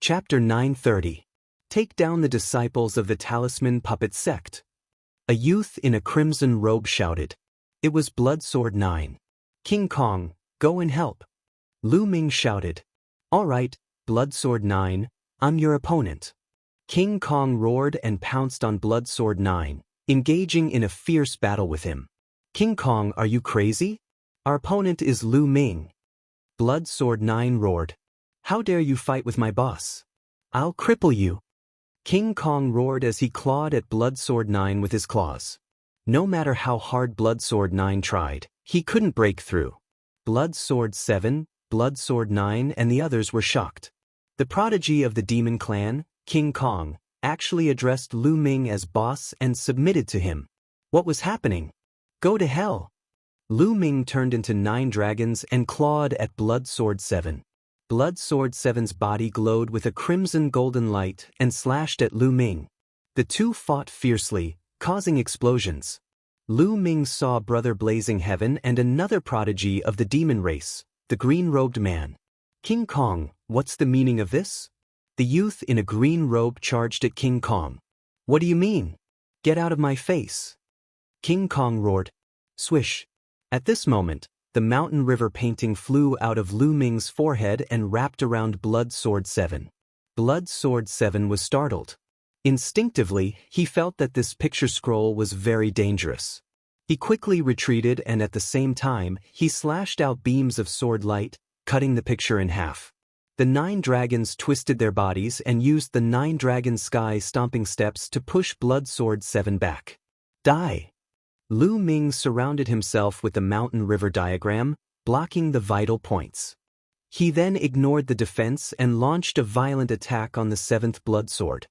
Chapter 930. Take down the disciples of the Talisman Puppet Sect. A youth in a crimson robe shouted. It was Bloodsword 9. King Kong, go and help. Lu Ming shouted. All right, Bloodsword 9, I'm your opponent. King Kong roared and pounced on Bloodsword 9, engaging in a fierce battle with him. King Kong, are you crazy? Our opponent is Lu Ming. Bloodsword 9 roared. How dare you fight with my boss? I'll cripple you. King Kong roared as he clawed at Bloodsword 9 with his claws. No matter how hard Bloodsword 9 tried, he couldn't break through. Bloodsword 7, Bloodsword 9 and the others were shocked. The prodigy of the demon clan, King Kong, actually addressed Lu Ming as boss and submitted to him. What was happening? Go to hell. Lu Ming turned into 9 dragons and clawed at Bloodsword 7. Bloodsword 7's body glowed with a crimson golden light and slashed at Lu Ming. The two fought fiercely, causing explosions. Lu Ming saw Brother Blazing Heaven and another prodigy of the demon race, the green-robed man. King Kong, what's the meaning of this? The youth in a green robe charged at King Kong. What do you mean? Get out of my face. King Kong roared. Swish. At this moment, the mountain river painting flew out of Lu Ming's forehead and wrapped around Bloodsword 7. Bloodsword 7 was startled. Instinctively, he felt that this picture scroll was very dangerous. He quickly retreated and at the same time, he slashed out beams of sword light, cutting the picture in half. The 9 dragons twisted their bodies and used the 9 dragon sky stomping steps to push Bloodsword 7 back. Die! Lu Ming surrounded himself with the mountain river diagram, blocking the vital points. He then ignored the defense and launched a violent attack on the 7th Bloodsword.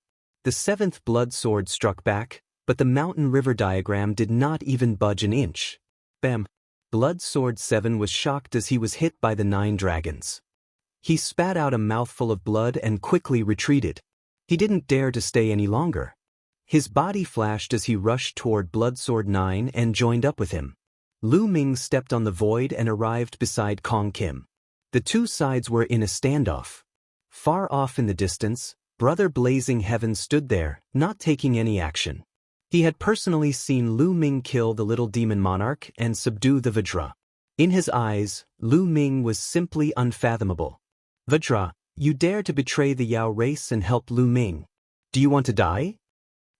The 7th Bloodsword struck back, but the mountain river diagram did not even budge an inch. Bam! Bloodsword 7 was shocked as he was hit by the 9 dragons. He spat out a mouthful of blood and quickly retreated. He didn't dare to stay any longer. His body flashed as he rushed toward Bloodsword 9 and joined up with him. Lu Ming stepped on the void and arrived beside Kong Kim. The two sides were in a standoff. Far off in the distance, Brother Blazing Heaven stood there, not taking any action. He had personally seen Lu Ming kill the little demon monarch and subdue the Vajra. In his eyes, Lu Ming was simply unfathomable. Vajra, you dare to betray the Yao race and help Lu Ming. Do you want to die?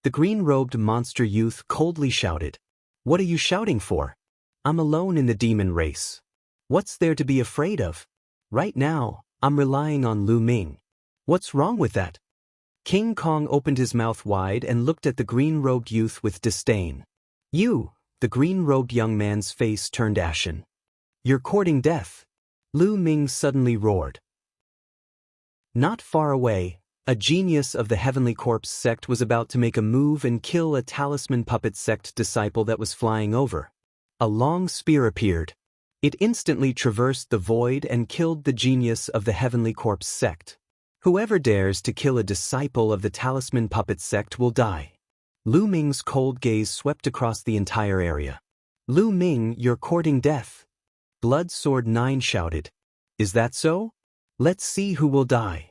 The green-robed monster youth coldly shouted. What are you shouting for? I'm alone in the demon race. What's there to be afraid of? Right now, I'm relying on Lu Ming. What's wrong with that? King Kong opened his mouth wide and looked at the green-robed youth with disdain. You, the green-robed young man's face turned ashen. You're courting death. Lu Ming suddenly roared. Not far away, a genius of the Heavenly Corpse sect was about to make a move and kill a Talisman Puppet sect disciple that was flying over. A long spear appeared. It instantly traversed the void and killed the genius of the Heavenly Corpse sect. Whoever dares to kill a disciple of the Talisman Puppet sect will die. Lu Ming's cold gaze swept across the entire area. Lu Ming, you're courting death. Bloodsword 9 shouted. Is that so? Let's see who will die.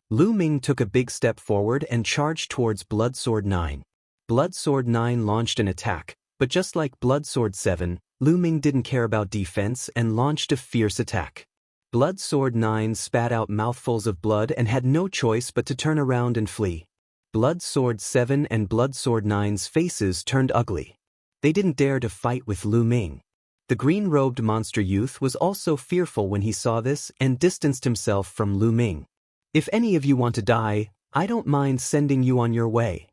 Lu Ming took a big step forward and charged towards Bloodsword 9. Bloodsword 9 launched an attack, but just like Bloodsword 7, Lu Ming didn't care about defense and launched a fierce attack. Bloodsword 9 spat out mouthfuls of blood and had no choice but to turn around and flee. Bloodsword 7 and Bloodsword 9's faces turned ugly. They didn't dare to fight with Lu Ming. The green-robed monster youth was also fearful when he saw this and distanced himself from Lu Ming. If any of you want to die, I don't mind sending you on your way.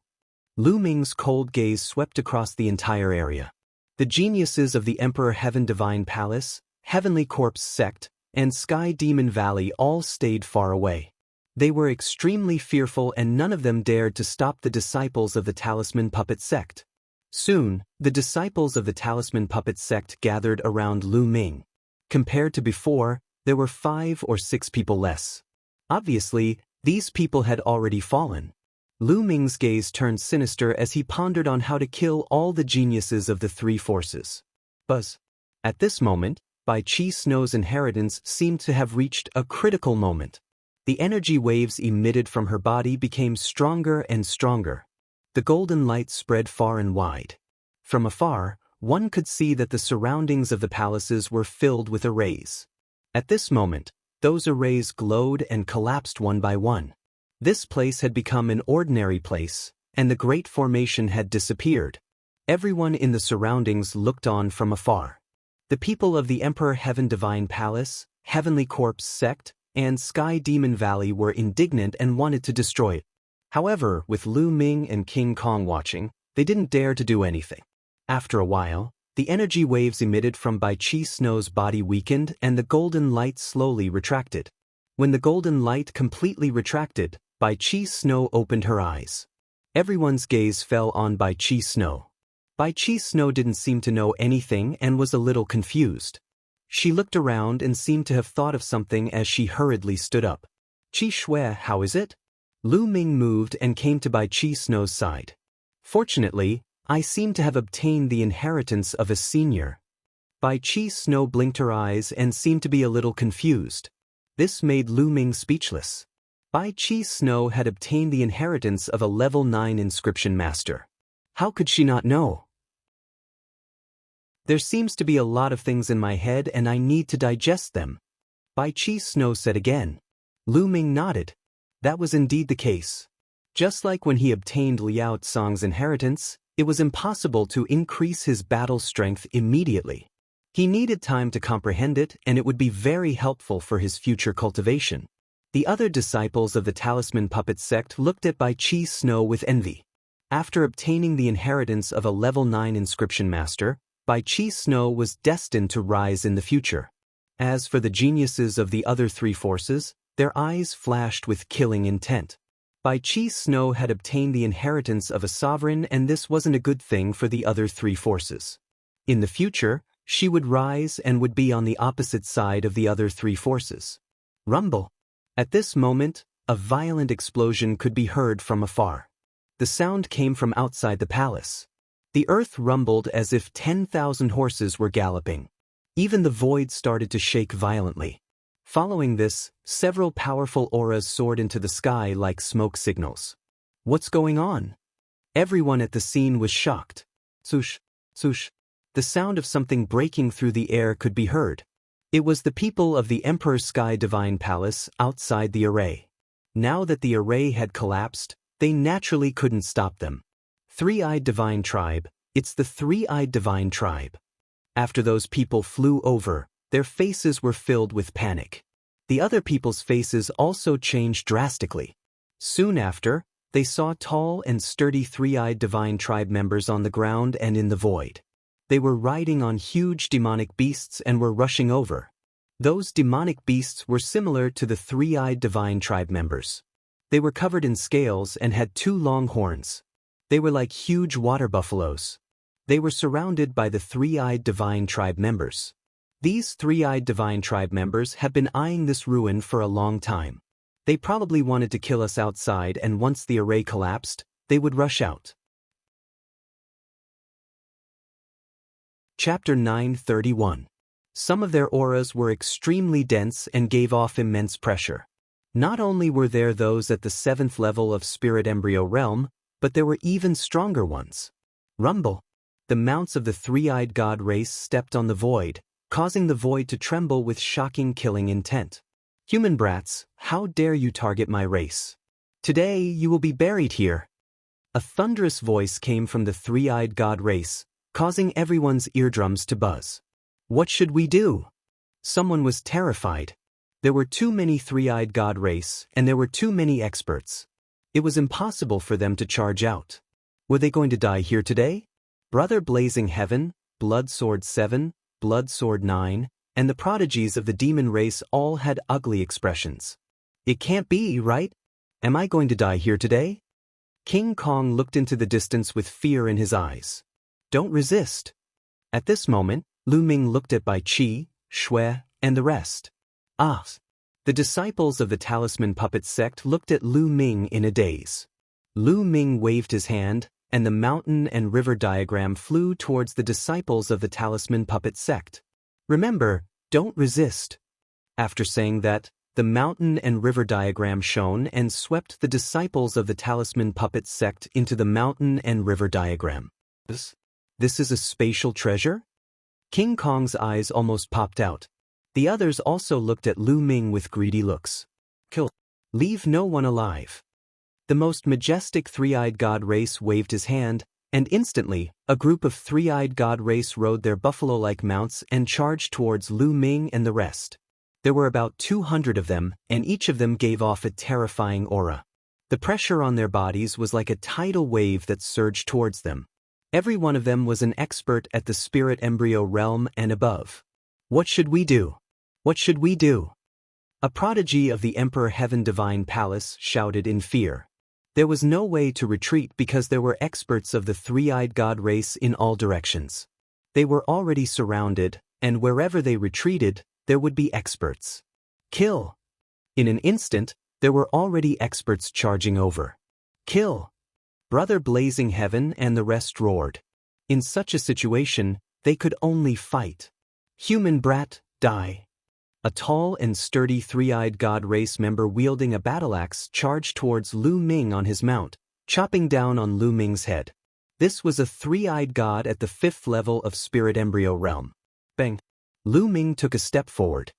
Lu Ming's cold gaze swept across the entire area. The geniuses of the Emperor Heaven Divine Palace, Heavenly Corpse Sect, and Sky Demon Valley all stayed far away. They were extremely fearful and none of them dared to stop the disciples of the Talisman Puppet Sect. Soon, the disciples of the Talisman Puppet Sect gathered around Lu Ming. Compared to before, there were 5 or 6 people less. Obviously, these people had already fallen. Lu Ming's gaze turned sinister as he pondered on how to kill all the geniuses of the 3 forces. Buzz. At this moment, Bai Chi Snow's inheritance seemed to have reached a critical moment. The energy waves emitted from her body became stronger and stronger. The golden light spread far and wide. From afar, one could see that the surroundings of the palaces were filled with arrays. At this moment, those arrays glowed and collapsed one by one. This place had become an ordinary place, and the great formation had disappeared. Everyone in the surroundings looked on from afar. The people of the Emperor Heaven Divine Palace, Heavenly Corpse Sect, and Sky Demon Valley were indignant and wanted to destroy it. However, with Lu Ming and King Kong watching, they didn't dare to do anything. After a while, the energy waves emitted from Bai Qi Snow's body weakened and the golden light slowly retracted. When the golden light completely retracted, Bai Qi Snow opened her eyes. Everyone's gaze fell on Bai Qi Snow. Bai Qi Snow didn't seem to know anything and was a little confused. She looked around and seemed to have thought of something as she hurriedly stood up. Qi Shui, how is it? Lu Ming moved and came to Bai Qi Snow's side. Fortunately, I seem to have obtained the inheritance of a senior. Bai Qi Snow blinked her eyes and seemed to be a little confused. This made Lu Ming speechless. Bai Qi Snow had obtained the inheritance of a level 9 inscription master. How could she not know? There seems to be a lot of things in my head and I need to digest them. Bai Qi Snow said again. Lu Ming nodded. That was indeed the case. Just like when he obtained Liao Tsang's inheritance, it was impossible to increase his battle strength immediately. He needed time to comprehend it and it would be very helpful for his future cultivation. The other disciples of the Talisman Puppet Sect looked at Bai Qi Snow with envy. After obtaining the inheritance of a level 9 inscription master, Bai Qi Snow was destined to rise in the future. As for the geniuses of the other three forces, their eyes flashed with killing intent. Bai Qi Snow had obtained the inheritance of a sovereign and this wasn't a good thing for the other three forces. In the future, she would rise and would be on the opposite side of the other three forces. Rumble. At this moment, a violent explosion could be heard from afar. The sound came from outside the palace. The earth rumbled as if 10,000 horses were galloping. Even the void started to shake violently. Following this, several powerful auras soared into the sky like smoke signals. What's going on? Everyone at the scene was shocked. Swoosh, swoosh. The sound of something breaking through the air could be heard. It was the people of the Emperor's Sky Divine Palace outside the array. Now that the array had collapsed, they naturally couldn't stop them. Three-eyed Divine Tribe, it's the Three-eyed Divine Tribe. After those people flew over, their faces were filled with panic. The other people's faces also changed drastically. Soon after, they saw tall and sturdy Three-eyed Divine Tribe members on the ground and in the void. They were riding on huge demonic beasts and were rushing over. Those demonic beasts were similar to the Three-eyed Divine Tribe members. They were covered in scales and had 2 long horns. They were like huge water buffaloes. They were surrounded by the Three-eyed Divine Tribe members. These Three-eyed Divine Tribe members have been eyeing this ruin for a long time. They probably wanted to kill us outside and once the array collapsed, they would rush out. Chapter 931. Some of their auras were extremely dense and gave off immense pressure. Not only were there those at the 7th level of Spirit Embryo Realm, but there were even stronger ones. Rumble. The mounts of the Three-eyed God race stepped on the void, causing the void to tremble with shocking killing intent. Human brats, how dare you target my race? Today you will be buried here. A thunderous voice came from the Three-eyed God race, causing everyone's eardrums to buzz. What should we do? Someone was terrified. There were too many Three-eyed God race, and there were too many experts. It was impossible for them to charge out. Were they going to die here today? Brother Blazing Heaven, Blood Sword 7, Blood Sword 9, and the prodigies of the demon race all had ugly expressions. It can't be, right? Am I going to die here today? King Kong looked into the distance with fear in his eyes. Don't resist. At this moment, Lu Ming looked at Bai Qi, Shui, and the rest. Ah! The disciples of the Talisman Puppet Sect looked at Lu Ming in a daze. Lu Ming waved his hand, and the mountain and river diagram flew towards the disciples of the Talisman Puppet Sect. Remember, don't resist. After saying that, The mountain and river diagram shone and swept the disciples of the talisman puppet sect into the mountain and river diagram. This is a spatial treasure? King Kong's eyes almost popped out. The others also looked at Lu Ming with greedy looks. Kill. Leave no one alive. The most majestic three-eyed god race waved his hand, and instantly, a group of three-eyed god race rode their buffalo-like mounts and charged towards Lu Ming and the rest. There were about 200 of them, and each of them gave off a terrifying aura. The pressure on their bodies was like a tidal wave that surged towards them. Every one of them was an expert at the spirit embryo realm and above. What should we do? What should we do? A prodigy of the Emperor Heaven Divine Palace shouted in fear. There was no way to retreat because there were experts of the three-eyed god race in all directions. They were already surrounded, and wherever they retreated, there would be experts. Kill! In an instant, there were already experts charging over. Kill! Brother Blazing Heaven and the rest roared. In such a situation, they could only fight. Human brat, die! A tall and sturdy three-eyed god race member wielding a battle-axe charged towards Lu Ming on his mount, chopping down on Lu Ming's head. This was a three-eyed god at the 5th level of spirit embryo realm. Bang! Lu Ming took a step forward.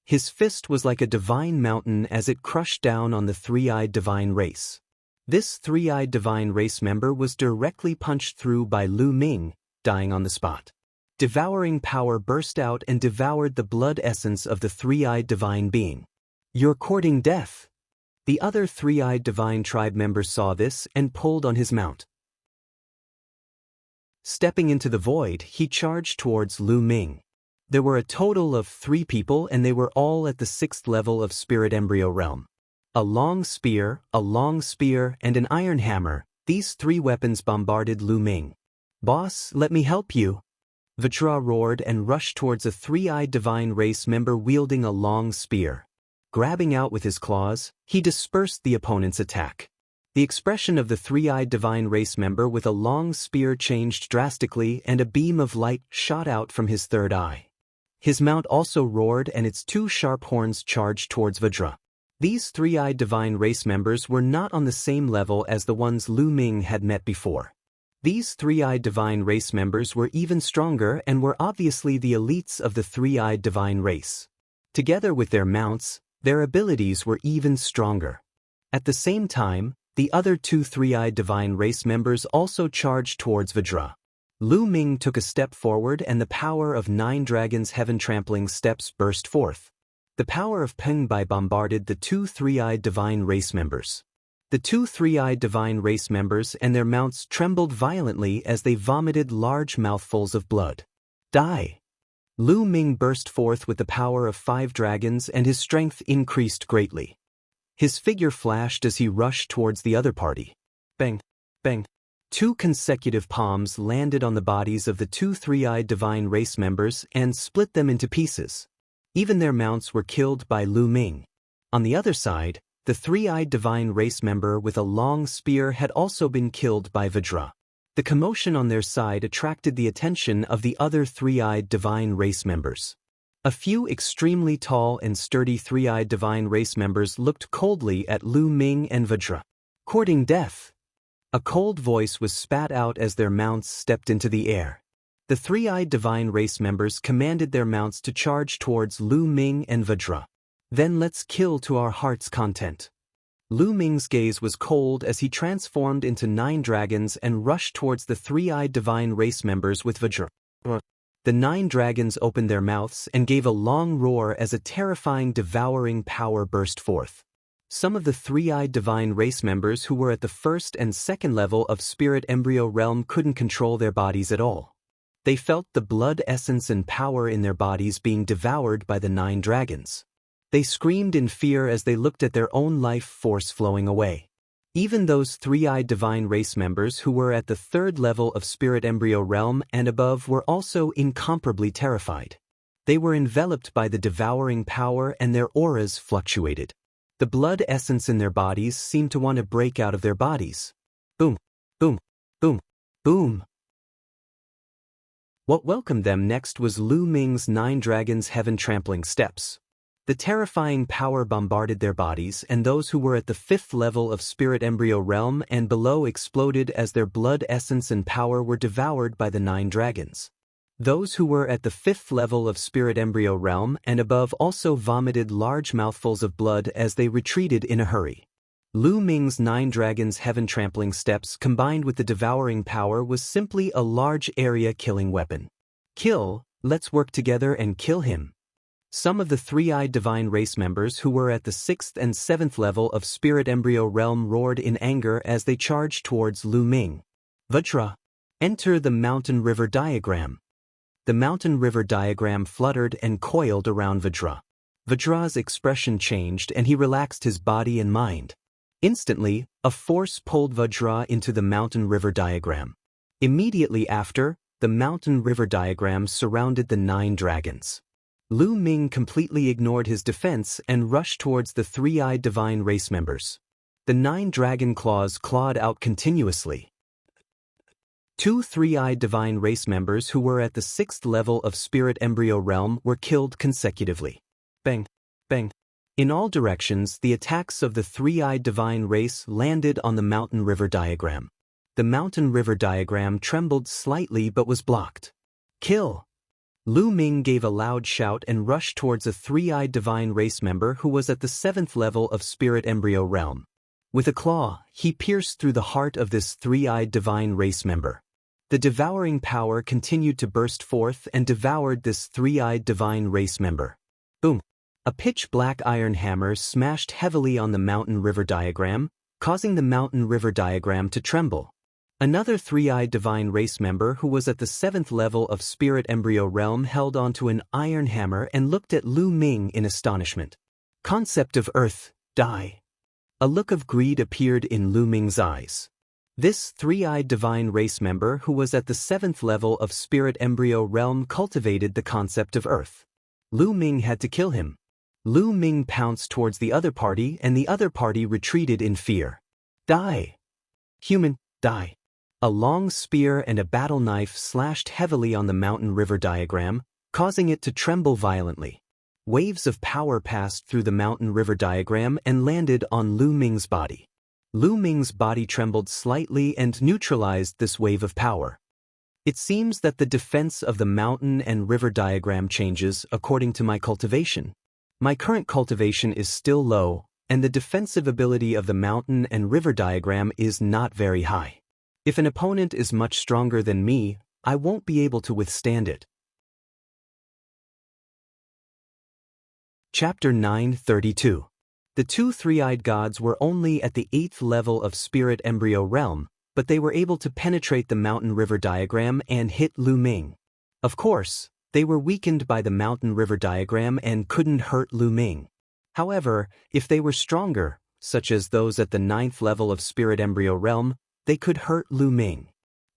His fist was like a divine mountain as it crushed down on the three-eyed divine race. This three-eyed divine race member was directly punched through by Lu Ming, dying on the spot. Devouring power burst out and devoured the blood essence of the three-eyed divine being. You're courting death. The other three-eyed divine tribe member saw this and pulled on his mount. Stepping into the void, he charged towards Lu Ming. There were a total of 3 people and they were all at the 6th level of spirit embryo realm. A long spear, and an iron hammer, these 3 weapons bombarded Lu Ming. Boss, let me help you. Vajra roared and rushed towards a three-eyed divine race member wielding a long spear. Grabbing out with his claws, he dispersed the opponent's attack. The expression of the three-eyed divine race member with a long spear changed drastically and a beam of light shot out from his third eye. His mount also roared and its 2 sharp horns charged towards Vajra. These three-eyed divine race members were not on the same level as the ones Lu Ming had met before. These three-eyed divine race members were even stronger and were obviously the elites of the three-eyed divine race. Together with their mounts, their abilities were even stronger. At the same time, the other 2 three-eyed divine race members also charged towards Vajra. Lu Ming took a step forward and the power of 9 dragons' heaven-trampling steps burst forth. The power of Peng Bai bombarded the 2 three-eyed divine race members. The 2 three-eyed divine race members and their mounts trembled violently as they vomited large mouthfuls of blood. Die! Lu Ming burst forth with the power of 5 dragons and his strength increased greatly. His figure flashed as he rushed towards the other party. Bang! Bang! 2 consecutive palms landed on the bodies of the 2 three-eyed divine race members and split them into pieces. Even their mounts were killed by Lu Ming. On the other side, the three-eyed divine race member with a long spear had also been killed by Vajra. The commotion on their side attracted the attention of the other three-eyed divine race members. A few extremely tall and sturdy three-eyed divine race members looked coldly at Lu Ming and Vajra. Courting death! A cold voice was spat out as their mounts stepped into the air. The three-eyed divine race members commanded their mounts to charge towards Lu Ming and Vajra. Then let's kill to our heart's content. Lu Ming's gaze was cold as he transformed into 9 dragons and rushed towards the three-eyed divine race members with Vajra. The 9 dragons opened their mouths and gave a long roar as a terrifying devouring power burst forth. Some of the three-eyed divine race members who were at the 1st and 2nd level of spirit embryo realm couldn't control their bodies at all. They felt the blood essence and power in their bodies being devoured by the 9 dragons. They screamed in fear as they looked at their own life force flowing away. Even those three-eyed divine race members who were at the 3rd level of spirit embryo realm and above were also incomparably terrified. They were enveloped by the devouring power and their auras fluctuated. The blood essence in their bodies seemed to want to break out of their bodies. Boom, boom, boom, boom. What welcomed them next was Lu Ming's 9 dragons' heaven-trampling steps. The terrifying power bombarded their bodies, and those who were at the 5th level of spirit embryo realm and below exploded as their blood essence and power were devoured by the 9 dragons. Those who were at the 5th level of spirit embryo realm and above also vomited large mouthfuls of blood as they retreated in a hurry. Lu Ming's 9 dragons' heaven-trampling steps combined with the devouring power was simply a large area-killing weapon. Kill, let's work together and kill him. Some of the 3-eyed divine race members who were at the 6th and 7th level of spirit embryo realm roared in anger as they charged towards Lu Ming. Vajra. Enter the mountain river diagram. The mountain river diagram fluttered and coiled around Vajra. Vajra's expression changed and he relaxed his body and mind. Instantly, a force pulled Vajra into the mountain river diagram. Immediately after, the mountain river diagram surrounded the 9 dragons. Lu Ming completely ignored his defense and rushed towards the 3-eyed divine race members. The 9 dragon claws clawed out continuously. 2 3-eyed divine race members who were at the 6th level of spirit embryo realm were killed consecutively. Bang! Bang! In all directions, the attacks of the 3-eyed divine race landed on the mountain river diagram. The mountain river diagram trembled slightly but was blocked. Kill! Lu Ming gave a loud shout and rushed towards a 3-eyed divine race member who was at the 7th level of spirit embryo realm. With a claw, he pierced through the heart of this 3-eyed divine race member. The devouring power continued to burst forth and devoured this 3-eyed divine race member. Boom! A pitch-black iron hammer smashed heavily on the mountain river diagram, causing the mountain river diagram to tremble. Another 3-eyed divine race member who was at the 7th level of spirit embryo realm held onto an iron hammer and looked at Lu Ming in astonishment. Concept of earth, die. A look of greed appeared in Lu Ming's eyes. This 3-eyed divine race member who was at the 7th level of spirit embryo realm cultivated the concept of earth. Lu Ming had to kill him. Lu Ming pounced towards the other party and the other party retreated in fear. Die! Human, die! A long spear and a battle knife slashed heavily on the mountain river diagram, causing it to tremble violently. Waves of power passed through the mountain river diagram and landed on Lu Ming's body. Lu Ming's body trembled slightly and neutralized this wave of power. It seems that the defense of the mountain and river diagram changes according to my cultivation. My current cultivation is still low, and the defensive ability of the mountain and river diagram is not very high. If an opponent is much stronger than me, I won't be able to withstand it. Chapter 932. The 2 3-eyed gods were only at the 8th level of spirit embryo realm, but they were able to penetrate the mountain river diagram and hit Lu Ming. Of course, they were weakened by the mountain river diagram and couldn't hurt Lu Ming. However, if they were stronger, such as those at the 9th level of spirit embryo realm, they could hurt Lu Ming.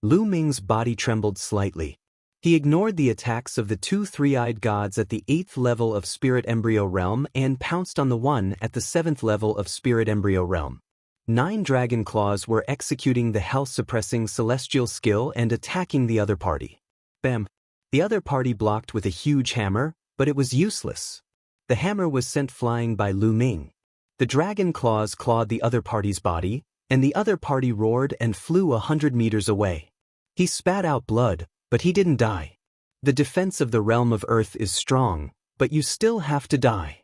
Lu Ming's body trembled slightly. He ignored the attacks of the 2 3-eyed gods at the 8th level of spirit embryo realm and pounced on the one at the 7th level of spirit embryo realm. 9 dragon claws were executing the health-suppressing celestial skill and attacking the other party. Bam! The other party blocked with a huge hammer, but it was useless. The hammer was sent flying by Lu Ming. The dragon claws clawed the other party's body, and the other party roared and flew 100 meters away. He spat out blood, but he didn't die. The defense of the realm of earth is strong, but you still have to die.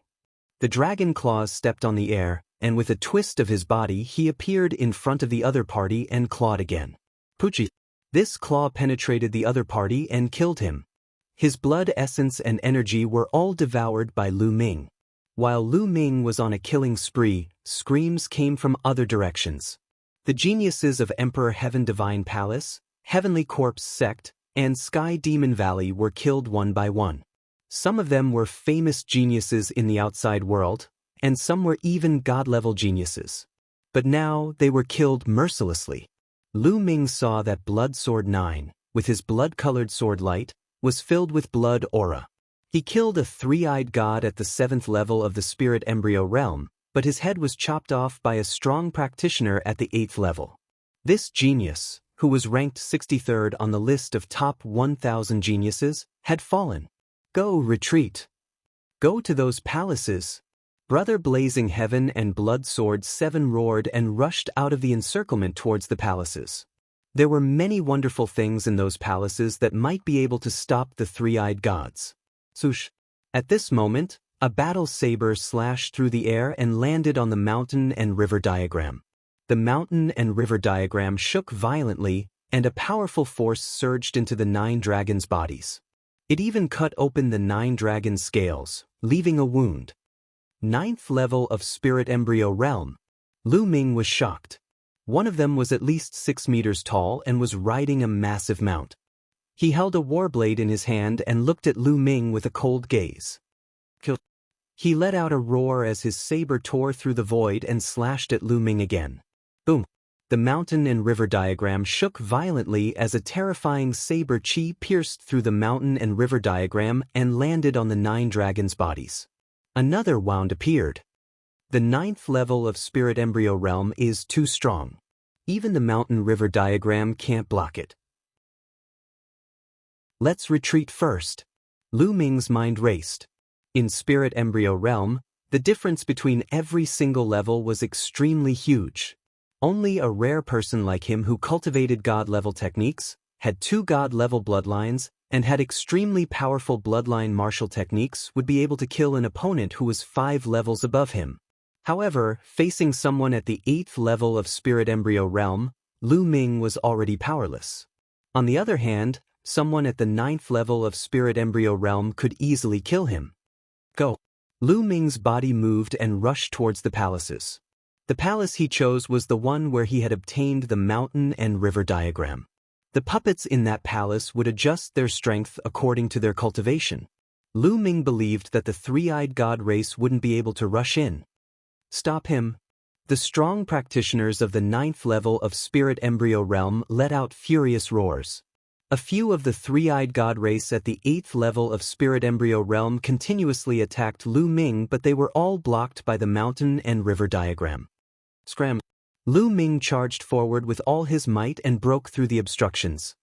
The dragon claws stepped on the air, and with a twist of his body he appeared in front of the other party and clawed again. Poochie! This claw penetrated the other party and killed him. His blood essence and energy were all devoured by Lu Ming. While Lu Ming was on a killing spree, screams came from other directions. The geniuses of Emperor Heaven Divine Palace, Heavenly Corpse Sect, and Sky Demon Valley were killed one by one. Some of them were famous geniuses in the outside world, and some were even god-level geniuses. But now they were killed mercilessly. Lu Ming saw that Blood Sword 9, with his blood-colored sword light, was filled with blood aura. He killed a 3-eyed god at the 7th level of the spirit embryo realm, but his head was chopped off by a strong practitioner at the 8th level. This genius, who was ranked 63rd on the list of top 1,000 geniuses, had fallen. Go retreat. Go to those palaces. Brother Blazing Heaven and Blood Sword 7 roared and rushed out of the encirclement towards the palaces. There were many wonderful things in those palaces that might be able to stop the three-eyed gods. Swoosh! At this moment, a battle saber slashed through the air and landed on the mountain and river diagram. The mountain and river diagram shook violently, and a powerful force surged into the 9 dragons' bodies. It even cut open the 9 dragons' scales, leaving a wound. 9th level of Spirit Embryo Realm. Lu Ming was shocked. One of them was at least 6 meters tall and was riding a massive mount. He held a warblade in his hand and looked at Lu Ming with a cold gaze. Kill. He let out a roar as his saber tore through the void and slashed at Lu Ming again. Boom! The mountain and river diagram shook violently as a terrifying saber chi pierced through the mountain and river diagram and landed on the 9 dragons' bodies. Another wound appeared. The 9th level of Spirit Embryo Realm is too strong. Even the mountain river diagram can't block it. Let's retreat first. Lu Ming's mind raced. In Spirit Embryo Realm, the difference between every single level was extremely huge. Only a rare person like him who cultivated God-level techniques, had 2 God-level bloodlines, and had extremely powerful bloodline martial techniques would be able to kill an opponent who was 5 levels above him. However, facing someone at the 8th level of Spirit Embryo Realm, Lu Ming was already powerless. On the other hand, someone at the 9th level of Spirit Embryo Realm could easily kill him. Go! Lu Ming's body moved and rushed towards the palaces. The palace he chose was the one where he had obtained the mountain and river diagram. The puppets in that palace would adjust their strength according to their cultivation. Lu Ming believed that the 3-eyed god race wouldn't be able to rush in. Stop him! The strong practitioners of the 9th level of Spirit Embryo Realm let out furious roars. A few of the 3-eyed god race at the 8th level of Spirit Embryo Realm continuously attacked Lu Ming, but they were all blocked by the mountain and river diagram. Scram! Lu Ming charged forward with all his might and broke through the obstructions.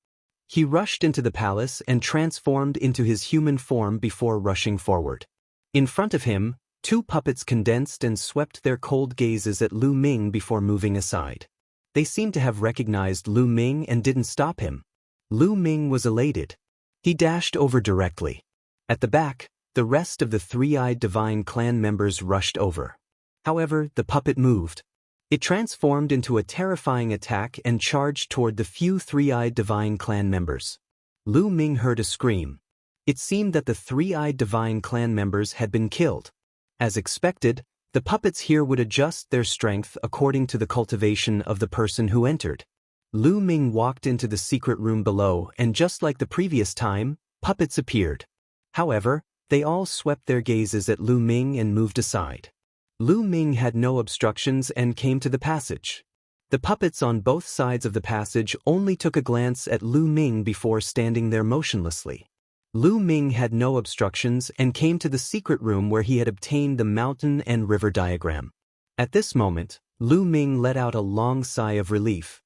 He rushed into the palace and transformed into his human form before rushing forward. In front of him, 2 puppets condensed and swept their cold gazes at Lu Ming before moving aside. They seemed to have recognized Lu Ming and didn't stop him. Lu Ming was elated. He dashed over directly. At the back, the rest of the 3-eyed divine clan members rushed over. However, the puppet moved. It transformed into a terrifying attack and charged toward the few 3-eyed divine clan members. Lu Ming heard a scream. It seemed that the 3-eyed divine clan members had been killed. As expected, the puppets here would adjust their strength according to the cultivation of the person who entered. Lu Ming walked into the secret room below, and just like the previous time, puppets appeared. However, they all swept their gazes at Lu Ming and moved aside. Lu Ming had no obstructions and came to the passage. The puppets on both sides of the passage only took a glance at Lu Ming before standing there motionlessly. Lu Ming had no obstructions and came to the secret room where he had obtained the mountain and river diagram. At this moment, Lu Ming let out a long sigh of relief.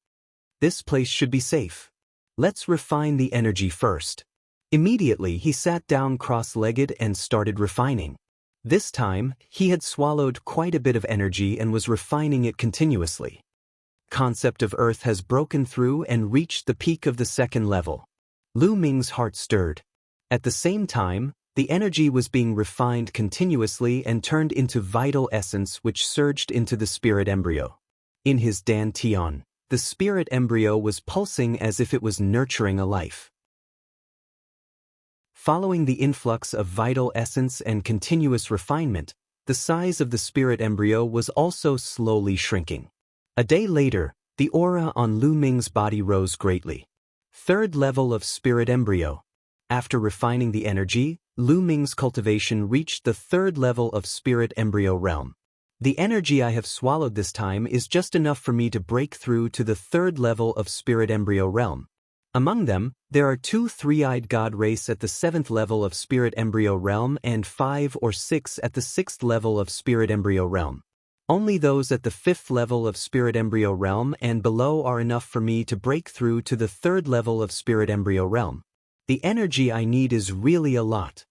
This place should be safe. Let's refine the energy first. Immediately he sat down cross-legged and started refining. This time, he had swallowed quite a bit of energy and was refining it continuously. Concept of Earth has broken through and reached the peak of the 2nd level. Lu Ming's heart stirred. At the same time, the energy was being refined continuously and turned into vital essence which surged into the spirit embryo. In his Dan Tian, the spirit embryo was pulsing as if it was nurturing a life. Following the influx of vital essence and continuous refinement, the size of the spirit embryo was also slowly shrinking. A day later, the aura on Lu Ming's body rose greatly. 3rd level of spirit embryo. After refining the energy, Lu Ming's cultivation reached the 3rd level of spirit embryo realm. The energy I have swallowed this time is just enough for me to break through to the 3rd level of spirit embryo realm. Among them, there are 2 3-eyed god race at the 7th level of spirit embryo realm and 5 or 6 at the 6th level of spirit embryo realm. Only those at the 5th level of spirit embryo realm and below are enough for me to break through to the 3rd level of spirit embryo realm. The energy I need is really a lot.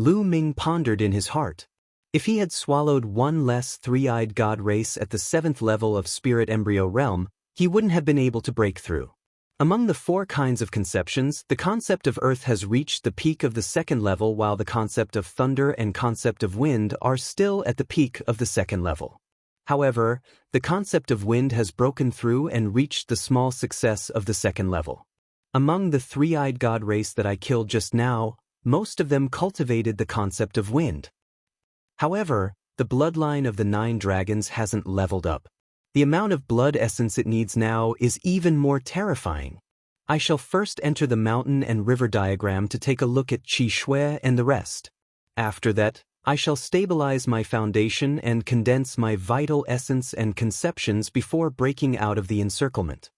Lu Ming pondered in his heart. If he had swallowed one less three-eyed god race at the 7th level of spirit embryo realm, he wouldn't have been able to break through. Among the 4 kinds of conceptions, the concept of earth has reached the peak of the 2nd level, while the concept of thunder and concept of wind are still at the peak of the 2nd level. However, the concept of wind has broken through and reached the small success of the 2nd level. Among the three-eyed god race that I killed just now, most of them cultivated the concept of wind. However, the bloodline of the 9 dragons hasn't leveled up. The amount of blood essence it needs now is even more terrifying. I shall first enter the mountain and river diagram to take a look at qi shui and the rest. After that, I shall stabilize my foundation and condense my vital essence and conceptions before breaking out of the encirclement.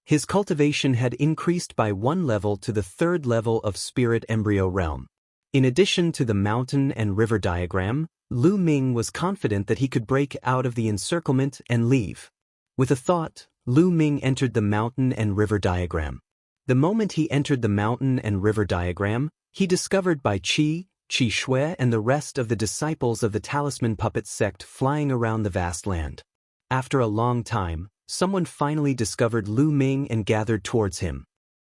His cultivation had increased by 1 level to the 3rd level of spirit embryo realm. In addition to the mountain and river diagram, Lu Ming was confident that he could break out of the encirclement and leave. With a thought, Lu Ming entered the mountain and river diagram. The moment he entered the mountain and river diagram, he discovered Bai Qi, Qi Shui and the rest of the disciples of the Talisman Puppet sect flying around the vast land. After a long time, someone finally discovered Lu Ming and gathered towards him.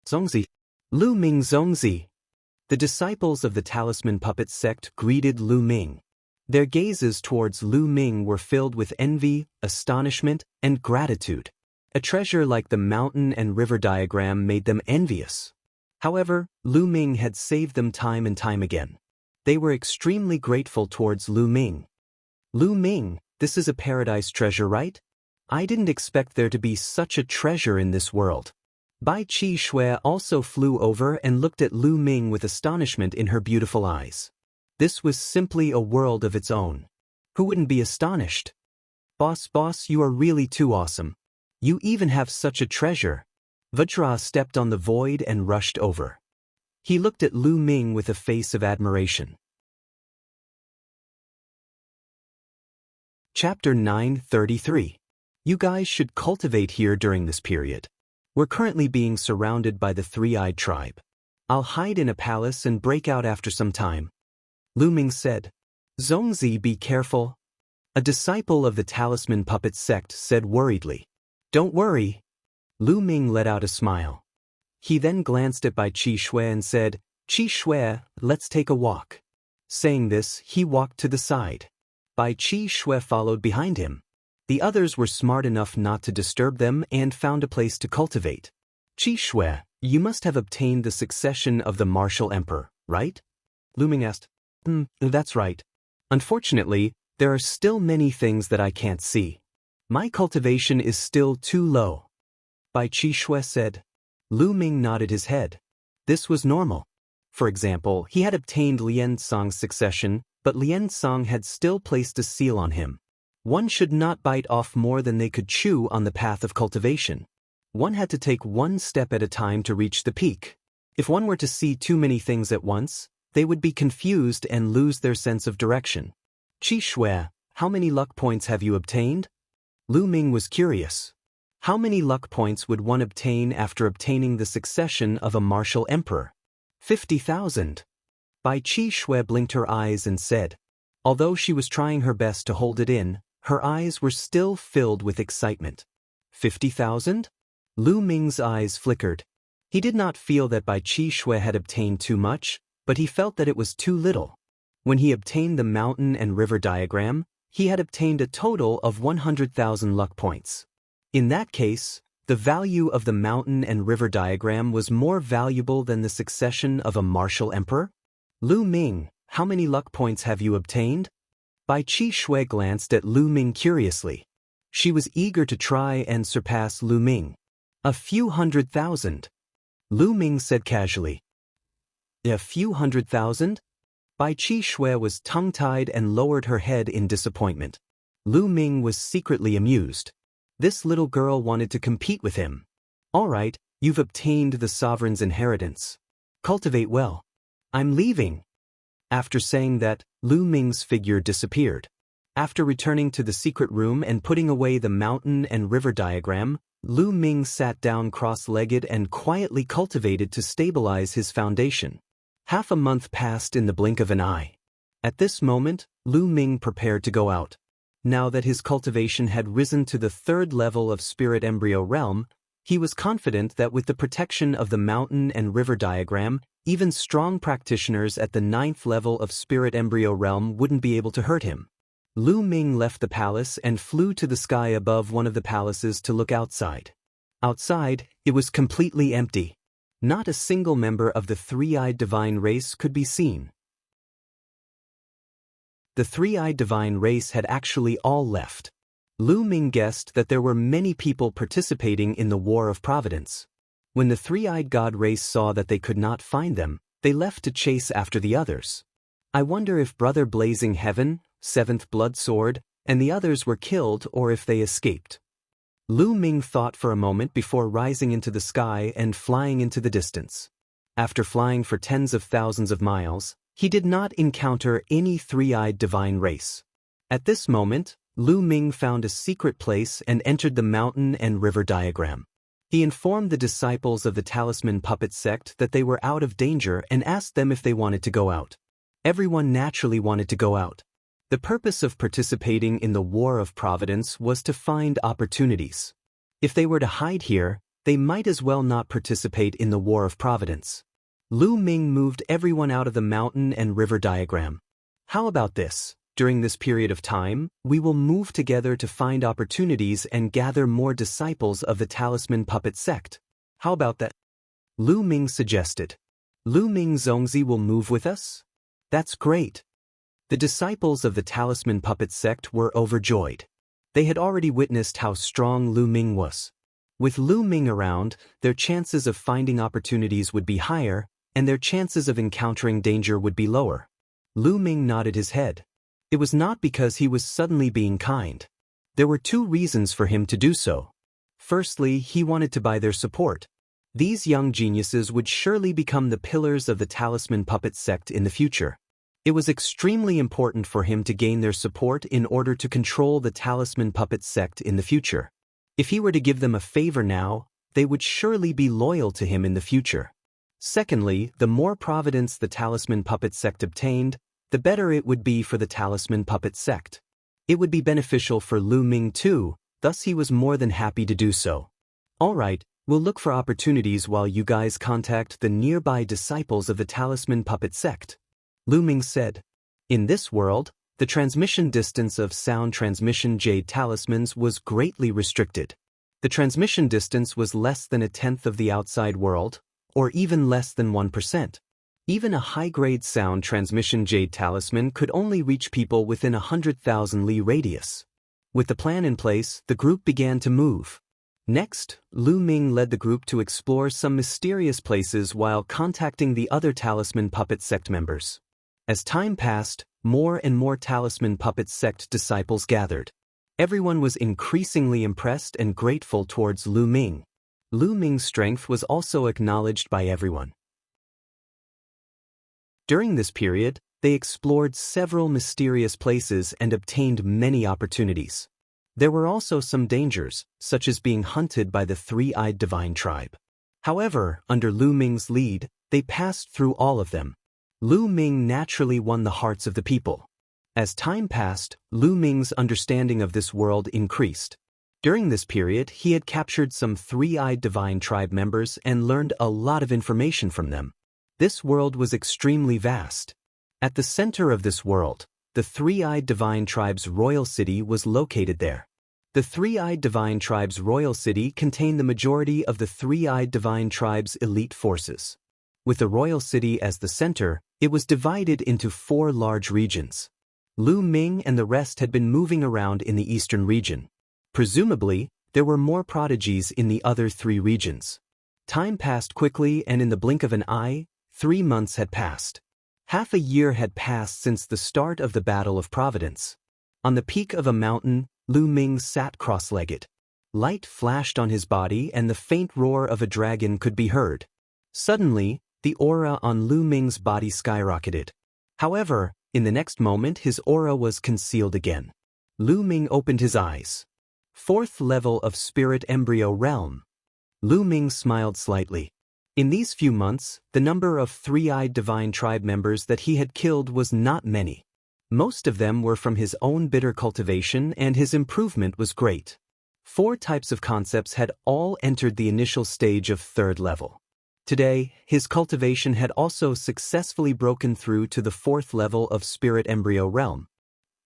Zongzi. Lu Ming Zongzi. The disciples of the Talisman Puppet sect greeted Lu Ming. Their gazes towards Lu Ming were filled with envy, astonishment, and gratitude. A treasure like the mountain and river diagram made them envious. However, Lu Ming had saved them time and time again. They were extremely grateful towards Lu Ming. Lu Ming, this is a paradise treasure, right? I didn't expect there to be such a treasure in this world. Bai Qi Shui also flew over and looked at Lu Ming with astonishment in her beautiful eyes. This was simply a world of its own. Who wouldn't be astonished? Boss, you are really too awesome. You even have such a treasure. Vajra stepped on the void and rushed over. He looked at Lu Ming with a face of admiration. Chapter 933. You guys should cultivate here during this period. We're currently being surrounded by the 3-eyed tribe. I'll hide in a palace and break out after some time. Lu Ming said. Zongzi, be careful. A disciple of the Talisman Puppet sect said worriedly. Don't worry. Lu Ming let out a smile. He then glanced at Bai Qi Shui and said, Qi Shui, let's take a walk. Saying this, he walked to the side. Bai Qi Shui followed behind him. The others were smart enough not to disturb them and found a place to cultivate. Qi Shui, you must have obtained the succession of the martial emperor, right? Lu Ming asked. That's right. Unfortunately, there are still many things that I can't see. My cultivation is still too low. Bai Qi Shui said. Lu Ming nodded his head. This was normal. For example, he had obtained Lian Song's succession, but Lian Song had still placed a seal on him. One should not bite off more than they could chew on the path of cultivation. One had to take one step at a time to reach the peak. If one were to see too many things at once, they would be confused and lose their sense of direction. Qi Shui, how many luck points have you obtained? Lu Ming was curious. How many luck points would one obtain after obtaining the succession of a martial emperor? 50,000. Bai Qi Shui blinked her eyes and said. Although she was trying her best to hold it in, her eyes were still filled with excitement. 50,000? Lu Ming's eyes flickered. He did not feel that Bai Qi Shui had obtained too much, but he felt that it was too little. When he obtained the mountain and river diagram, he had obtained a total of 100,000 luck points. In that case, the value of the mountain and river diagram was more valuable than the succession of a martial emperor? Lu Ming, how many luck points have you obtained? Bai Qi Shui glanced at Lu Ming curiously. She was eager to try and surpass Lu Ming. A few 100,000. Lu Ming said casually. A few 100,000? Bai Qi Shui was tongue-tied and lowered her head in disappointment. Lu Ming was secretly amused. This little girl wanted to compete with him. All right, you've obtained the sovereign's inheritance. Cultivate well. I'm leaving. After saying that, Lu Ming's figure disappeared. After returning to the secret room and putting away the mountain and river diagram, Lu Ming sat down cross-legged and quietly cultivated to stabilize his foundation. Half a month passed in the blink of an eye. At this moment, Lu Ming prepared to go out. Now that his cultivation had risen to the 3rd level of spirit embryo realm, he was confident that with the protection of the mountain and river diagram, even strong practitioners at the 9th level of spirit embryo realm wouldn't be able to hurt him. Lu Ming left the palace and flew to the sky above one of the palaces to look outside. Outside, it was completely empty. Not a single member of the three-eyed divine race could be seen. The three-eyed divine race had actually all left. Lu Ming guessed that there were many people participating in the War of Providence. When the three-eyed god race saw that they could not find them, they left to chase after the others. I wonder if Brother Blazing Heaven, 7th Blood Sword, and the others were killed or if they escaped. Lu Ming thought for a moment before rising into the sky and flying into the distance. After flying for tens of thousands of miles, he did not encounter any three-eyed divine race. At this moment, Lu Ming found a secret place and entered the mountain and river diagram. He informed the disciples of the Talisman Puppet sect that they were out of danger and asked them if they wanted to go out. Everyone naturally wanted to go out. The purpose of participating in the War of Providence was to find opportunities. If they were to hide here, they might as well not participate in the War of Providence. Lu Ming moved everyone out of the mountain and river diagram. How about this? During this period of time, we will move together to find opportunities and gather more disciples of the Talisman Puppet sect. How about that? Lu Ming suggested. Lu Ming Zongzi will move with us? That's great. The disciples of the Talisman Puppet sect were overjoyed. They had already witnessed how strong Lu Ming was. With Lu Ming around, their chances of finding opportunities would be higher, and their chances of encountering danger would be lower. Lu Ming nodded his head. It was not because he was suddenly being kind. There were 2 reasons for him to do so. Firstly, he wanted to buy their support. These young geniuses would surely become the pillars of the Talisman Puppet sect in the future. It was extremely important for him to gain their support in order to control the Talisman Puppet sect in the future. If he were to give them a favor now, they would surely be loyal to him in the future. Secondly, the more providence the Talisman Puppet sect obtained, the better it would be for the Talisman Puppet sect. It would be beneficial for Lu Ming too, thus he was more than happy to do so. All right, we'll look for opportunities while you guys contact the nearby disciples of the Talisman Puppet sect. Lu Ming said. In this world, the transmission distance of sound transmission jade talismans was greatly restricted. The transmission distance was less than 1/10 of the outside world, or even less than 1%. Even a high-grade sound transmission jade talisman could only reach people within 100,000 li radius. With the plan in place, the group began to move. Next, Lu Ming led the group to explore some mysterious places while contacting the other Talisman Puppet sect members. As time passed, more and more Talisman Puppet sect disciples gathered. Everyone was increasingly impressed and grateful towards Lu Ming. Lu Ming's strength was also acknowledged by everyone. During this period, they explored several mysterious places and obtained many opportunities. There were also some dangers, such as being hunted by the three-eyed divine tribe. However, under Lu Ming's lead, they passed through all of them. Lu Ming naturally won the hearts of the people. As time passed, Lu Ming's understanding of this world increased. During this period, he had captured some three-eyed divine tribe members and learned a lot of information from them. This world was extremely vast. At the center of this world, the three-eyed divine tribe's royal city was located there. The three-eyed divine tribe's royal city contained the majority of the three-eyed divine tribe's elite forces. With the royal city as the center, it was divided into 4 large regions. Lu Ming and the rest had been moving around in the eastern region. Presumably, there were more prodigies in the other 3 regions. Time passed quickly, and in the blink of an eye, 3 months had passed. Half a year had passed since the start of the Battle of Providence. On the peak of a mountain, Lu Ming sat cross-legged. Light flashed on his body and the faint roar of a dragon could be heard. Suddenly, the aura on Lu Ming's body skyrocketed. However, in the next moment his aura was concealed again. Lu Ming opened his eyes. 4th level of Spirit Embryo Realm. Lu Ming smiled slightly. In these few months, the number of three-eyed divine tribe members that he had killed was not many. Most of them were from his own bitter cultivation, and his improvement was great. 4 types of concepts had all entered the initial stage of 3rd level. Today, his cultivation had also successfully broken through to the 4th level of spirit embryo realm.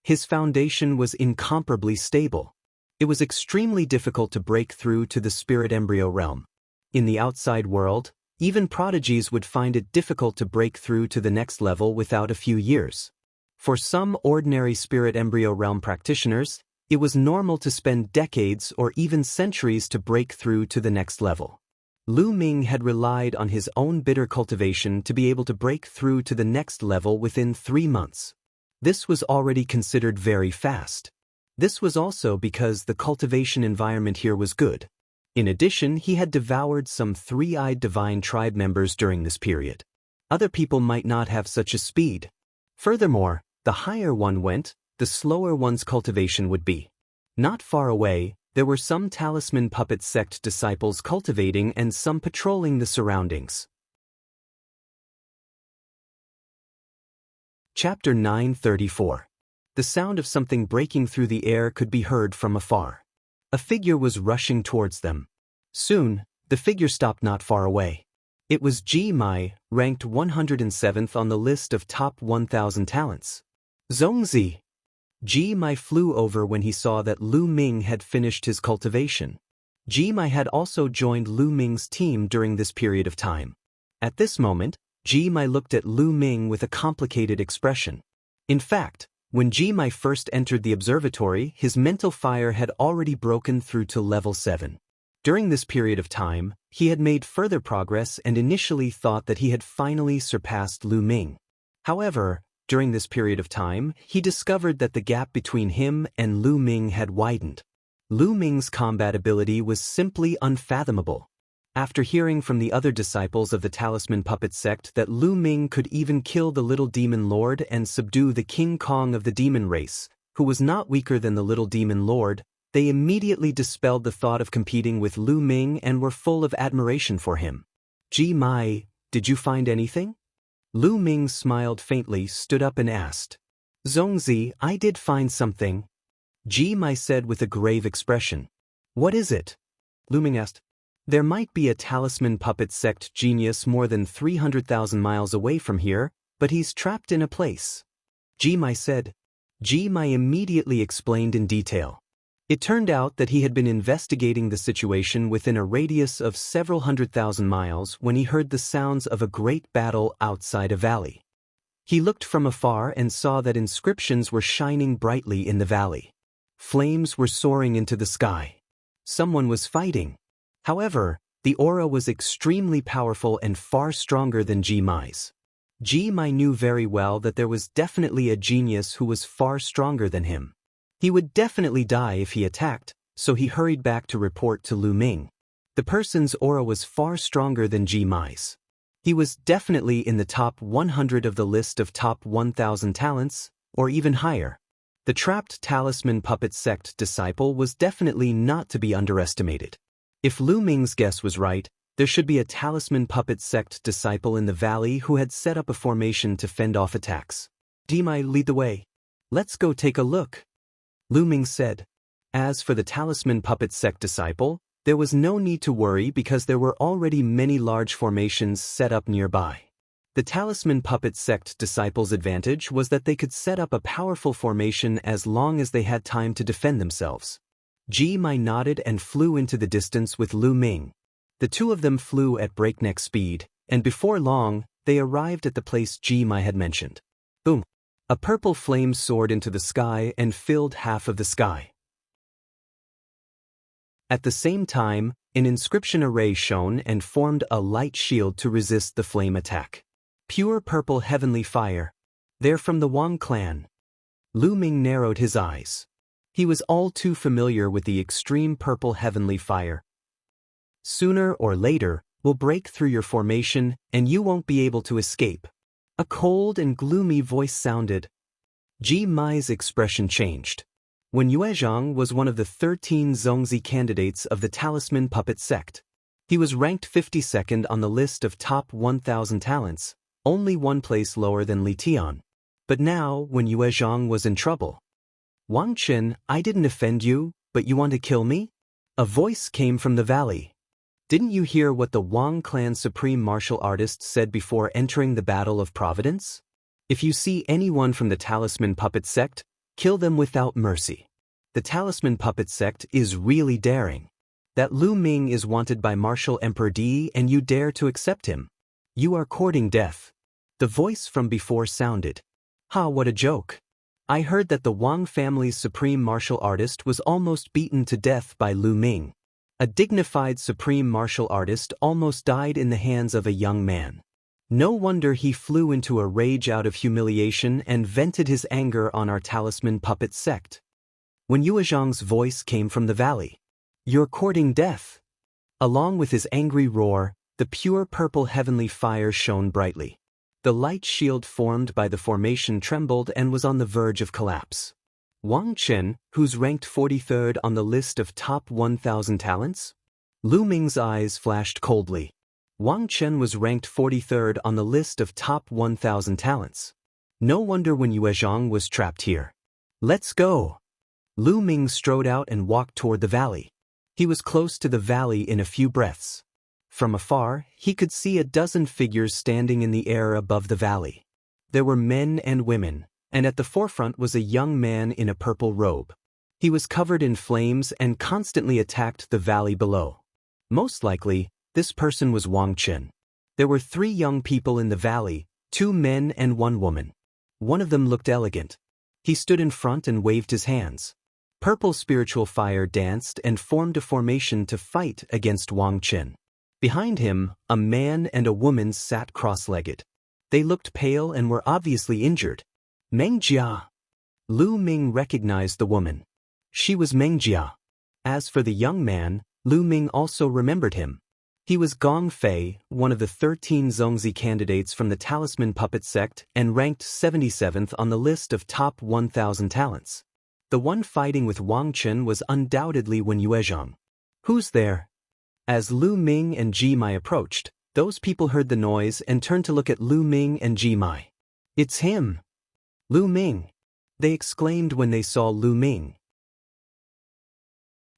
His foundation was incomparably stable. It was extremely difficult to break through to the spirit embryo realm. In the outside world, even prodigies would find it difficult to break through to the next level without a few years. For some ordinary spirit embryo realm practitioners, it was normal to spend decades or even centuries to break through to the next level. Lu Ming had relied on his own bitter cultivation to be able to break through to the next level within 3 months. This was already considered very fast. This was also because the cultivation environment here was good. In addition, he had devoured some three-eyed divine tribe members during this period. Other people might not have such a speed. Furthermore, the higher one went, the slower one's cultivation would be. Not far away, there were some talisman puppet sect disciples cultivating and some patrolling the surroundings. Chapter 934. The sound of something breaking through the air could be heard from afar. A figure was rushing towards them. Soon, the figure stopped not far away. It was Ji Mai, ranked 107th on the list of top 1,000 talents. Zongzi. Ji Mai flew over when he saw that Lu Ming had finished his cultivation. Ji Mai had also joined Lu Ming's team during this period of time. At this moment, Ji Mai looked at Lu Ming with a complicated expression. In fact, when Ji Mai first entered the observatory, his mental fire had already broken through to level 7. During this period of time, he had made further progress and initially thought that he had finally surpassed Lu Ming. However, during this period of time, he discovered that the gap between him and Lu Ming had widened. Lu Ming's combat ability was simply unfathomable. After hearing from the other disciples of the Talisman Puppet sect that Lu Ming could even kill the Little Demon Lord and subdue the King Kong of the demon race, who was not weaker than the Little Demon Lord, they immediately dispelled the thought of competing with Lu Ming and were full of admiration for him. Ji Mai, did you find anything? Lu Ming smiled faintly, stood up and asked. Zongzi, I did find something. Ji Mai said with a grave expression. What is it? Lu Ming asked. There might be a Talisman Puppet sect genius more than 300,000 miles away from here, but he's trapped in a place. Ji Mai said. Ji Mai immediately explained in detail. It turned out that he had been investigating the situation within a radius of several 100,000 miles when he heard the sounds of a great battle outside a valley. He looked from afar and saw that inscriptions were shining brightly in the valley. Flames were soaring into the sky. Someone was fighting. However, the aura was extremely powerful and far stronger than Ji Mai's. Ji Mai knew very well that there was definitely a genius who was far stronger than him. He would definitely die if he attacked, so he hurried back to report to Lu Ming. The person's aura was far stronger than Ji Mai's. He was definitely in the top 100 of the list of top 1,000 talents, or even higher. The trapped Talisman Puppet sect disciple was definitely not to be underestimated. If Lu Ming's guess was right, there should be a Talisman Puppet sect disciple in the valley who had set up a formation to fend off attacks. Ji Mai, lead the way. Let's go take a look. Lu Ming said. As for the Talisman Puppet sect disciple, there was no need to worry because there were already many large formations set up nearby. The Talisman Puppet sect disciples' advantage was that they could set up a powerful formation as long as they had time to defend themselves. Ji Mai nodded and flew into the distance with Lu Ming. The two of them flew at breakneck speed, and before long, they arrived at the place Ji Mai had mentioned. Boom! A purple flame soared into the sky and filled half of the sky. At the same time, an inscription array shone and formed a light shield to resist the flame attack. Pure purple heavenly fire. They're from the Wang clan. Lu Ming narrowed his eyes. He was all too familiar with the extreme purple heavenly fire. Sooner or later, we'll break through your formation and you won't be able to escape. A cold and gloomy voice sounded. Ji Mai's expression changed. When Yuezhang was one of the 13 Zongzi candidates of the Talisman Puppet sect. He was ranked 52nd on the list of top 1,000 talents, only one place lower than Li Tian. But now, when Yue Zhang was in trouble, "Wang Chen, I didn't offend you, but you want to kill me?" A voice came from the valley. "Didn't you hear what the Wang clan's supreme martial artist said before entering the Battle of Providence? If you see anyone from the Talisman Puppet Sect, kill them without mercy." The Talisman Puppet Sect is really daring. That Lu Ming is wanted by Martial Emperor Di and you dare to accept him. You are courting death. The voice from before sounded. "Ha, what a joke. I heard that the Wang family's supreme martial artist was almost beaten to death by Lu Ming. A dignified supreme martial artist almost died in the hands of a young man. No wonder he flew into a rage out of humiliation and vented his anger on our Talisman Puppet Sect." When Yue Zhang's voice came from the valley, "You're courting death." Along with his angry roar, the pure purple heavenly fire shone brightly. The light shield formed by the formation trembled and was on the verge of collapse. Wang Chen, who's ranked 43rd on the list of top 1,000 talents? Lu Ming's eyes flashed coldly. Wang Chen was ranked 43rd on the list of top 1,000 talents. No wonder when Yue Zhang was trapped here. "Let's go." Lu Ming strode out and walked toward the valley. He was close to the valley in a few breaths. From afar, he could see a dozen figures standing in the air above the valley. There were men and women, and at the forefront was a young man in a purple robe. He was covered in flames and constantly attacked the valley below. Most likely, this person was Wang Chen. There were 3 young people in the valley, 2 men and 1 woman. One of them looked elegant. He stood in front and waved his hands. Purple spiritual fire danced and formed a formation to fight against Wang Chen. Behind him, a man and a woman sat cross-legged. They looked pale and were obviously injured. "Meng Jia." Lu Ming recognized the woman. She was Meng Jia. As for the young man, Lu Ming also remembered him. He was Gong Fei, one of the 13 Zongzi candidates from the Talisman Puppet Sect and ranked 77th on the list of top 1,000 talents. The one fighting with Wang Chen was undoubtedly Wen Yuezhang. "Who's there?" As Lu Ming and Ji Mai approached, those people heard the noise and turned to look at Lu Ming and Ji Mai. "It's him! Lu Ming!" they exclaimed when they saw Lu Ming.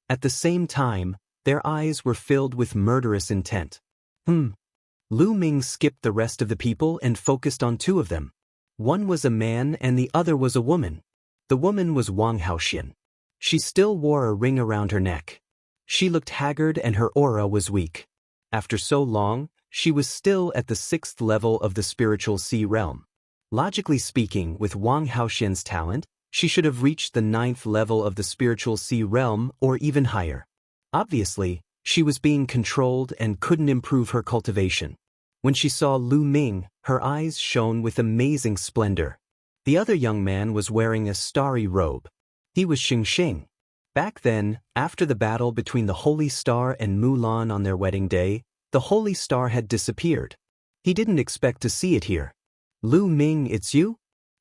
At the same time, their eyes were filled with murderous intent. Lu Ming skipped the rest of the people and focused on 2 of them. One was a man and the other was a woman. The woman was Wang Haoxian. She still wore a ring around her neck. She looked haggard and her aura was weak. After so long, she was still at the 6th level of the spiritual sea realm. Logically speaking, with Wang Haoxian's talent, she should have reached the 9th level of the spiritual sea realm or even higher. Obviously, she was being controlled and couldn't improve her cultivation. When she saw Lu Ming, her eyes shone with amazing splendor. The other young man was wearing a starry robe. He was Xing Xing. Back then, after the battle between the Holy Star and Mulan on their wedding day, the Holy Star had disappeared. He didn't expect to see it here. "Lu Ming, it's you?"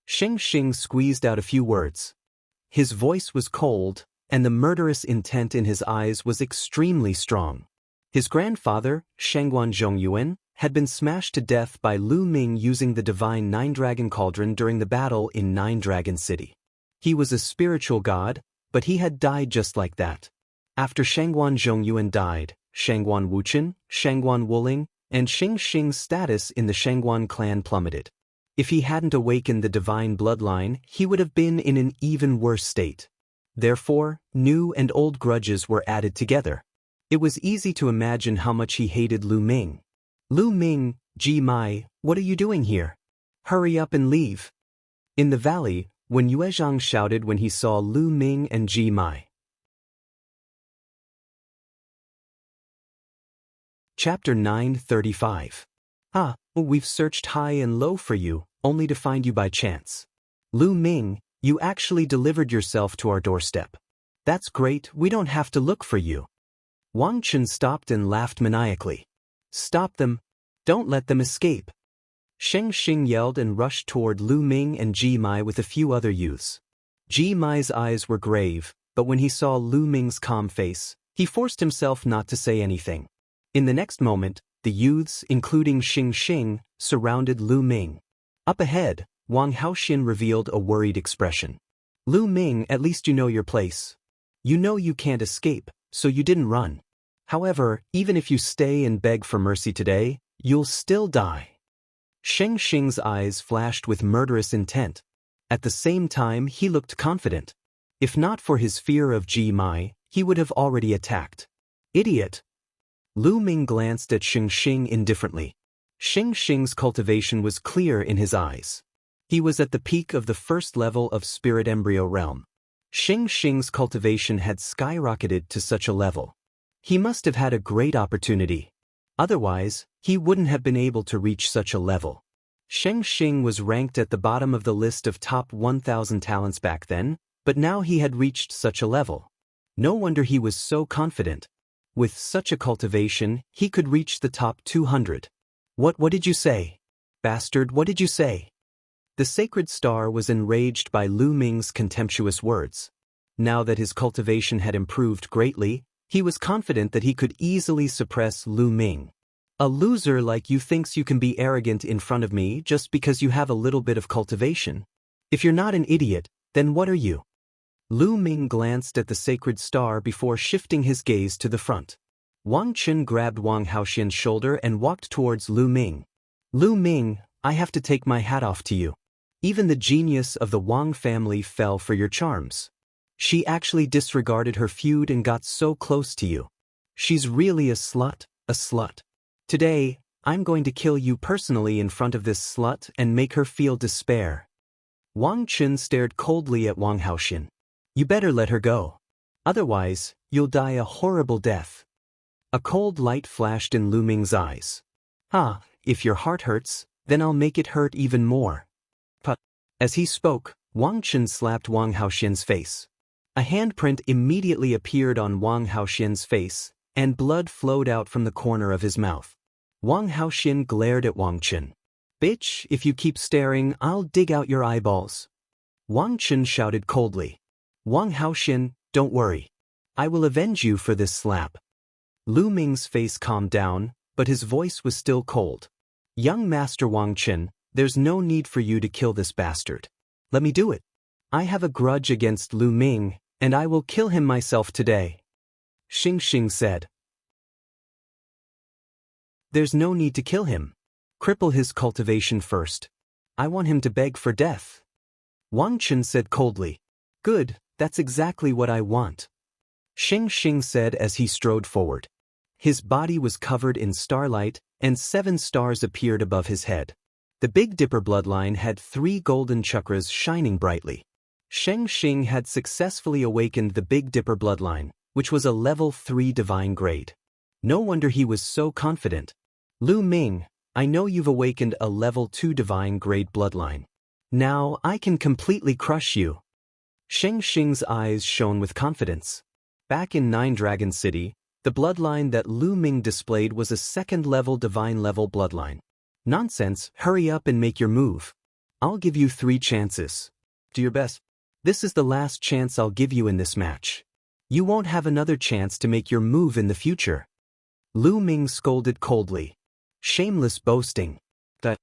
Xing Xing squeezed out a few words. His voice was cold, and the murderous intent in his eyes was extremely strong. His grandfather, Shangguan Zhongyuan, had been smashed to death by Lu Ming using the divine 9-dragon cauldron during the battle in 9-Dragon City. He was a spiritual god, but he had died just like that. After Shangguan Zhongyuan died, Shangguan Wuchen, Shangguan Wuling, and Xing Xing's status in the Shangguan clan plummeted. If he hadn't awakened the divine bloodline, he would have been in an even worse state. Therefore, new and old grudges were added together. It was easy to imagine how much he hated Lu Ming. "Lu Ming, Ji Mai, what are you doing here? Hurry up and leave." In the valley, Wen Yuezhang shouted when he saw Lu Ming and Ji Mai. Chapter 935. We've searched high and low for you, only to find you by chance. Lu Ming, you actually delivered yourself to our doorstep. That's great, we don't have to look for you. Wang Chen stopped and laughed maniacally. "Stop them. Don't let them escape." Sheng Xing yelled and rushed toward Lu Ming and Ji Mai with a few other youths. Ji Mai's eyes were grave, but when he saw Lu Ming's calm face, he forced himself not to say anything. In the next moment, the youths, including Xing Xing, surrounded Lu Ming. Up ahead, Wang Haoxian revealed a worried expression. Lu Ming, at least you know your place. You know you can't escape, so you didn't run. However, even if you stay and beg for mercy today, you'll still die. Xing Xing's eyes flashed with murderous intent. At the same time, he looked confident. If not for his fear of Ji Mai, he would have already attacked. Idiot! Lu Ming glanced at Xing Xing indifferently. Xing Xing's cultivation was clear in his eyes. He was at the peak of the first level of Spirit Embryo Realm. Xing Xing's cultivation had skyrocketed to such a level. He must have had a great opportunity. Otherwise, he wouldn't have been able to reach such a level. Xing Xing was ranked at the bottom of the list of top 1,000 talents back then, but now he had reached such a level. No wonder he was so confident. With such a cultivation, he could reach the top 200. What did you say? Bastard, what did you say? The sacred star was enraged by Lu Ming's contemptuous words. Now that his cultivation had improved greatly, he was confident that he could easily suppress Lu Ming. A loser like you thinks you can be arrogant in front of me just because you have a little bit of cultivation. If you're not an idiot, then what are you? Lu Ming glanced at the sacred star before shifting his gaze to the front. Wang Chun grabbed Wang Haoxian's shoulder and walked towards Lu Ming. Lu Ming, I have to take my hat off to you. Even the genius of the Wang family fell for your charms. She actually disregarded her feud and got so close to you. She's really a slut, a slut. Today, I'm going to kill you personally in front of this slut and make her feel despair. Wang Chun stared coldly at Wang Haoxian. You better let her go. Otherwise, you'll die a horrible death. A cold light flashed in Lu Ming's eyes. If your heart hurts, then I'll make it hurt even more. But as he spoke, Wang Chun slapped Wang Haoxian's face. A handprint immediately appeared on Wang Haoxian's face, and blood flowed out from the corner of his mouth. Wang Haoxian glared at Wang Chun. Bitch, if you keep staring, I'll dig out your eyeballs. Wang Chun shouted coldly. Wang Haoxian, don't worry. I will avenge you for this slap. Lu Ming's face calmed down, but his voice was still cold. Young Master Wang Chun, there's no need for you to kill this bastard. Let me do it. I have a grudge against Lu Ming, and I will kill him myself today. Xing Xing said. There's no need to kill him. Cripple his cultivation first. I want him to beg for death. Wang Chun said coldly. Good, that's exactly what I want. Xing Xing said as he strode forward. His body was covered in starlight, and 7 stars appeared above his head. The Big Dipper bloodline had 3 golden chakras shining brightly. Xing Xing had successfully awakened the Big Dipper bloodline, which was a level 3 divine grade. No wonder he was so confident. Lu Ming, I know you've awakened a level 2 divine grade bloodline. Now I can completely crush you. Xing Xing's eyes shone with confidence. Back in 9 Dragon City, the bloodline that Lu Ming displayed was a 2nd level divine level bloodline. Nonsense, hurry up and make your move. I'll give you 3 chances. Do your best. This is the last chance I'll give you in this match. You won't have another chance to make your move in the future. Lu Ming scolded coldly. Shameless boasting. That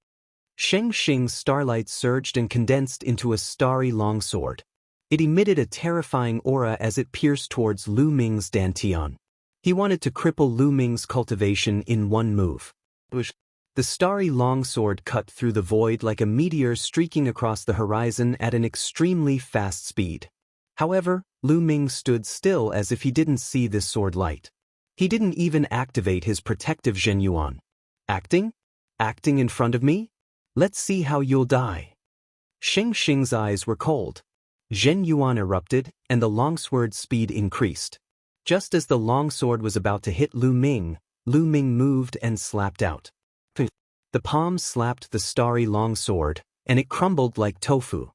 Xing Xing's starlight surged and condensed into a starry longsword. It emitted a terrifying aura as it pierced towards Lu Ming's dantian. He wanted to cripple Lu Ming's cultivation in one move. The starry longsword cut through the void like a meteor streaking across the horizon at an extremely fast speed. However, Lu Ming stood still as if he didn't see this sword light. He didn't even activate his protective Zhenyuan. Acting? Acting in front of me? Let's see how you'll die. Xing Xing's eyes were cold. Zhenyuan erupted, and the longsword's speed increased. Just as the longsword was about to hit Lu Ming moved and slapped out. The palm slapped the starry longsword, and it crumbled like tofu.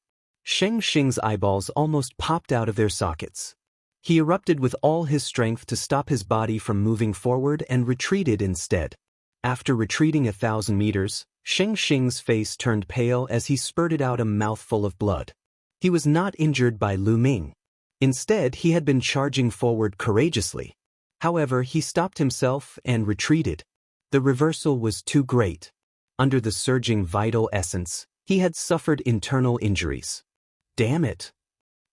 Xing Xing's eyeballs almost popped out of their sockets. He erupted with all his strength to stop his body from moving forward and retreated instead. After retreating 1,000 meters, Xing Xing's face turned pale as he spurted out a mouthful of blood. He was not injured by Lu Ming. Instead, he had been charging forward courageously. However, he stopped himself and retreated. The reversal was too great. Under the surging vital essence, he had suffered internal injuries. Damn it!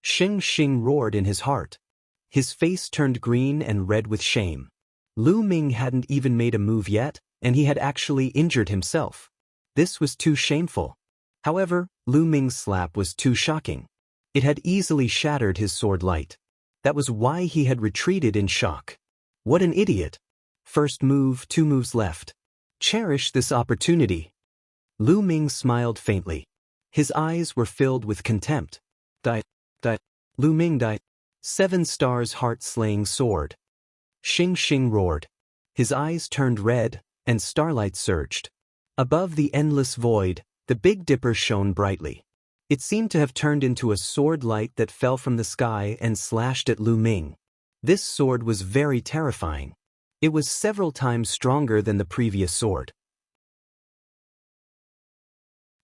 Xing roared in his heart. His face turned green and red with shame. Lu Ming hadn't even made a move yet, and he had actually injured himself. This was too shameful. However, Lu Ming's slap was too shocking. It had easily shattered his sword light. That was why he had retreated in shock. What an idiot! First move, 2 moves left. Cherish this opportunity. Lu Ming smiled faintly. His eyes were filled with contempt. Die. Lu Ming died. 7 stars heart-slaying sword. Xing roared. His eyes turned red, and starlight surged. Above the endless void, the Big Dipper shone brightly. It seemed to have turned into a sword light that fell from the sky and slashed at Lu Ming. This sword was very terrifying. It was several times stronger than the previous sword.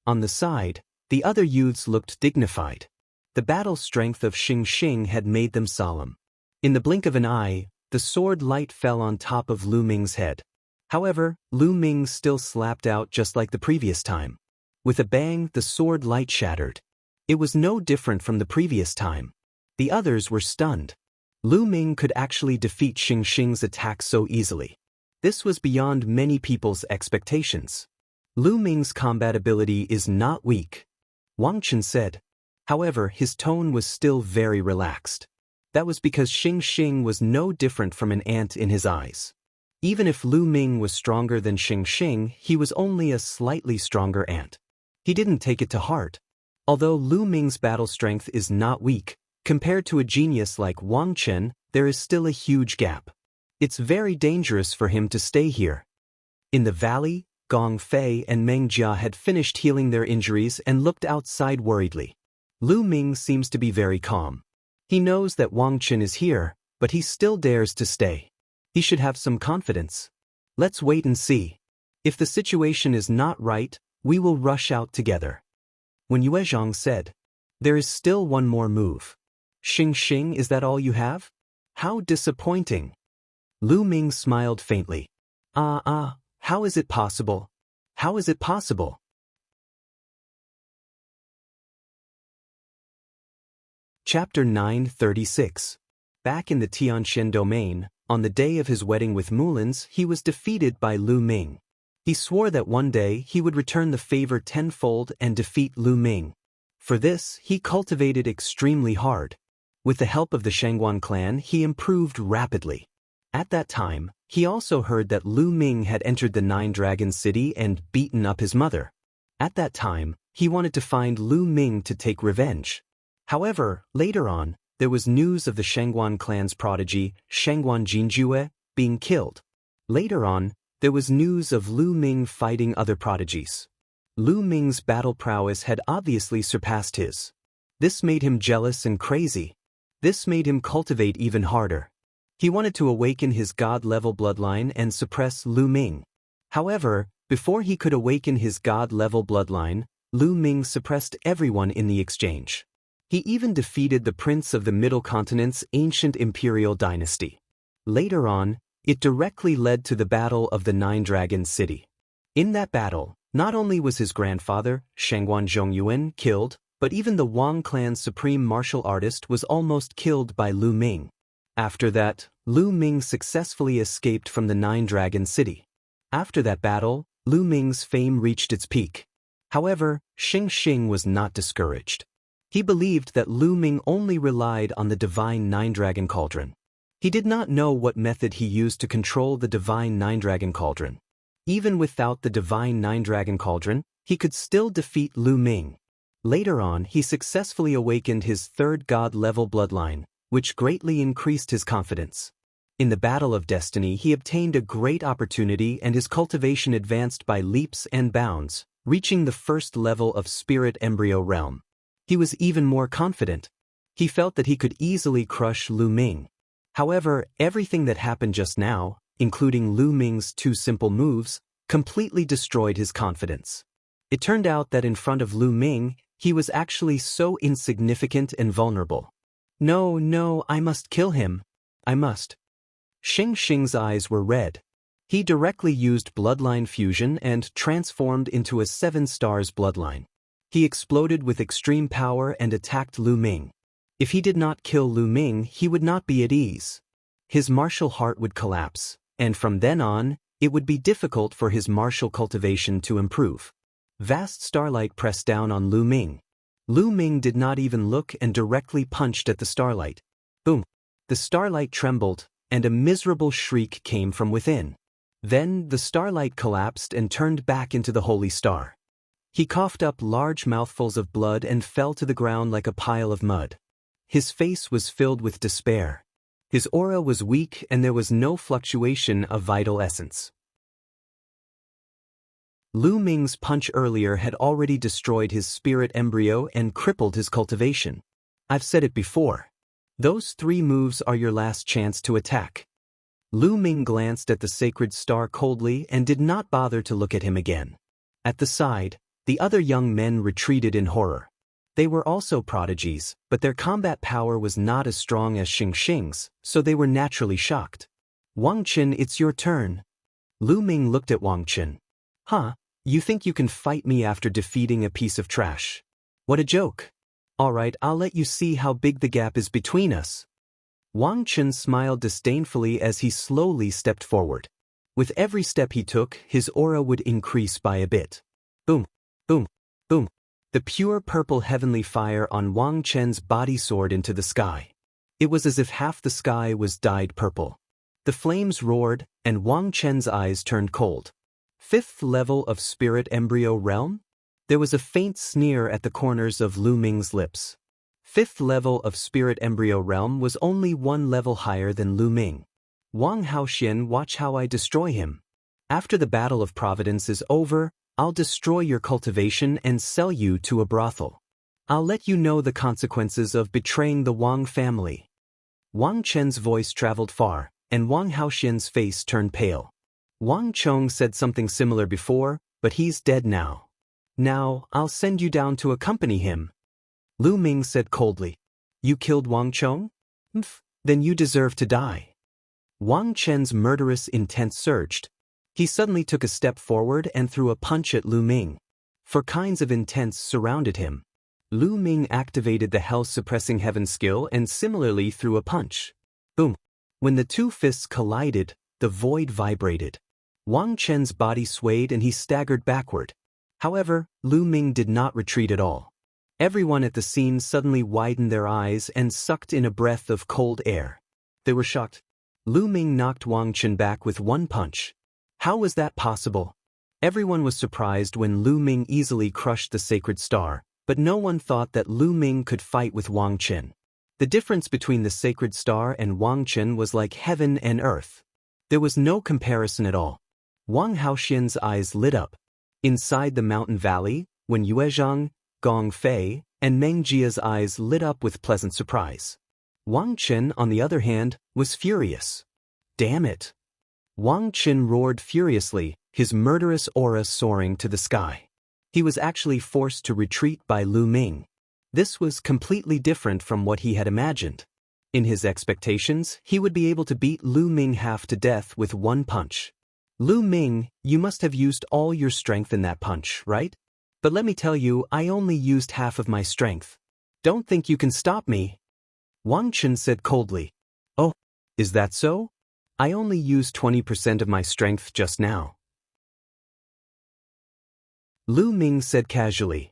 On the side, the other youths looked dignified. The battle strength of Xing had made them solemn. In the blink of an eye, the sword light fell on top of Lu Ming's head. However, Lu Ming still slapped out just like the previous time. With a bang, the sword light shattered. It was no different from the previous time. The others were stunned. Lu Ming could actually defeat Xing's attack so easily. This was beyond many people's expectations. Lu Ming's combat ability is not weak, Wang Chen said. However, his tone was still very relaxed. That was because Xing was no different from an ant in his eyes. Even if Lu Ming was stronger than Xing, he was only a slightly stronger ant. He didn't take it to heart. Although Lu Ming's battle strength is not weak, compared to a genius like Wang Chen, there is still a huge gap. It's very dangerous for him to stay here. In the valley, Gong Fei and Meng Jia had finished healing their injuries and looked outside worriedly. Lu Ming seems to be very calm. He knows that Wang Chen is here, but he still dares to stay. He should have some confidence. Let's wait and see. If the situation is not right, we will rush out together. When Yue Zhang said, "There is still one more move. Xing, is that all you have? How disappointing." Lu Ming smiled faintly. How is it possible? How is it possible? Chapter 936. Back in the Tianxian domain, on the day of his wedding with Mulin's, he was defeated by Lu Ming. He swore that one day he would return the favor tenfold and defeat Lu Ming. For this, he cultivated extremely hard. With the help of the Shangguan clan, he improved rapidly. At that time, he also heard that Lu Ming had entered the Nine Dragon City and beaten up his mother. At that time, he wanted to find Lu Ming to take revenge. However, later on, there was news of the Shangguan clan's prodigy, Shangguan Jinjue, being killed. Later on, there was news of Lu Ming fighting other prodigies. Lu Ming's battle prowess had obviously surpassed his. This made him jealous and crazy. This made him cultivate even harder. He wanted to awaken his god-level bloodline and suppress Lu Ming. However, before he could awaken his god-level bloodline, Lu Ming suppressed everyone in the exchange. He even defeated the prince of the Middle Continent's ancient imperial dynasty. Later on, it directly led to the Battle of the Nine Dragon City. In that battle, not only was his grandfather, Shangguan Zhongyuan, killed, but even the Wang clan's supreme martial artist was almost killed by Lu Ming. After that, Lu Ming successfully escaped from the Nine Dragon City. After that battle, Lu Ming's fame reached its peak. However, Xing was not discouraged. He believed that Lu Ming only relied on the divine Nine Dragon Cauldron. He did not know what method he used to control the divine Nine Dragon Cauldron. Even without the divine Nine Dragon Cauldron, he could still defeat Lu Ming. Later on, he successfully awakened his third god-level bloodline, which greatly increased his confidence. In the Battle of Destiny, he obtained a great opportunity and his cultivation advanced by leaps and bounds, reaching the first level of Spirit Embryo Realm. He was even more confident. He felt that he could easily crush Lu Ming. However, everything that happened just now, including Lu Ming's 2 simple moves, completely destroyed his confidence. It turned out that in front of Lu Ming, he was actually so insignificant and vulnerable. No, I must kill him. I must. Xing Xing's eyes were red. He directly used bloodline fusion and transformed into a 7 stars bloodline. He exploded with extreme power and attacked Lu Ming. If he did not kill Lu Ming, he would not be at ease. His martial heart would collapse, and from then on, it would be difficult for his martial cultivation to improve. Vast starlight pressed down on Lu Ming. Lu Ming did not even look and directly punched at the starlight. Boom! The starlight trembled, and a miserable shriek came from within. Then the starlight collapsed and turned back into the holy star. He coughed up large mouthfuls of blood and fell to the ground like a pile of mud. His face was filled with despair. His aura was weak and there was no fluctuation of vital essence. Lu Ming's punch earlier had already destroyed his spirit embryo and crippled his cultivation. I've said it before. Those 3 moves are your last chance to attack. Lu Ming glanced at the sacred star coldly and did not bother to look at him again. At the side, the other young men retreated in horror. They were also prodigies, but their combat power was not as strong as Xing Xing's, so they were naturally shocked. Wang Qin, it's your turn. Lu Ming looked at Wang Qin. Huh, you think you can fight me after defeating a piece of trash? What a joke. All right, I'll let you see how big the gap is between us. Wang Qin smiled disdainfully as he slowly stepped forward. With every step he took, his aura would increase by a bit. Boom, boom, boom. The pure purple heavenly fire on Wang Chen's body soared into the sky. It was as if half the sky was dyed purple. The flames roared, and Wang Chen's eyes turned cold. 5th level of spirit embryo realm? There was a faint sneer at the corners of Lu Ming's lips. 5th level of spirit embryo realm was only 1 level higher than Lu Ming. Wang Haoxian, watch how I destroy him. After the Battle of Providence is over, I'll destroy your cultivation and sell you to a brothel. I'll let you know the consequences of betraying the Wang family. Wang Chen's voice traveled far, and Wang Haoxian's face turned pale. Wang Chong said something similar before, but he's dead now. Now, I'll send you down to accompany him. Lu Ming said coldly. You killed Wang Chong? Then you deserve to die. Wang Chen's murderous intent surged. He suddenly took a step forward and threw a punch at Lu Ming. 4 kinds of intents surrounded him. Lu Ming activated the Hell-Suppressing Heaven skill and similarly threw a punch. Boom! When the 2 fists collided, the void vibrated. Wang Chen's body swayed and he staggered backward. However, Lu Ming did not retreat at all. Everyone at the scene suddenly widened their eyes and sucked in a breath of cold air. They were shocked. Lu Ming knocked Wang Chen back with 1 punch. How was that possible? Everyone was surprised when Lu Ming easily crushed the sacred star, but no one thought that Lu Ming could fight with Wang Chen. The difference between the sacred star and Wang Chen was like heaven and earth. There was no comparison at all. Wang Haoxian's eyes lit up. Inside the mountain valley, when Yuezhang, Gong Fei, and Meng Jia's eyes lit up with pleasant surprise. Wang Chen, on the other hand, was furious. Damn it! Wang Chen roared furiously, his murderous aura soaring to the sky. He was actually forced to retreat by Lu Ming. This was completely different from what he had imagined. In his expectations, he would be able to beat Lu Ming half to death with 1 punch. Lu Ming, you must have used all your strength in that punch, right? But let me tell you, I only used half of my strength. Don't think you can stop me. Wang Chen said coldly. Oh, is that so? I only used 20% of my strength just now. Lu Ming said casually.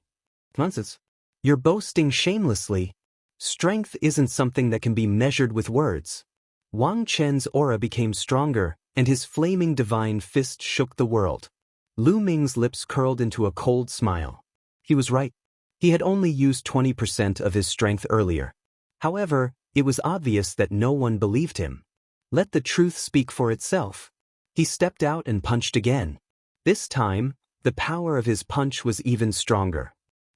Nonsense. You're boasting shamelessly. Strength isn't something that can be measured with words. Wang Chen's aura became stronger, and his flaming divine fist shook the world. Lu Ming's lips curled into a cold smile. He was right. He had only used 20% of his strength earlier. However, it was obvious that no one believed him. Let the truth speak for itself. He stepped out and punched again. This time, the power of his punch was even stronger.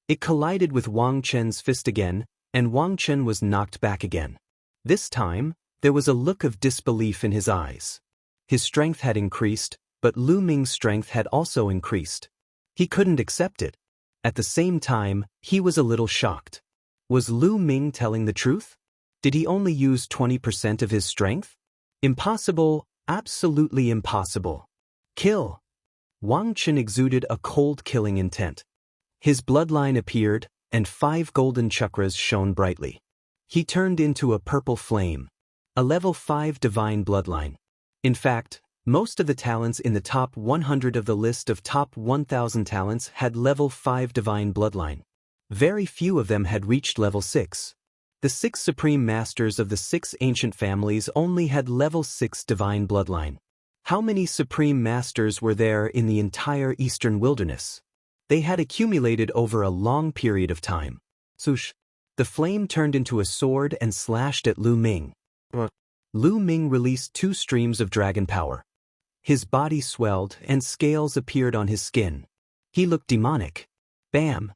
It collided with Wang Chen's fist again, and Wang Chen was knocked back again. This time, there was a look of disbelief in his eyes. His strength had increased, but Lu Ming's strength had also increased. He couldn't accept it. At the same time, he was a little shocked. Was Lu Ming telling the truth? Did he only use 20% of his strength? Impossible, absolutely impossible. Kill. Wang Chen exuded a cold killing intent. His bloodline appeared, and 5 golden chakras shone brightly. He turned into a purple flame. A level 5 divine bloodline. In fact, most of the talents in the top 100 of the list of top 1,000 talents had level 5 divine bloodline. Very few of them had reached level 6. The 6 supreme masters of the 6 ancient families only had level 6 divine bloodline. How many supreme masters were there in the entire eastern wilderness? They had accumulated over a long period of time. Swoosh! The flame turned into a sword and slashed at Lu Ming. Lu Ming released 2 streams of dragon power. His body swelled and scales appeared on his skin. He looked demonic. Bam!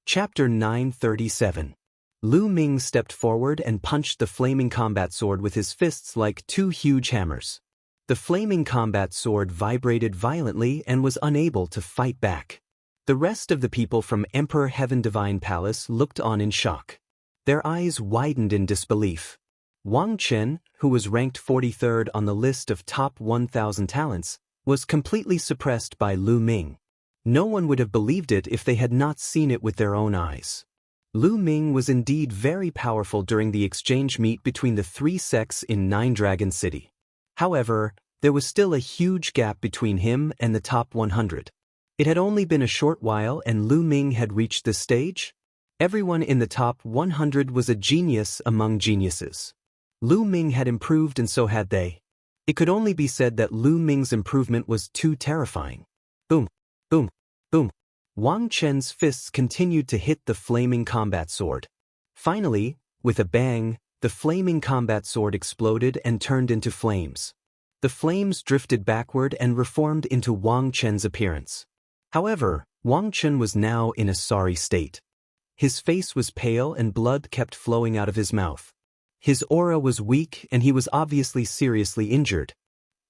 Chapter 937. Lu Ming stepped forward and punched the flaming combat sword with his fists like 2 huge hammers. The flaming combat sword vibrated violently and was unable to fight back. The rest of the people from Emperor Heaven Divine Palace looked on in shock. Their eyes widened in disbelief. Wang Chen, who was ranked 43rd on the list of top 1,000 talents, was completely suppressed by Lu Ming. No one would have believed it if they had not seen it with their own eyes. Lu Ming was indeed very powerful during the exchange meet between the 3 sects in Nine Dragon City. However, there was still a huge gap between him and the top 100. It had only been a short while and Lu Ming had reached this stage. Everyone in the top 100 was a genius among geniuses. Lu Ming had improved and so had they. It could only be said that Lu Ming's improvement was too terrifying. Boom, boom, boom. Wang Chen's fists continued to hit the flaming combat sword. Finally, with a bang, the flaming combat sword exploded and turned into flames. The flames drifted backward and reformed into Wang Chen's appearance. However, Wang Chen was now in a sorry state. His face was pale and blood kept flowing out of his mouth. His aura was weak and he was obviously seriously injured.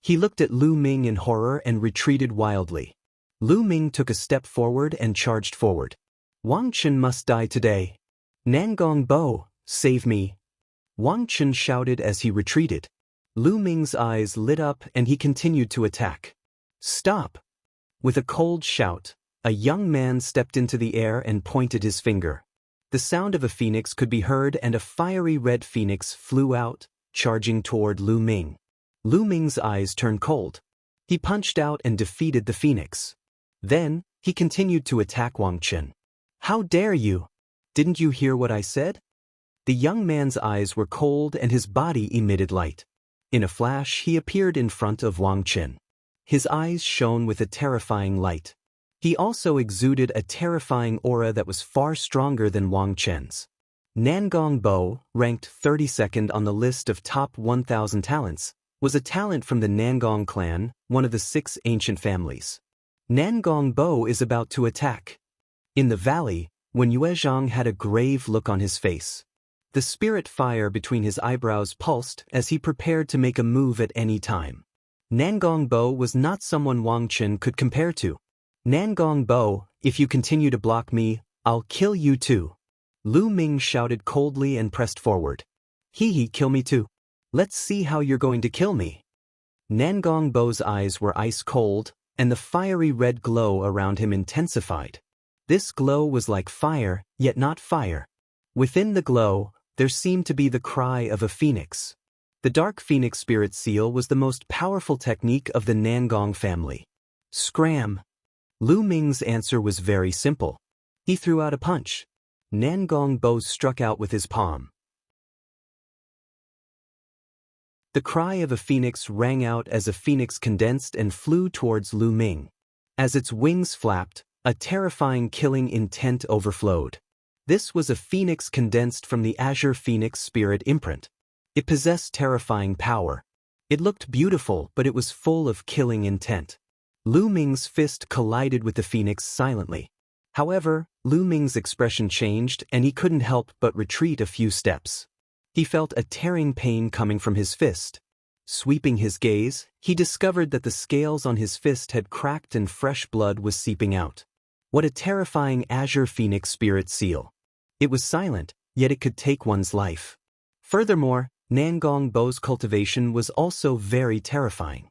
He looked at Lu Ming in horror and retreated wildly. Lu Ming took a step forward and charged forward. Wang Chen must die today. Nangong Bo, save me. Wang Chen shouted as he retreated. Lu Ming's eyes lit up and he continued to attack. Stop! With a cold shout, a young man stepped into the air and pointed his finger. The sound of a phoenix could be heard and a fiery red phoenix flew out, charging toward Lu Ming. Lu Ming's eyes turned cold. He punched out and defeated the phoenix. Then, he continued to attack Wang Chen. How dare you? Didn't you hear what I said? The young man's eyes were cold and his body emitted light. In a flash, he appeared in front of Wang Chen. His eyes shone with a terrifying light. He also exuded a terrifying aura that was far stronger than Wang Chen's. Nangong Bo, ranked 32nd on the list of top 1,000 talents, was a talent from the Nangong clan, one of the 6 ancient families. Nangong Bo is about to attack. In the valley, Wen Yuezhang had a grave look on his face. The spirit fire between his eyebrows pulsed as he prepared to make a move at any time. Nangong Bo was not someone Wang Chen could compare to. Nangong Bo, if you continue to block me, I'll kill you too. Lu Ming shouted coldly and pressed forward. He kill me too. Let's see how you're going to kill me. Nangong Bo's eyes were ice cold, and the fiery red glow around him intensified. This glow was like fire, yet not fire. Within the glow, there seemed to be the cry of a phoenix. The Dark Phoenix Spirit Seal was the most powerful technique of the Nangong family. Scram! Lu Ming's answer was very simple. He threw out a punch. Nangong Bo struck out with his palm. The cry of a phoenix rang out as a phoenix condensed and flew towards Lu Ming. As its wings flapped, a terrifying killing intent overflowed. This was a phoenix condensed from the Azure Phoenix Spirit imprint. It possessed terrifying power. It looked beautiful, but it was full of killing intent. Lu Ming's fist collided with the phoenix silently. However, Lu Ming's expression changed and he couldn't help but retreat a few steps. He felt a tearing pain coming from his fist. Sweeping his gaze, he discovered that the scales on his fist had cracked and fresh blood was seeping out. What a terrifying Azure Phoenix Spirit Seal! It was silent, yet it could take one's life. Furthermore, Nangong Bo's cultivation was also very terrifying.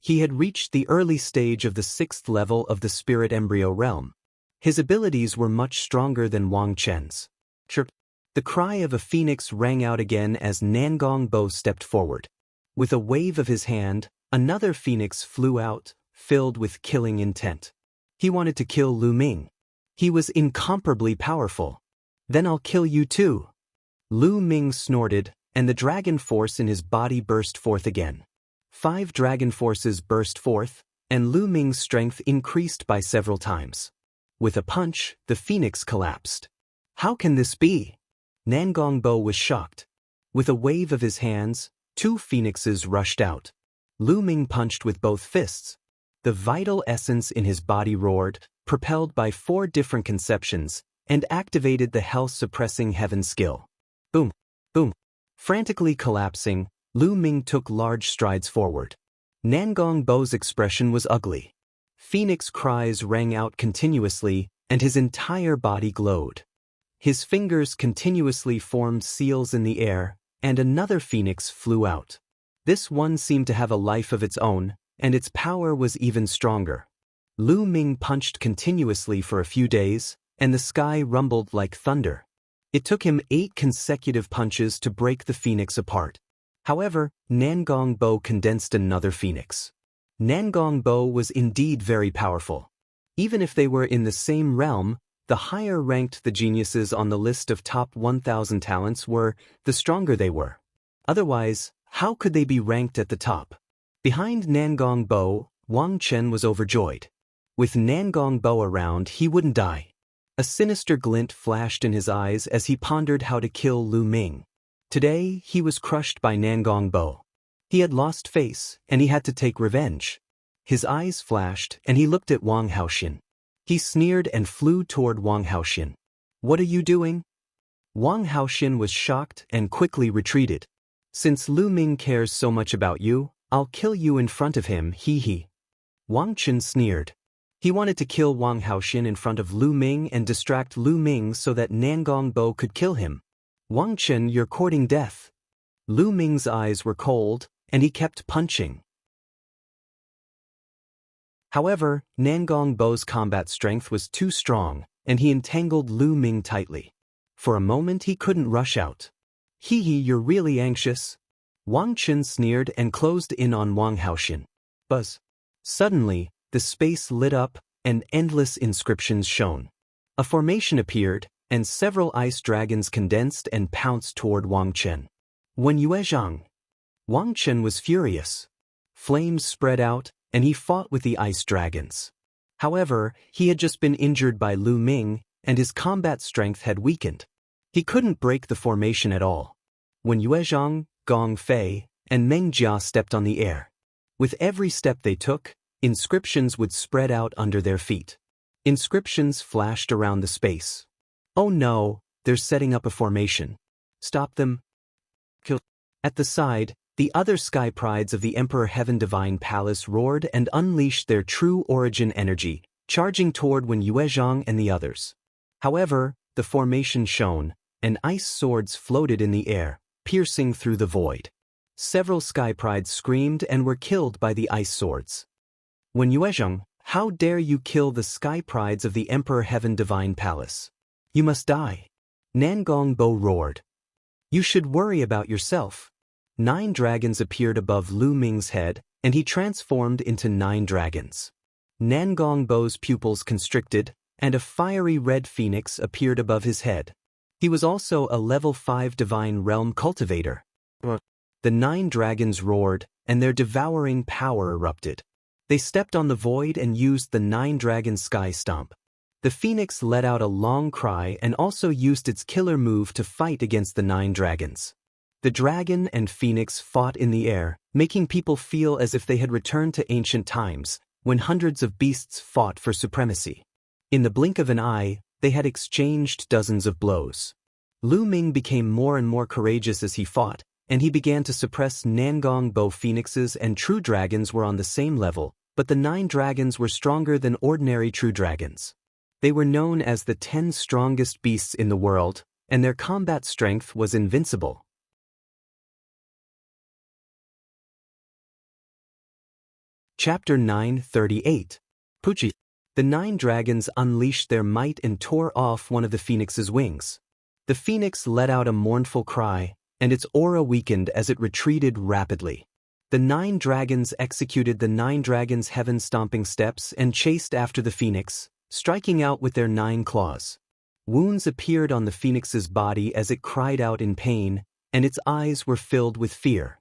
He had reached the early stage of the 6th level of the spirit embryo realm. His abilities were much stronger than Wang Chen's. Chirp. The cry of a phoenix rang out again as Nangong Bo stepped forward. With a wave of his hand, another phoenix flew out, filled with killing intent. He wanted to kill Lu Ming. He was incomparably powerful. Then I'll kill you too. Lu Ming snorted, and the dragon force in his body burst forth again. 5 dragon forces burst forth, and Lu Ming's strength increased by several times. With a punch, the phoenix collapsed. How can this be? Nangong Bo was shocked. With a wave of his hands, 2 phoenixes rushed out. Lu Ming punched with both fists. The vital essence in his body roared, propelled by 4 different conceptions, and activated the health-suppressing heaven skill. Boom! Boom! Frantically collapsing, Lu Ming took large strides forward. Nangong Bo's expression was ugly. Phoenix cries rang out continuously, and his entire body glowed. His fingers continuously formed seals in the air, and another phoenix flew out. This one seemed to have a life of its own, and its power was even stronger. Lu Ming punched continuously for a few days, and the sky rumbled like thunder. It took him 8 consecutive punches to break the phoenix apart. However, Nangong Bo condensed another phoenix. Nangong Bo was indeed very powerful. Even if they were in the same realm, the higher ranked the geniuses on the list of top 1,000 talents were, the stronger they were. Otherwise, how could they be ranked at the top? Behind Nangong Bo, Wang Chen was overjoyed. With Nangong Bo around, he wouldn't die. A sinister glint flashed in his eyes as he pondered how to kill Lu Ming. Today, he was crushed by Nangong Bo. He had lost face, and he had to take revenge. His eyes flashed, and he looked at Wang Haoxin. He sneered and flew toward Wang Haoxin. What are you doing? Wang Haoxin was shocked and quickly retreated. Since Lu Ming cares so much about you, I'll kill you in front of him, he. Wang Chen sneered. He wanted to kill Wang Haoxin in front of Lu Ming and distract Lu Ming so that Nangong Bo could kill him. Wang Chen, you're courting death. Lu Ming's eyes were cold, and he kept punching. However, Nangong Bo's combat strength was too strong, and he entangled Lu Ming tightly. For a moment he couldn't rush out. You're really anxious. Wang Chen sneered and closed in on Wang Haoxin. Buzz. Suddenly, the space lit up, and endless inscriptions shone. A formation appeared, and several ice dragons condensed and pounced toward Wang Chen. When Yuezhang. Wang Chen was furious. Flames spread out, and he fought with the ice dragons. However, he had just been injured by Lu Ming, and his combat strength had weakened. He couldn't break the formation at all. When Yuezhang, Gong Fei, and Meng Jia stepped on the air. With every step they took, inscriptions would spread out under their feet. Inscriptions flashed around the space. Oh no, they're setting up a formation. Stop them. Kill. At the side, the other sky prides of the Emperor Heaven Divine Palace roared and unleashed their true origin energy, charging toward Wen Yuezhang and the others. However, the formation shone, and ice swords floated in the air, piercing through the void. Several sky prides screamed and were killed by the ice swords. Wen Yuezhang, how dare you kill the sky prides of the Emperor Heaven Divine Palace? You must die. Nangong Bo roared. You should worry about yourself. 9 dragons appeared above Lu Ming's head, and he transformed into 9 dragons. Nangong Bo's pupils constricted, and a fiery red phoenix appeared above his head. He was also a level 5 divine realm cultivator. The 9 dragons roared, and their devouring power erupted. They stepped on the void and used the 9 dragon sky stomp. The phoenix let out a long cry and also used its killer move to fight against the 9 dragons. The dragon and phoenix fought in the air, making people feel as if they had returned to ancient times, when hundreds of beasts fought for supremacy. In the blink of an eye, they had exchanged dozens of blows. Lu Ming became more and more courageous as he fought, and he began to suppress Nangong Bo phoenixes, and true dragons were on the same level, but the 9 dragons were stronger than ordinary true dragons. They were known as the 10 strongest beasts in the world, and their combat strength was invincible. Chapter 938. Pucci. The 9 dragons unleashed their might and tore off one of the phoenix's wings. The phoenix let out a mournful cry, and its aura weakened as it retreated rapidly. The 9 dragons executed the 9 dragons' heaven-stomping steps and chased after the phoenix, striking out with their 9 claws. Wounds appeared on the phoenix's body as it cried out in pain, and its eyes were filled with fear.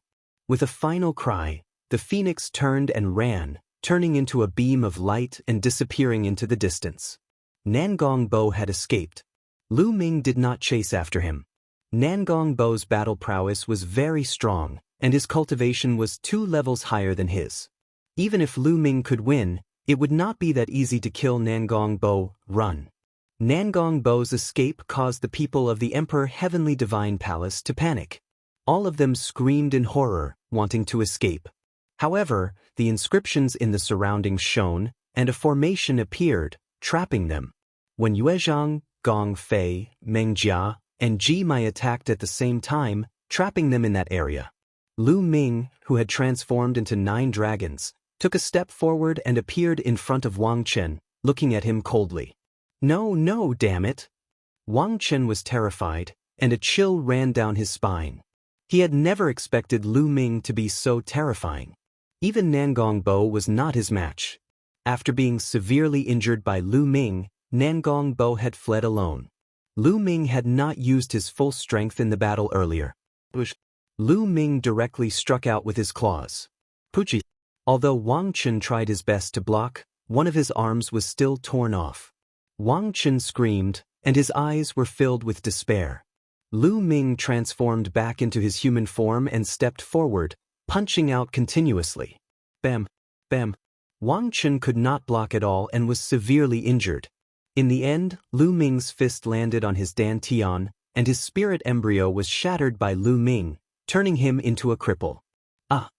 With a final cry, the phoenix turned and ran, turning into a beam of light and disappearing into the distance. Nangong Bo had escaped. Lu Ming did not chase after him. Nangong Bo's battle prowess was very strong, and his cultivation was 2 levels higher than his. Even if Lu Ming could win, it would not be that easy to kill Nangong Bo. Run. Nangong Bo's escape caused the people of the Emperor Heavenly Divine Palace to panic. All of them screamed in horror, wanting to escape. However, the inscriptions in the surroundings shone, and a formation appeared, trapping them. When Yuezhang, Gong Fei, Meng Jia, and Ji Mai attacked at the same time, trapping them in that area. Lu Ming, who had transformed into 9 dragons, took a step forward and appeared in front of Wang Chen, looking at him coldly. No, damn it! Wang Chen was terrified, and a chill ran down his spine. He had never expected Lu Ming to be so terrifying. Even Nangong Bo was not his match. After being severely injured by Lu Ming, Nangong Bo had fled alone. Lu Ming had not used his full strength in the battle earlier. Lu Ming directly struck out with his claws. Pucci. Although Wang Chen tried his best to block, one of his arms was still torn off. Wang Chen screamed, and his eyes were filled with despair. Lu Ming transformed back into his human form and stepped forward, punching out continuously. Bam, bam. Wang Chen could not block at all and was severely injured. In the end, Lu Ming's fist landed on his dantian, and his spirit embryo was shattered by Lu Ming, turning him into a cripple. Ah!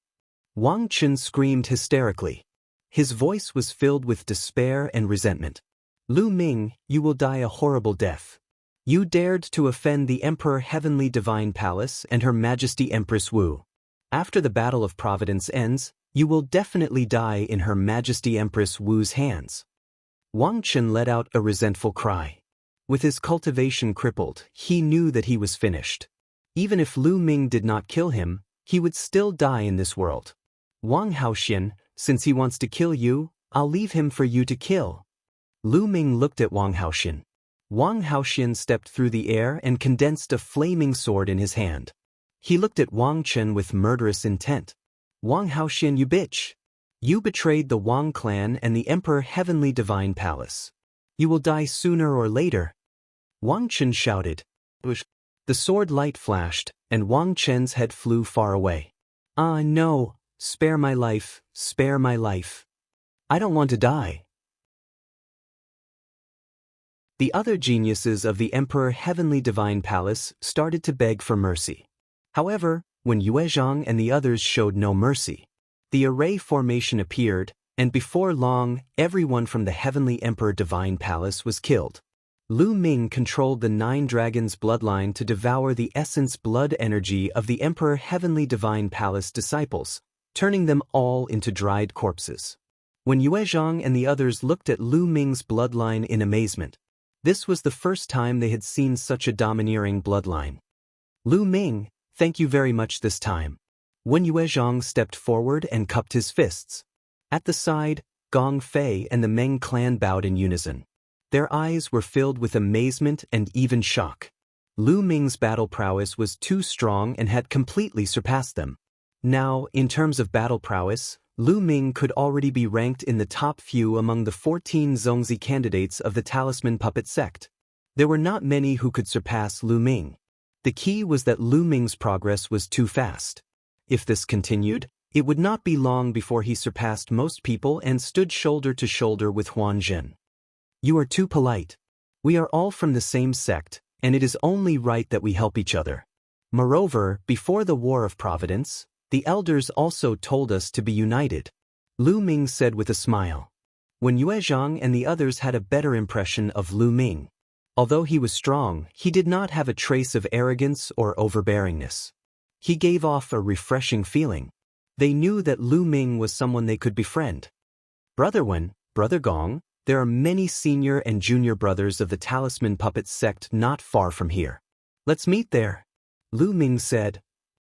Wang Chen screamed hysterically. His voice was filled with despair and resentment. Lu Ming, you will die a horrible death. You dared to offend the Emperor Heavenly Divine Palace and Her Majesty Empress Wu. After the Battle of Providence ends, you will definitely die in Her Majesty Empress Wu's hands. Wang Chen let out a resentful cry. With his cultivation crippled, he knew that he was finished. Even if Lu Ming did not kill him, he would still die in this world. Wang Haoxian, since he wants to kill you, I'll leave him for you to kill. Lu Ming looked at Wang Haoxian. Wang Haoxian stepped through the air and condensed a flaming sword in his hand. He looked at Wang Chen with murderous intent. Wang Haoxian, you bitch! You betrayed the Wang clan and the Emperor Heavenly Divine Palace. You will die sooner or later. Wang Chen shouted. The sword light flashed, and Wang Chen's head flew far away. Ah, no! Spare my life, spare my life. I don't want to die. The other geniuses of the Emperor Heavenly Divine Palace started to beg for mercy. However, when Yuezhang and the others showed no mercy, the array formation appeared, and before long, everyone from the Heavenly Emperor Divine Palace was killed. Lu Ming controlled the 9 dragons' bloodline to devour the essence blood energy of the Emperor Heavenly Divine Palace disciples, turning them all into dried corpses. When Yuezhang and the others looked at Lu Ming's bloodline in amazement, this was the first time they had seen such a domineering bloodline. Lu Ming, thank you very much this time. When Yuezhang stepped forward and cupped his fists. At the side, Gong Fei and the Meng clan bowed in unison. Their eyes were filled with amazement and even shock. Lu Ming's battle prowess was too strong and had completely surpassed them. Now, in terms of battle prowess, Lu Ming could already be ranked in the top few among the 14 Zongzi candidates of the Talisman Puppet sect. There were not many who could surpass Lu Ming. The key was that Lu Ming's progress was too fast. If this continued, it would not be long before he surpassed most people and stood shoulder to shoulder with Huan Zhen. You are too polite. We are all from the same sect, and it is only right that we help each other. Moreover, before the War of Providence, the elders also told us to be united. Lu Ming said with a smile. When Yuezhang and the others had a better impression of Lu Ming. Although he was strong, he did not have a trace of arrogance or overbearingness. He gave off a refreshing feeling. They knew that Lu Ming was someone they could befriend. Brother Wen, Brother Gong, there are many senior and junior brothers of the Talisman Puppet sect not far from here. Let's meet there, Lu Ming said.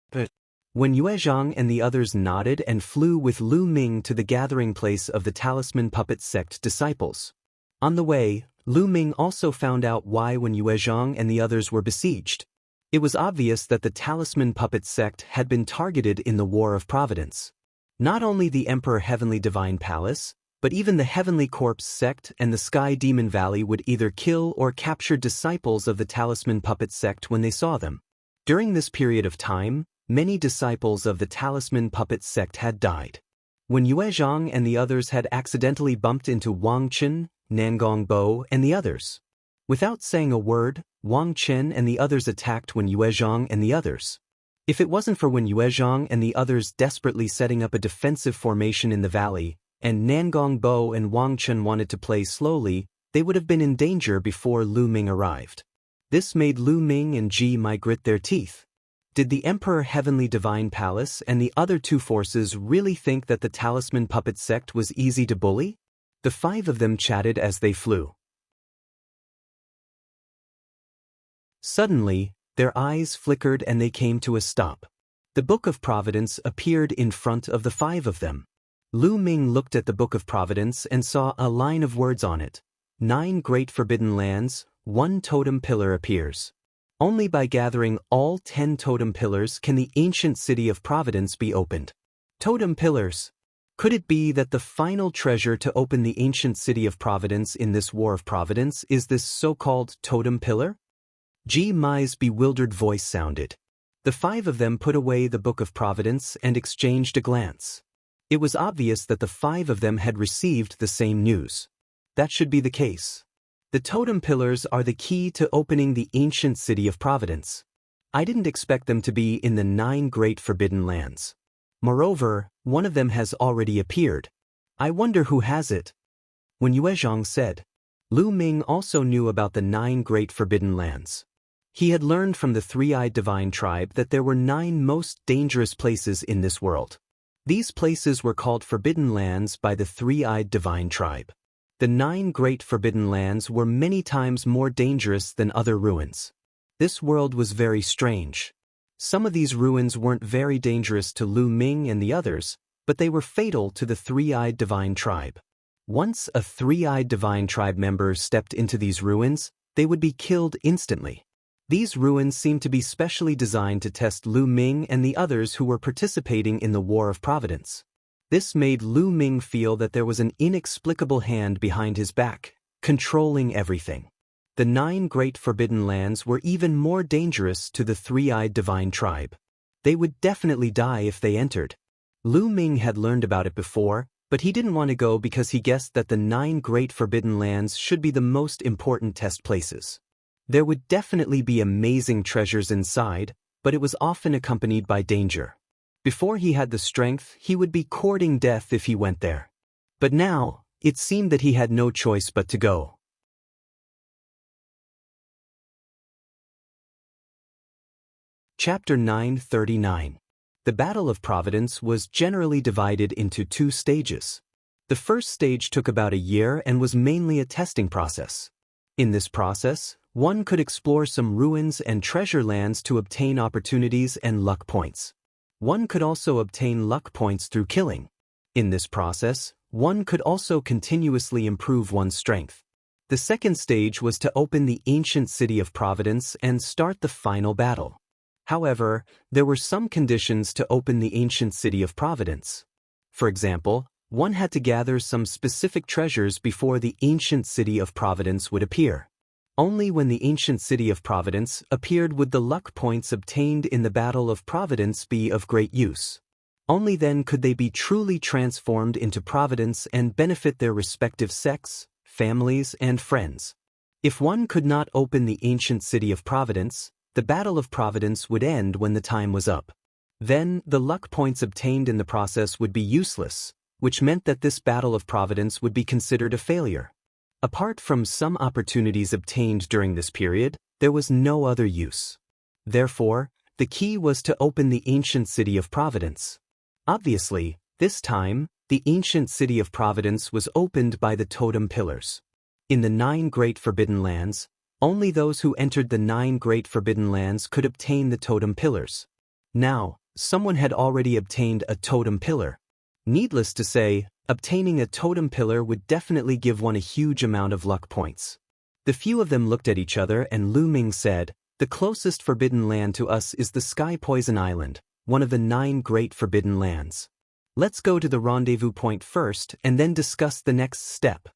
But when Yue Zhang and the others nodded and flew with Lu Ming to the gathering place of the Talisman Puppet sect disciples. On the way, Lu Ming also found out why when Yue Zhang and the others were besieged. It was obvious that the Talisman Puppet sect had been targeted in the War of Providence. Not only the Emperor Heavenly Divine Palace, but even the Heavenly Corpse sect and the Sky Demon Valley would either kill or capture disciples of the Talisman Puppet sect when they saw them. During this period of time, many disciples of the Talisman Puppet sect had died. When Yue Zhang and the others had accidentally bumped into Wang Chen, Nangong Bo, and the others. Without saying a word, Wang Chen and the others attacked Wen Yue Zhang and the others. If it wasn't for Wen Yue Zhang and the others desperately setting up a defensive formation in the valley, and Nangong Bo and Wang Chen wanted to play slowly, they would have been in danger before Lu Ming arrived. This made Lu Ming and Ji Mai grit their teeth. Did the Emperor Heavenly Divine Palace and the other two forces really think that the Talisman Puppet sect was easy to bully? The five of them chatted as they flew. Suddenly, their eyes flickered and they came to a stop. The Book of Providence appeared in front of the five of them. Lu Ming looked at the Book of Providence and saw a line of words on it. 9 great forbidden lands, 1 totem pillar appears. Only by gathering all 10 totem pillars can the ancient city of Providence be opened. Totem pillars. Could it be that the final treasure to open the ancient city of Providence in this War of Providence is this so-called totem pillar? Ji Mai's bewildered voice sounded. The five of them put away the Book of Providence and exchanged a glance. It was obvious that the five of them had received the same news. That should be the case. The totem pillars are the key to opening the ancient city of Providence. I didn't expect them to be in the 9 great forbidden lands. Moreover, one of them has already appeared. I wonder who has it. When Yue Zhang said, Lu Ming also knew about the 9 great forbidden lands. He had learned from the three-eyed divine tribe that there were 9 most dangerous places in this world. These places were called forbidden lands by the three-eyed divine tribe. The 9 great forbidden lands were many times more dangerous than other ruins. This world was very strange. Some of these ruins weren't very dangerous to Lu Ming and the others, but they were fatal to the three-eyed divine tribe. Once a three-eyed divine tribe member stepped into these ruins, they would be killed instantly. These ruins seemed to be specially designed to test Lu Ming and the others who were participating in the War of Providence. This made Lu Ming feel that there was an inexplicable hand behind his back, controlling everything. The 9 great forbidden lands were even more dangerous to the three-eyed divine tribe. They would definitely die if they entered. Lu Ming had learned about it before, but he didn't want to go because he guessed that the 9 great forbidden lands should be the most important test places. There would definitely be amazing treasures inside, but it was often accompanied by danger. Before he had the strength, he would be courting death if he went there. But now, it seemed that he had no choice but to go. Chapter 939. The Battle of Providence was generally divided into 2 stages. The first stage took about a year and was mainly a testing process. In this process, one could explore some ruins and treasure lands to obtain opportunities and luck points. One could also obtain luck points through killing. In this process, one could also continuously improve one's strength. The second stage was to open the ancient city of Providence and start the final battle. However, there were some conditions to open the ancient city of Providence. For example, one had to gather some specific treasures before the ancient city of Providence would appear. Only when the ancient city of Providence appeared would the luck points obtained in the Battle of Providence be of great use. Only then could they be truly transformed into Providence and benefit their respective sects, families, and friends. If one could not open the ancient city of Providence, the Battle of Providence would end when the time was up. Then, the luck points obtained in the process would be useless, which meant that this Battle of Providence would be considered a failure. Apart from some opportunities obtained during this period, there was no other use. Therefore, the key was to open the ancient city of Providence. Obviously, this time, the ancient city of Providence was opened by the totem pillars. In the 9 Great Forbidden Lands, only those who entered the 9 Great Forbidden Lands could obtain the totem pillars. Now, someone had already obtained a totem pillar. Needless to say, obtaining a totem pillar would definitely give one a huge amount of luck points. The few of them looked at each other and Lu Ming said, "The closest forbidden land to us is the Sky Poison Island, one of the 9 Great Forbidden Lands. Let's go to the rendezvous point first and then discuss the next step."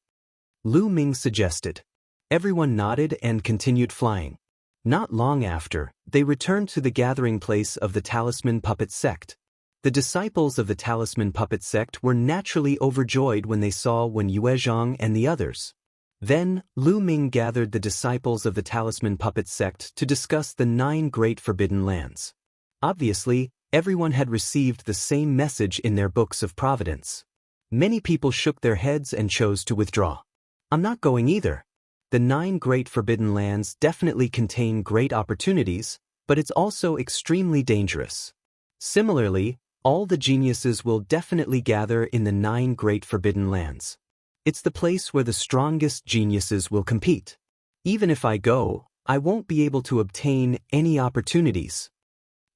Lu Ming suggested. Everyone nodded and continued flying. Not long after, they returned to the gathering place of the Talisman Puppet Sect. The disciples of the Talisman Puppet Sect were naturally overjoyed when they saw Wen Yuezhang and the others. Then, Lu Ming gathered the disciples of the Talisman Puppet Sect to discuss the 9 Great Forbidden Lands. Obviously, everyone had received the same message in their books of providence. Many people shook their heads and chose to withdraw. "I'm not going either. The 9 Great Forbidden Lands definitely contain great opportunities, but it's also extremely dangerous. Similarly, all the geniuses will definitely gather in the 9 Great Forbidden Lands. It's the place where the strongest geniuses will compete. Even if I go, I won't be able to obtain any opportunities."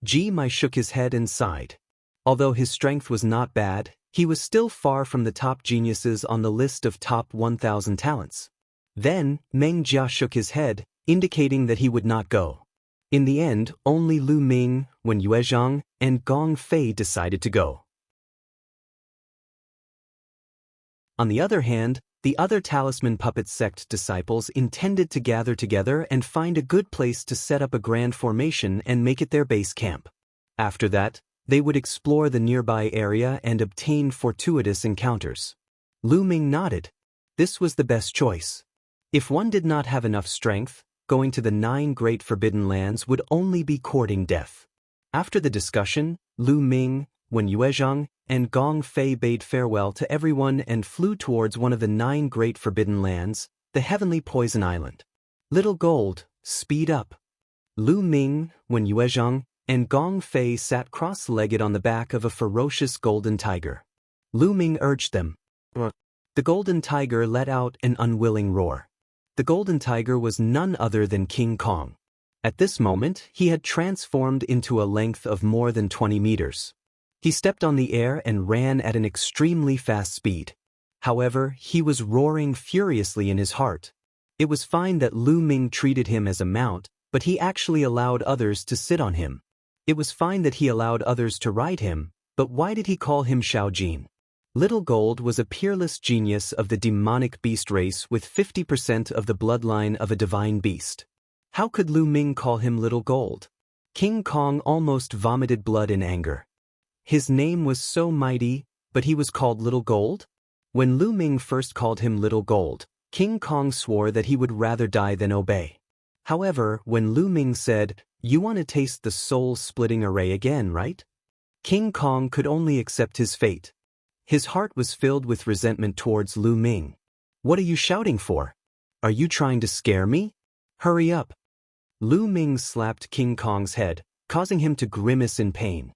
Ji Mai shook his head and sighed. Although his strength was not bad, he was still far from the top geniuses on the list of top 1,000 talents. Then, Meng Jia shook his head, indicating that he would not go. In the end, only Lu Ming, Wen Yuezhang, and Gong Fei decided to go. On the other hand, the other Talisman Puppet Sect disciples intended to gather together and find a good place to set up a grand formation and make it their base camp. After that, they would explore the nearby area and obtain fortuitous encounters. Lu Ming nodded. This was the best choice. If one did not have enough strength, going to the 9 Great Forbidden Lands would only be courting death. After the discussion, Lu Ming, Wen Yuezhang, and Gong Fei bade farewell to everyone and flew towards one of the 9 Great Forbidden Lands, the Heavenly Poison Island. "Little Gold, speed up." Lu Ming, Wen Yuezhang, and Gong Fei sat cross-legged on the back of a ferocious golden tiger. Lu Ming urged them. The golden tiger let out an unwilling roar. The golden tiger was none other than King Kong. At this moment, he had transformed into a length of more than 20 meters. He stepped on the air and ran at an extremely fast speed. However, he was roaring furiously in his heart. It was fine that Lu Ming treated him as a mount, but he actually allowed others to sit on him. It was fine that he allowed others to ride him, but why did he call him Xiaojin? Little Gold was a peerless genius of the demonic beast race with 50% of the bloodline of a divine beast. How could Lu Ming call him Little Gold? King Kong almost vomited blood in anger. His name was so mighty, but he was called Little Gold? When Lu Ming first called him Little Gold, King Kong swore that he would rather die than obey. However, when Lu Ming said, "You want to taste the soul-splitting array again, right?" King Kong could only accept his fate. His heart was filled with resentment towards Lu Ming. "What are you shouting for? Are you trying to scare me? Hurry up." Lu Ming slapped King Kong's head, causing him to grimace in pain.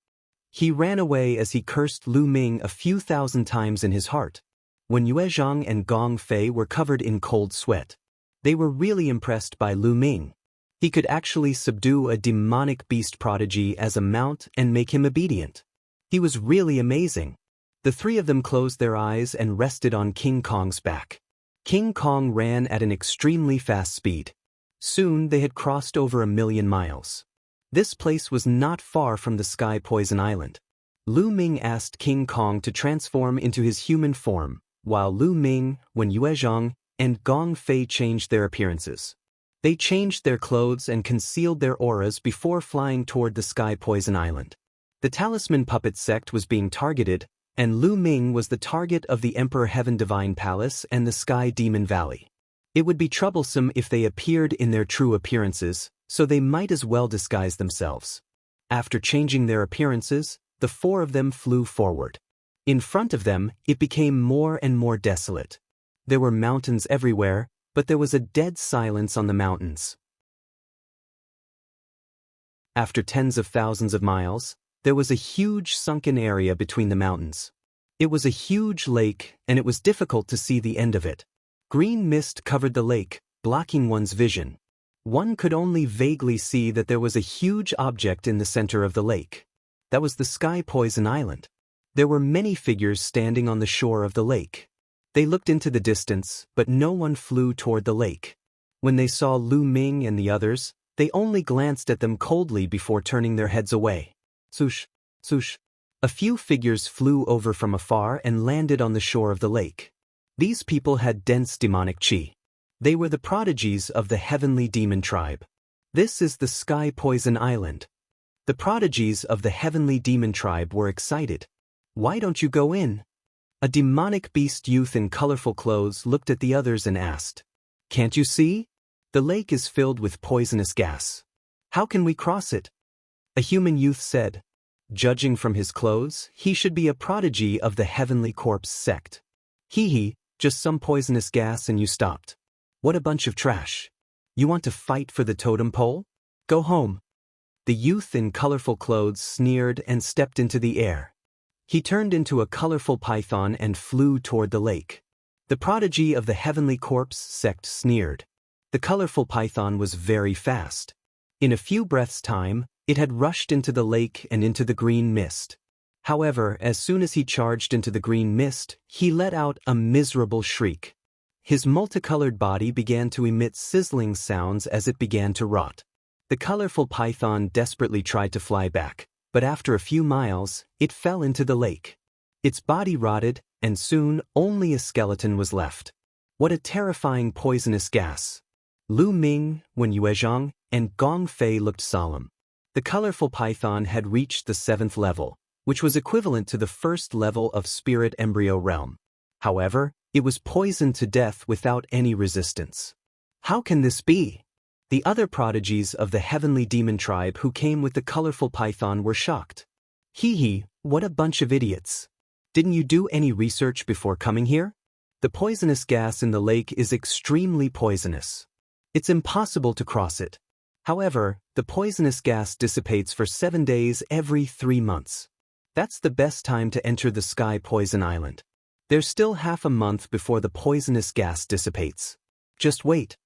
He ran away as he cursed Lu Ming a few thousand times in his heart. When Yuezhang and Gong Fei were covered in cold sweat. They were really impressed by Lu Ming. He could actually subdue a demonic beast prodigy as a mount and make him obedient. He was really amazing. The three of them closed their eyes and rested on King Kong's back. King Kong ran at an extremely fast speed. Soon they had crossed over 1,000,000 miles. This place was not far from the Sky Poison Island. Lu Ming asked King Kong to transform into his human form, while Lu Ming, Wen Yuezhang, and Gong Fei changed their appearances. They changed their clothes and concealed their auras before flying toward the Sky Poison Island. The Talisman Puppet Sect was being targeted, and Lu Ming was the target of the Emperor Heaven Divine Palace and the Sky Demon Valley. It would be troublesome if they appeared in their true appearances, so they might as well disguise themselves. After changing their appearances, the four of them flew forward. In front of them, it became more and more desolate. There were mountains everywhere, but there was a dead silence on the mountains. After tens of thousands of miles, there was a huge sunken area between the mountains. It was a huge lake, and it was difficult to see the end of it. Green mist covered the lake, blocking one's vision. One could only vaguely see that there was a huge object in the center of the lake. That was the Sky Poison Island. There were many figures standing on the shore of the lake. They looked into the distance, but no one flew toward the lake. When they saw Lu Ming and the others, they only glanced at them coldly before turning their heads away. Swoosh, swoosh. A few figures flew over from afar and landed on the shore of the lake. These people had dense demonic chi. They were the prodigies of the heavenly demon tribe. This is the Sky Poison Island. The prodigies of the heavenly demon tribe were excited. Why don't you go in? A demonic beast youth in colorful clothes looked at the others and asked, "Can't you see? The lake is filled with poisonous gas. How can we cross it?" A human youth said, "Judging from his clothes, he should be a prodigy of the Heavenly Corpse sect. Hee, just some poisonous gas and you stopped. What a bunch of trash. You want to fight for the totem pole? Go home." The youth in colorful clothes sneered and stepped into the air. He turned into a colorful python and flew toward the lake. The prodigy of the Heavenly Corpse sect sneered. The colorful python was very fast. In a few breaths' time, it had rushed into the lake and into the green mist. However, as soon as he charged into the green mist, he let out a miserable shriek. His multicolored body began to emit sizzling sounds as it began to rot. The colorful python desperately tried to fly back, but after a few miles, it fell into the lake. Its body rotted, and soon only a skeleton was left. What a terrifying poisonous gas! Lu Ming, Wen Yuezhang, and Gong Fei looked solemn. The colorful python had reached the 7th level, which was equivalent to the 1st level of Spirit Embryo Realm. However, it was poisoned to death without any resistance. How can this be? The other prodigies of the heavenly demon tribe who came with the colorful python were shocked. Hee, what a bunch of idiots. Didn't you do any research before coming here? The poisonous gas in the lake is extremely poisonous. It's impossible to cross it. However, the poisonous gas dissipates for 7 days every 3 months. That's the best time to enter the Sky Poison Island. There's still half a month before the poisonous gas dissipates. Just wait.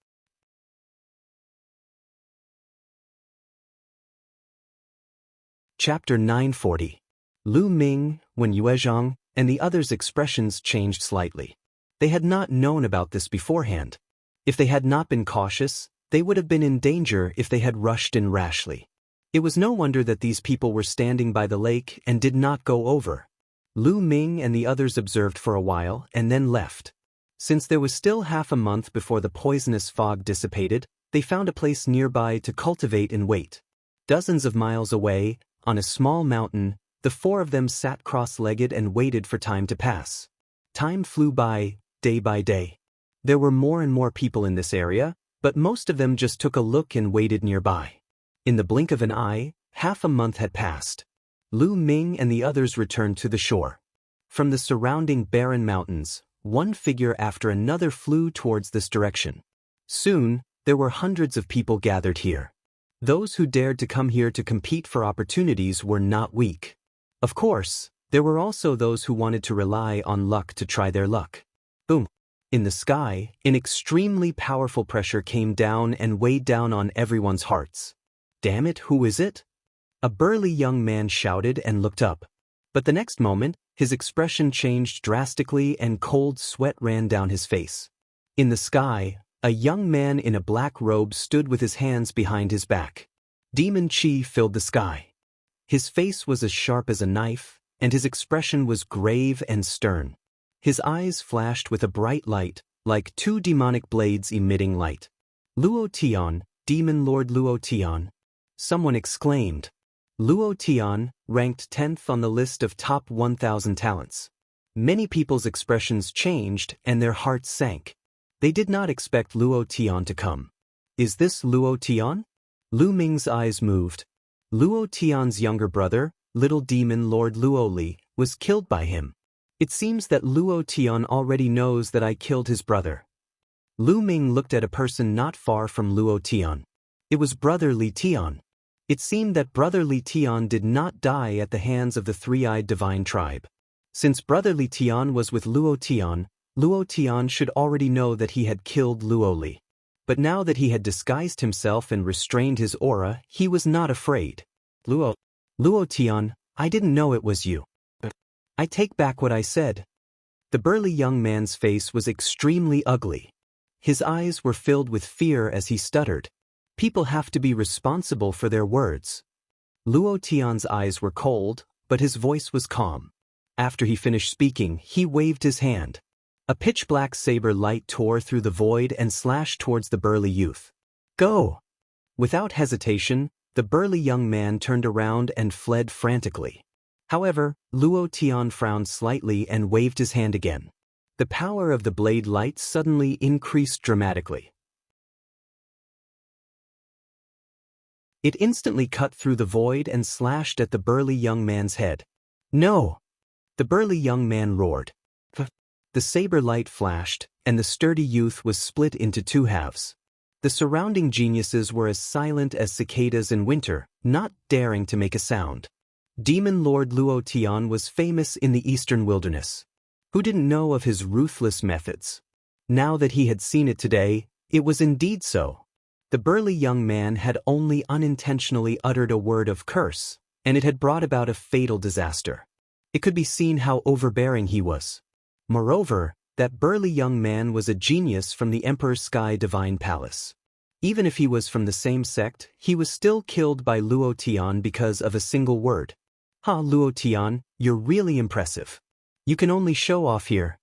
Chapter 940. Lu Ming, Wen Yuezhang, and the others' expressions changed slightly. They had not known about this beforehand. If they had not been cautious, they would have been in danger if they had rushed in rashly. It was no wonder that these people were standing by the lake and did not go over. Lu Ming and the others observed for a while and then left. Since there was still half a month before the poisonous fog dissipated, they found a place nearby to cultivate and wait. Dozens of miles away, on a small mountain, the 4 of them sat cross-legged and waited for time to pass. Time flew by, day by day. There were more and more people in this area, but most of them just took a look and waited nearby. In the blink of an eye, half a month had passed. Lu Ming and the others returned to the shore. From the surrounding barren mountains, one figure after another flew towards this direction. Soon, there were hundreds of people gathered here. Those who dared to come here to compete for opportunities were not weak. Of course, there were also those who wanted to rely on luck to try their luck. Boom! In the sky, an extremely powerful pressure came down and weighed down on everyone's hearts. Damn it, who is it? A burly young man shouted and looked up. But the next moment, his expression changed drastically and cold sweat ran down his face. In the sky, a young man in a black robe stood with his hands behind his back. Demon chi filled the sky. His face was as sharp as a knife, and his expression was grave and stern. His eyes flashed with a bright light, like 2 demonic blades emitting light. Luo Tian, Demon Lord Luo Tian. Someone exclaimed. Luo Tian, ranked 10th on the list of top 1,000 talents. Many people's expressions changed and their hearts sank. They did not expect Luo Tian to come. Is this Luo Tian? Lu Ming's eyes moved. Luo Tian's younger brother, Little Demon Lord Luo Li, was killed by him. It seems that Luo Tian already knows that I killed his brother. Lu Ming looked at a person not far from Luo Tian. It was Brother Li Tian. It seemed that Brother Li Tian did not die at the hands of the three-eyed divine tribe. Since Brother Li Tian was with Luo Tian should already know that he had killed Luo Li. But now that he had disguised himself and restrained his aura, he was not afraid. Luo Tian, I didn't know it was you. I take back what I said. The burly young man's face was extremely ugly. His eyes were filled with fear as he stuttered. People have to be responsible for their words. Luo Tian's eyes were cold, but his voice was calm. After he finished speaking, he waved his hand. A pitch-black saber light tore through the void and slashed towards the burly youth. Go! Without hesitation, the burly young man turned around and fled frantically. However, Luo Tian frowned slightly and waved his hand again. The power of the blade light suddenly increased dramatically. It instantly cut through the void and slashed at the burly young man's head. No! The burly young man roared. The saber light flashed, and the sturdy youth was split into two halves. The surrounding geniuses were as silent as cicadas in winter, not daring to make a sound. Demon Lord Luo Tian was famous in the eastern wilderness. Who didn't know of his ruthless methods? Now that he had seen it today, it was indeed so. The burly young man had only unintentionally uttered a word of curse, and it had brought about a fatal disaster. It could be seen how overbearing he was. Moreover, that burly young man was a genius from the Emperor's Sky Divine Palace. Even if he was from the same sect, he was still killed by Luo Tian because of a single word. Luo Tian, you're really impressive. You can only show off here.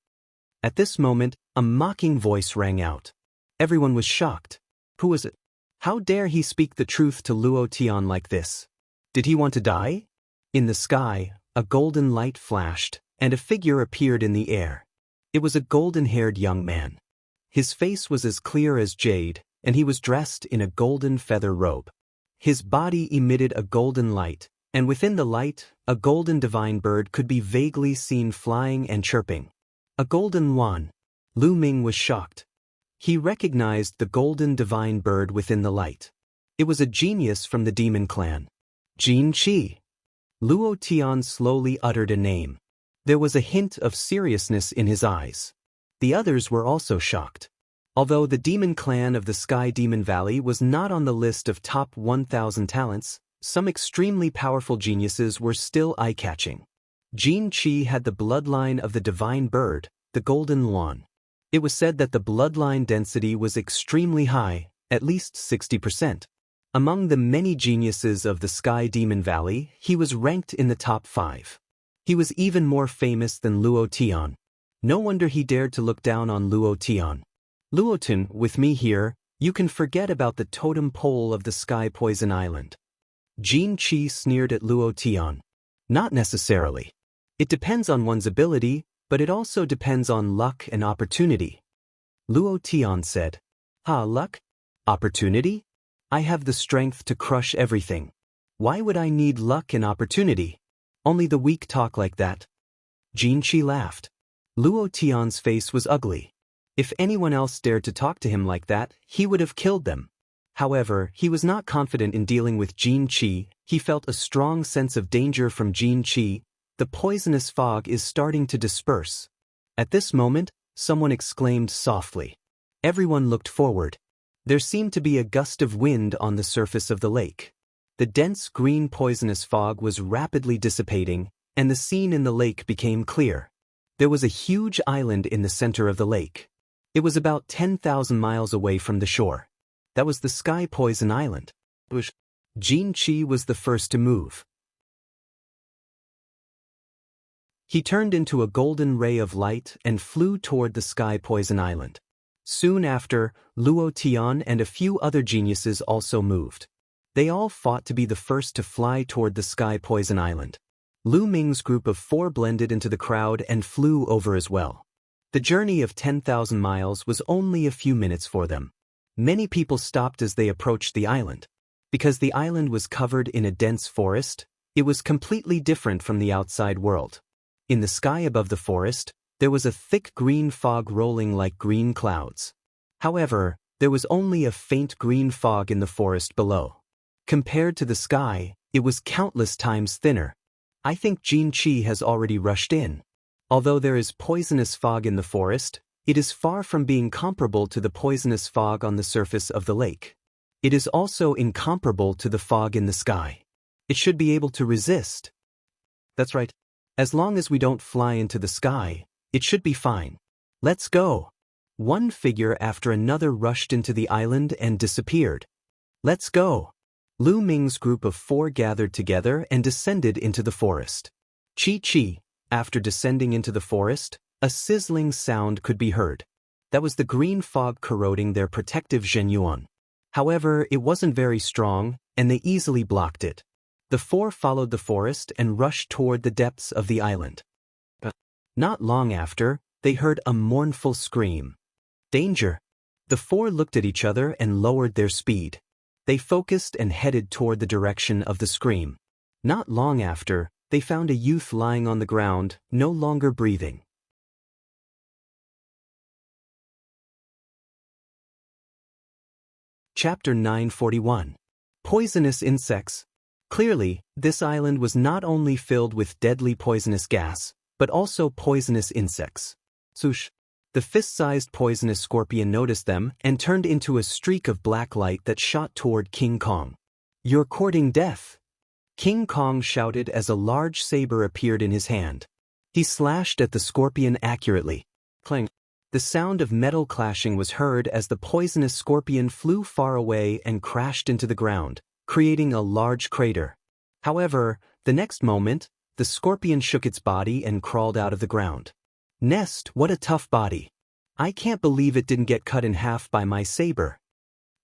At this moment, a mocking voice rang out. Everyone was shocked. Who was it? How dare he speak the truth to Luo Tian like this? Did he want to die? In the sky, a golden light flashed, and a figure appeared in the air. It was a golden-haired young man. His face was as clear as jade, and he was dressed in a golden feather robe. His body emitted a golden light, and within the light, a golden divine bird could be vaguely seen flying and chirping. A golden swan. Lu Ming was shocked. He recognized the golden divine bird within the light. It was a genius from the demon clan. Jin Qi. Luo Tian slowly uttered a name. There was a hint of seriousness in his eyes. The others were also shocked. Although the demon clan of the Sky Demon Valley was not on the list of top 1,000 talents, some extremely powerful geniuses were still eye-catching. Jin Qi had the bloodline of the divine bird, the golden swan. It was said that the bloodline density was extremely high, at least 60%. Among the many geniuses of the Sky Demon Valley, he was ranked in the top 5. He was even more famous than Luo Tian. No wonder he dared to look down on Luo Tian. Luo Tian, with me here, you can forget about the totem pole of the Sky Poison Island. Jin Qi sneered at Luo Tian. Not necessarily. It depends on one's ability, but it also depends on luck and opportunity. Luo Tian said. Luck? Opportunity? I have the strength to crush everything. Why would I need luck and opportunity? Only the weak talk like that. Jin Qi laughed. Luo Tian's face was ugly. If anyone else dared to talk to him like that, he would have killed them. However, he was not confident in dealing with Jin Qi. He felt a strong sense of danger from Jin Qi. The poisonous fog is starting to disperse. At this moment, someone exclaimed softly. Everyone looked forward. There seemed to be a gust of wind on the surface of the lake. The dense green poisonous fog was rapidly dissipating, and the scene in the lake became clear. There was a huge island in the center of the lake. It was about 10,000 miles away from the shore. That was the Sky Poison Island. Jin Qi was the first to move. He turned into a golden ray of light and flew toward the Sky Poison Island. Soon after, Luo Tian and a few other geniuses also moved. They all fought to be the first to fly toward the Sky Poison Island. Lu Ming's group of 4 blended into the crowd and flew over as well. The journey of 10,000 miles was only a few minutes for them. Many people stopped as they approached the island. Because the island was covered in a dense forest, it was completely different from the outside world. In the sky above the forest, there was a thick green fog rolling like green clouds. However, there was only a faint green fog in the forest below. Compared to the sky, it was countless times thinner. I think Jin Qi has already rushed in. Although there is poisonous fog in the forest, it is far from being comparable to the poisonous fog on the surface of the lake. It is also incomparable to the fog in the sky. It should be able to resist. That's right. As long as we don't fly into the sky, it should be fine. Let's go. One figure after another rushed into the island and disappeared. Let's go. Lu Ming's group of 4 gathered together and descended into the forest. Chi, after descending into the forest, a sizzling sound could be heard. That was the green fog corroding their protective Zhenyuan. However, it wasn't very strong, and they easily blocked it. The 4 followed the forest and rushed toward the depths of the island. But not long after, they heard a mournful scream. Danger! The 4 looked at each other and lowered their speed. They focused and headed toward the direction of the scream. Not long after, they found a youth lying on the ground, no longer breathing. Chapter 941. Poisonous Insects. Clearly, this island was not only filled with deadly poisonous gas, but also poisonous insects. Swoosh! The fist-sized poisonous scorpion noticed them and turned into a streak of black light that shot toward King Kong. "You're courting death!" King Kong shouted as a large saber appeared in his hand. He slashed at the scorpion accurately. Clang! The sound of metal clashing was heard as the poisonous scorpion flew far away and crashed into the ground, creating a large crater. However, the next moment, the scorpion shook its body and crawled out of the ground. Nest, what a tough body. I can't believe it didn't get cut in half by my saber.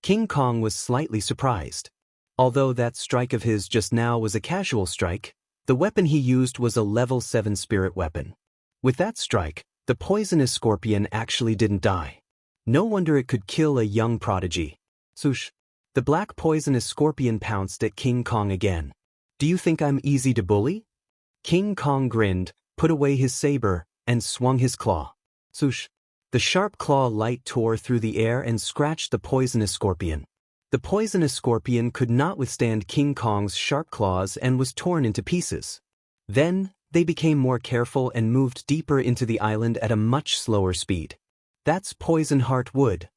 King Kong was slightly surprised. Although that strike of his just now was a casual strike, the weapon he used was a level 7 spirit weapon. With that strike, the poisonous scorpion actually didn't die. No wonder it could kill a young prodigy. Swoosh! The black poisonous scorpion pounced at King Kong again. "Do you think I'm easy to bully?" King Kong grinned, put away his saber, and swung his claw. Swoosh! The sharp claw light tore through the air and scratched the poisonous scorpion. The poisonous scorpion could not withstand King Kong's sharp claws and was torn into pieces. Then, they became more careful and moved deeper into the island at a much slower speed. That's Poison Heart Wood.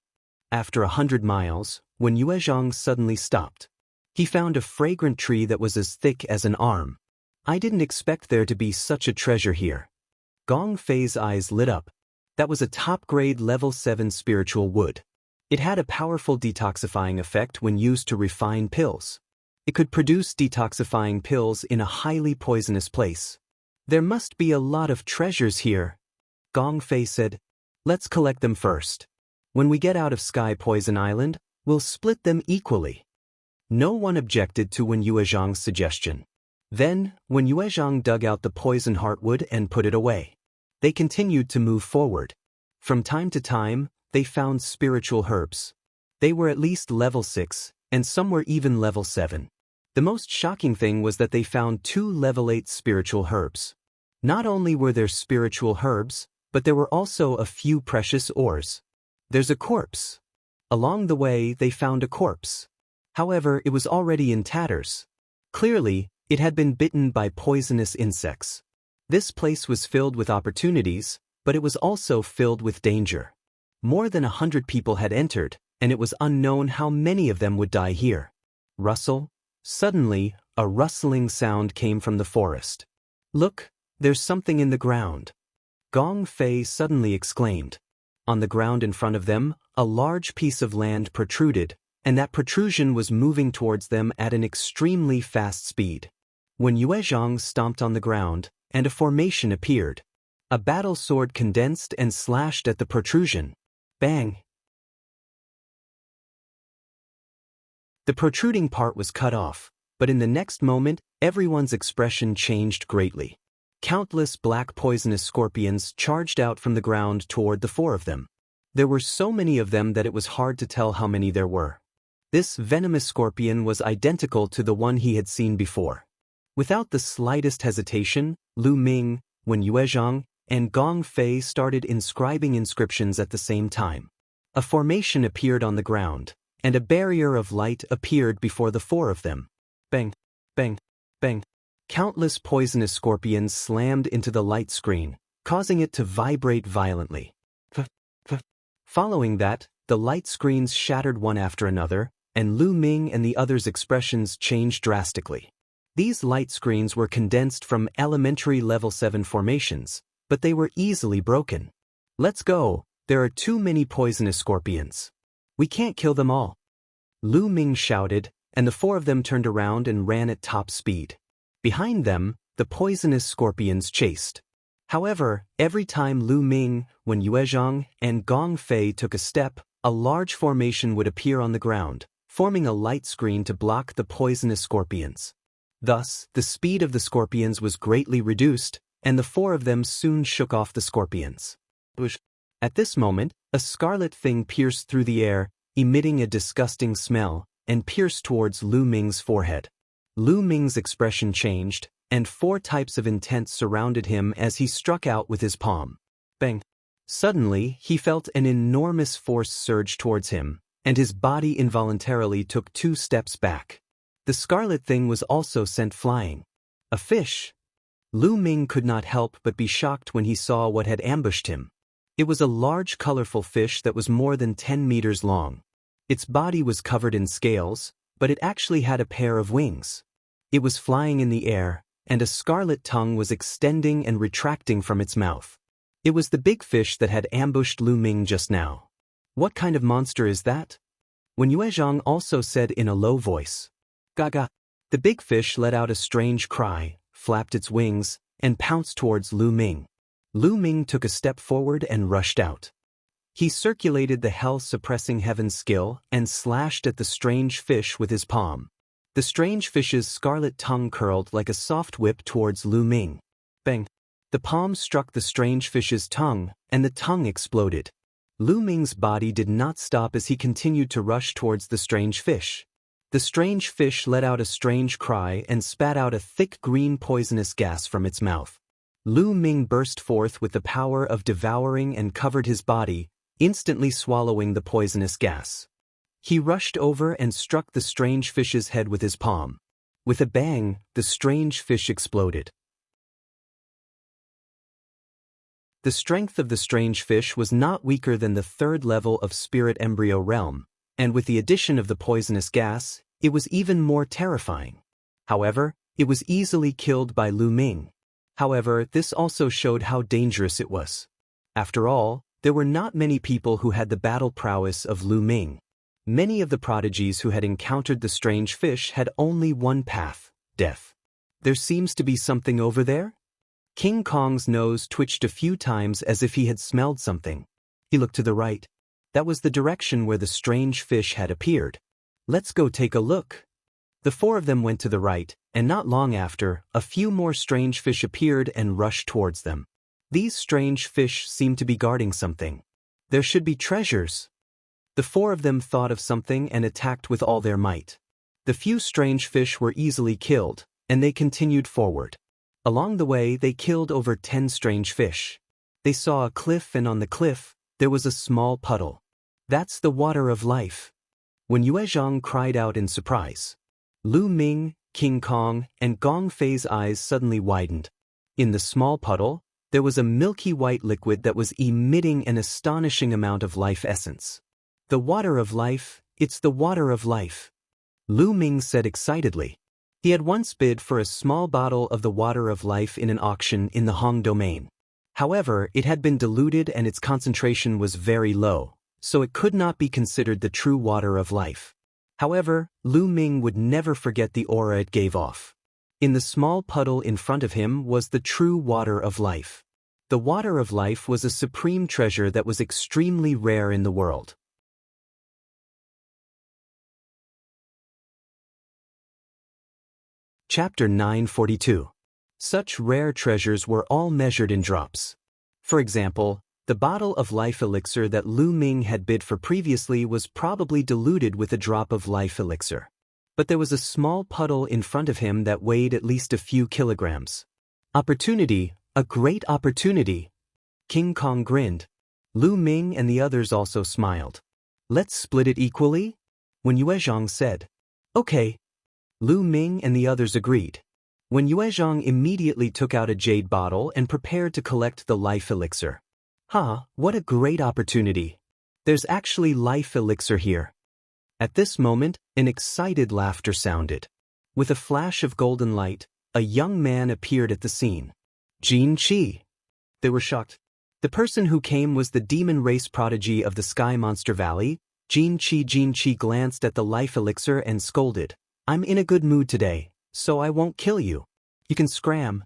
After 100 miles, when Yue Zhang suddenly stopped, he found a fragrant tree that was as thick as an arm. I didn't expect there to be such a treasure here. Gong Fei's eyes lit up. That was a top-grade level 7 spiritual wood. It had a powerful detoxifying effect when used to refine pills. It could produce detoxifying pills in a highly poisonous place. There must be a lot of treasures here. Gong Fei said, "Let's collect them first. When we get out of Sky Poison Island, we'll split them equally." No one objected to Wen Yuezhang's suggestion. Then, Wen Yuezhang dug out the poison heartwood and put it away. They continued to move forward. From time to time, they found spiritual herbs. They were at least level 6, and some were even level 7. The most shocking thing was that they found 2 level 8 spiritual herbs. Not only were there spiritual herbs, but there were also a few precious ores. There's a corpse. Along the way, they found a corpse. However, it was already in tatters. Clearly, it had been bitten by poisonous insects. This place was filled with opportunities, but it was also filled with danger. More than 100 people had entered, and it was unknown how many of them would die here. Rustle. Suddenly, a rustling sound came from the forest. "Look, there's something in the ground." Gong Fei suddenly exclaimed. On the ground in front of them, a large piece of land protruded, and that protrusion was moving towards them at an extremely fast speed. When Yue Zhang stomped on the ground, and a formation appeared. A battle sword condensed and slashed at the protrusion. Bang! The protruding part was cut off, but in the next moment, everyone's expression changed greatly. Countless black poisonous scorpions charged out from the ground toward the 4 of them. There were so many of them that it was hard to tell how many there were. This venomous scorpion was identical to the one he had seen before. Without the slightest hesitation, Lu Ming, when Yuezhang and Gong Fei started inscribing inscriptions at the same time. A formation appeared on the ground, and a barrier of light appeared before the four of them. Bang, bang, bang. Countless poisonous scorpions slammed into the light screen, causing it to vibrate violently. Following that, the light screens shattered one after another, and Lu Ming and the others' expressions changed drastically. These light screens were condensed from elementary level 7 formations, but they were easily broken. Let's go, there are too many poisonous scorpions. We can't kill them all. Lu Ming shouted, and the four of them turned around and ran at top speed. Behind them, the poisonous scorpions chased. However, every time Lu Ming, when Yuezhang and Gong Fei took a step, a large formation would appear on the ground, forming a light screen to block the poisonous scorpions. Thus, the speed of the scorpions was greatly reduced, and the four of them soon shook off the scorpions. At this moment, a scarlet thing pierced through the air, emitting a disgusting smell, and pierced towards Lu Ming's forehead. Lu Ming's expression changed, and 4 types of intent surrounded him as he struck out with his palm. Bang! Suddenly, he felt an enormous force surge towards him, and his body involuntarily took 2 steps back. The scarlet thing was also sent flying. A fish! Lu Ming could not help but be shocked when he saw what had ambushed him. It was a large colorful fish that was more than 10 meters long. Its body was covered in scales, but it actually had a pair of wings. It was flying in the air, and a scarlet tongue was extending and retracting from its mouth. It was the big fish that had ambushed Lu Ming just now. What kind of monster is that? When Yuezhang also said in a low voice, "Gaga," the big fish let out a strange cry, flapped its wings, and pounced towards Lu Ming. Lu Ming took a step forward and rushed out. He circulated the hell-suppressing heaven skill and slashed at the strange fish with his palm. The strange fish's scarlet tongue curled like a soft whip towards Lu Ming. Bang! The palm struck the strange fish's tongue, and the tongue exploded. Lu Ming's body did not stop as he continued to rush towards the strange fish. The strange fish let out a strange cry and spat out a thick green poisonous gas from its mouth. Lu Ming burst forth with the power of devouring and covered his body, instantly swallowing the poisonous gas. He rushed over and struck the strange fish's head with his palm. With a bang, the strange fish exploded. The strength of the strange fish was not weaker than the 3rd level of Spirit Embryo Realm, and with the addition of the poisonous gas, it was even more terrifying. However, it was easily killed by Lu Ming. However, this also showed how dangerous it was. After all, there were not many people who had the battle prowess of Lu Ming. Many of the prodigies who had encountered the strange fish had only one path: death. There seems to be something over there? King Kong's nose twitched a few times as if he had smelled something. He looked to the right. That was the direction where the strange fish had appeared. Let's go take a look. The 4 of them went to the right, and not long after, a few more strange fish appeared and rushed towards them. These strange fish seemed to be guarding something. There should be treasures. The 4 of them thought of something and attacked with all their might. The few strange fish were easily killed, and they continued forward. Along the way, they killed over 10 strange fish. They saw a cliff, and on the cliff, there was a small puddle. That's the water of life. When Yuezhang cried out in surprise, Lu Ming, King Kong, and Gong Fei's eyes suddenly widened. In the small puddle, there was a milky white liquid that was emitting an astonishing amount of life essence. The water of life, it's the water of life, Lu Ming said excitedly. He had once bid for a small bottle of the water of life in an auction in the Hong domain. However, it had been diluted and its concentration was very low, so it could not be considered the true water of life. However, Lu Ming would never forget the aura it gave off. In the small puddle in front of him was the true water of life. The water of life was a supreme treasure that was extremely rare in the world. Chapter 942. Such rare treasures were all measured in drops. For example, the bottle of life elixir that Lu Ming had bid for previously was probably diluted with a drop of life elixir. But there was a small puddle in front of him that weighed at least a few kilograms. Opportunity, A great opportunity. King Kong grinned. Lu Ming and the others also smiled. Let's split it equally? When Yuezhang said. Okay. Lu Ming and the others agreed. When Yuezhang immediately took out a jade bottle and prepared to collect the life elixir. What a great opportunity. There's actually life elixir here. At this moment, an excited laughter sounded. With a flash of golden light, a young man appeared at the scene. Jin Qi. They were shocked. The person who came was the demon race prodigy of the Sky Monster Valley. Jin Qi glanced at the life elixir and scolded. I'm in a good mood today, so I won't kill you. You can scram.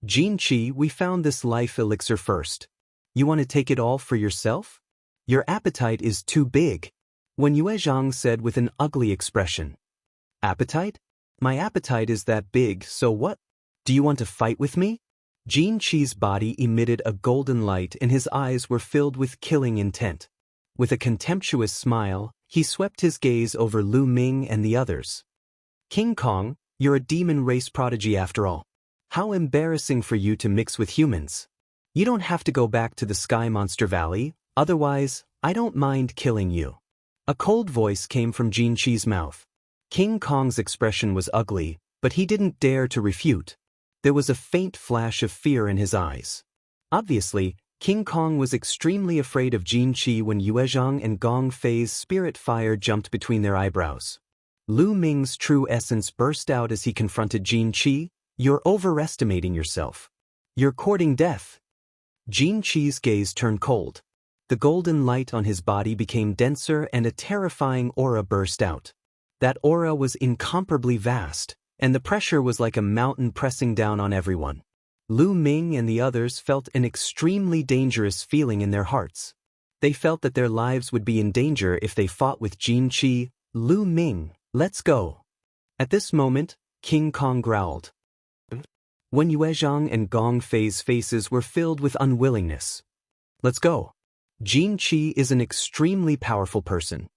Jin Qi, we found this life elixir first. You want to take it all for yourself? Your appetite is too big. When Yuezhang said with an ugly expression. Appetite? My appetite is that big, so what? Do you want to fight with me? Jin Qi's body emitted a golden light and his eyes were filled with killing intent. With a contemptuous smile, he swept his gaze over Lu Ming and the others. King Kong, you're a demon race prodigy after all. How embarrassing for you to mix with humans. You don't have to go back to the Sky Monster Valley, otherwise, I don't mind killing you. A cold voice came from Jin Qi's mouth. King Kong's expression was ugly, but he didn't dare to refute. There was a faint flash of fear in his eyes. Obviously, King Kong was extremely afraid of Jin Qi when Yuezhang and Gong Fei's spirit fire jumped between their eyebrows. Lu Ming's true essence burst out as he confronted Jin Qi. You're overestimating yourself. You're courting death. Jin Qi's gaze turned cold. The golden light on his body became denser and a terrifying aura burst out. That aura was incomparably vast, and the pressure was like a mountain pressing down on everyone. Lu Ming and the others felt an extremely dangerous feeling in their hearts. They felt that their lives would be in danger if they fought with Jin Qi. Lu Ming, let's go. At this moment, King Kong growled. When Yuezhang and Gong Fei's faces were filled with unwillingness. Let's go. Jin Qi is an extremely powerful person.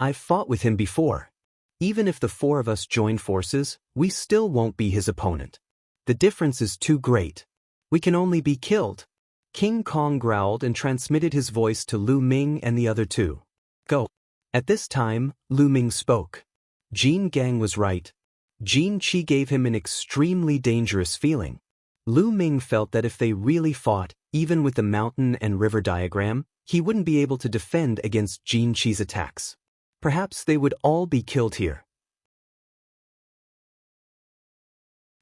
I've fought with him before. Even if the four of us join forces, we still won't be his opponent. The difference is too great. We can only be killed. King Kong growled and transmitted his voice to Lu Ming and the other two. Go. At this time, Lu Ming spoke. Jin Gang was right. Jin Qi gave him an extremely dangerous feeling. Lu Ming felt that if they really fought, even with the mountain and river diagram, he wouldn't be able to defend against Jin Qi's attacks. Perhaps they would all be killed here.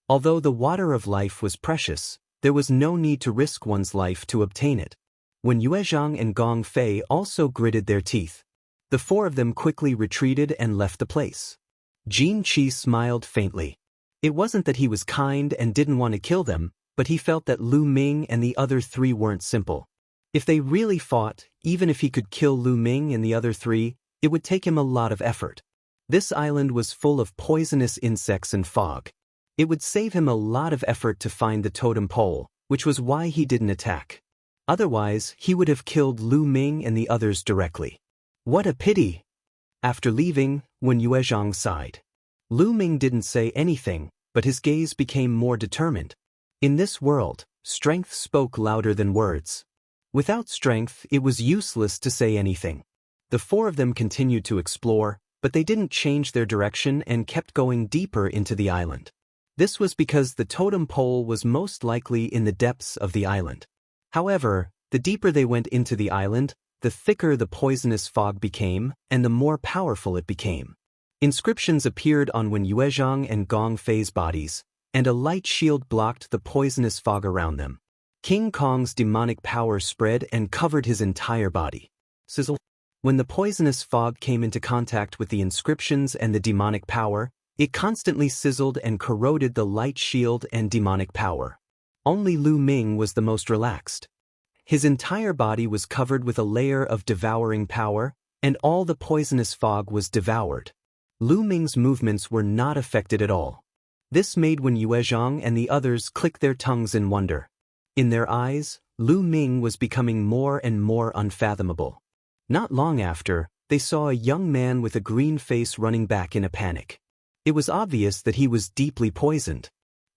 Although the water of life was precious, there was no need to risk one's life to obtain it. When Yuezhang and Gong Fei also gritted their teeth, the four of them quickly retreated and left the place. Jin Qi smiled faintly. It wasn't that he was kind and didn't want to kill them, but he felt that Lu Ming and the other three weren't simple. If they really fought, even if he could kill Lu Ming and the other three, it would take him a lot of effort. This island was full of poisonous insects and fog. It would save him a lot of effort to find the totem pole, which was why he didn't attack. Otherwise, he would have killed Lu Ming and the others directly. What a pity! After leaving, when Yuezhang sighed. Lu Ming didn't say anything, but his gaze became more determined. In this world, strength spoke louder than words. Without strength, it was useless to say anything. The four of them continued to explore, but they didn't change their direction and kept going deeper into the island. This was because the totem pole was most likely in the depths of the island. However, the deeper they went into the island, the thicker the poisonous fog became, and the more powerful it became. Inscriptions appeared on Wen Yuezhang and Gong Fei's bodies, and a light shield blocked the poisonous fog around them. King Kong's demonic power spread and covered his entire body. Sizzle. When the poisonous fog came into contact with the inscriptions and the demonic power, it constantly sizzled and corroded the light shield and demonic power. Only Lu Ming was the most relaxed. His entire body was covered with a layer of devouring power, and all the poisonous fog was devoured. Lu Ming's movements were not affected at all. This made Wen Yuezhang and the others click their tongues in wonder. In their eyes, Lu Ming was becoming more and more unfathomable. Not long after, they saw a young man with a green face running back in a panic. It was obvious that he was deeply poisoned.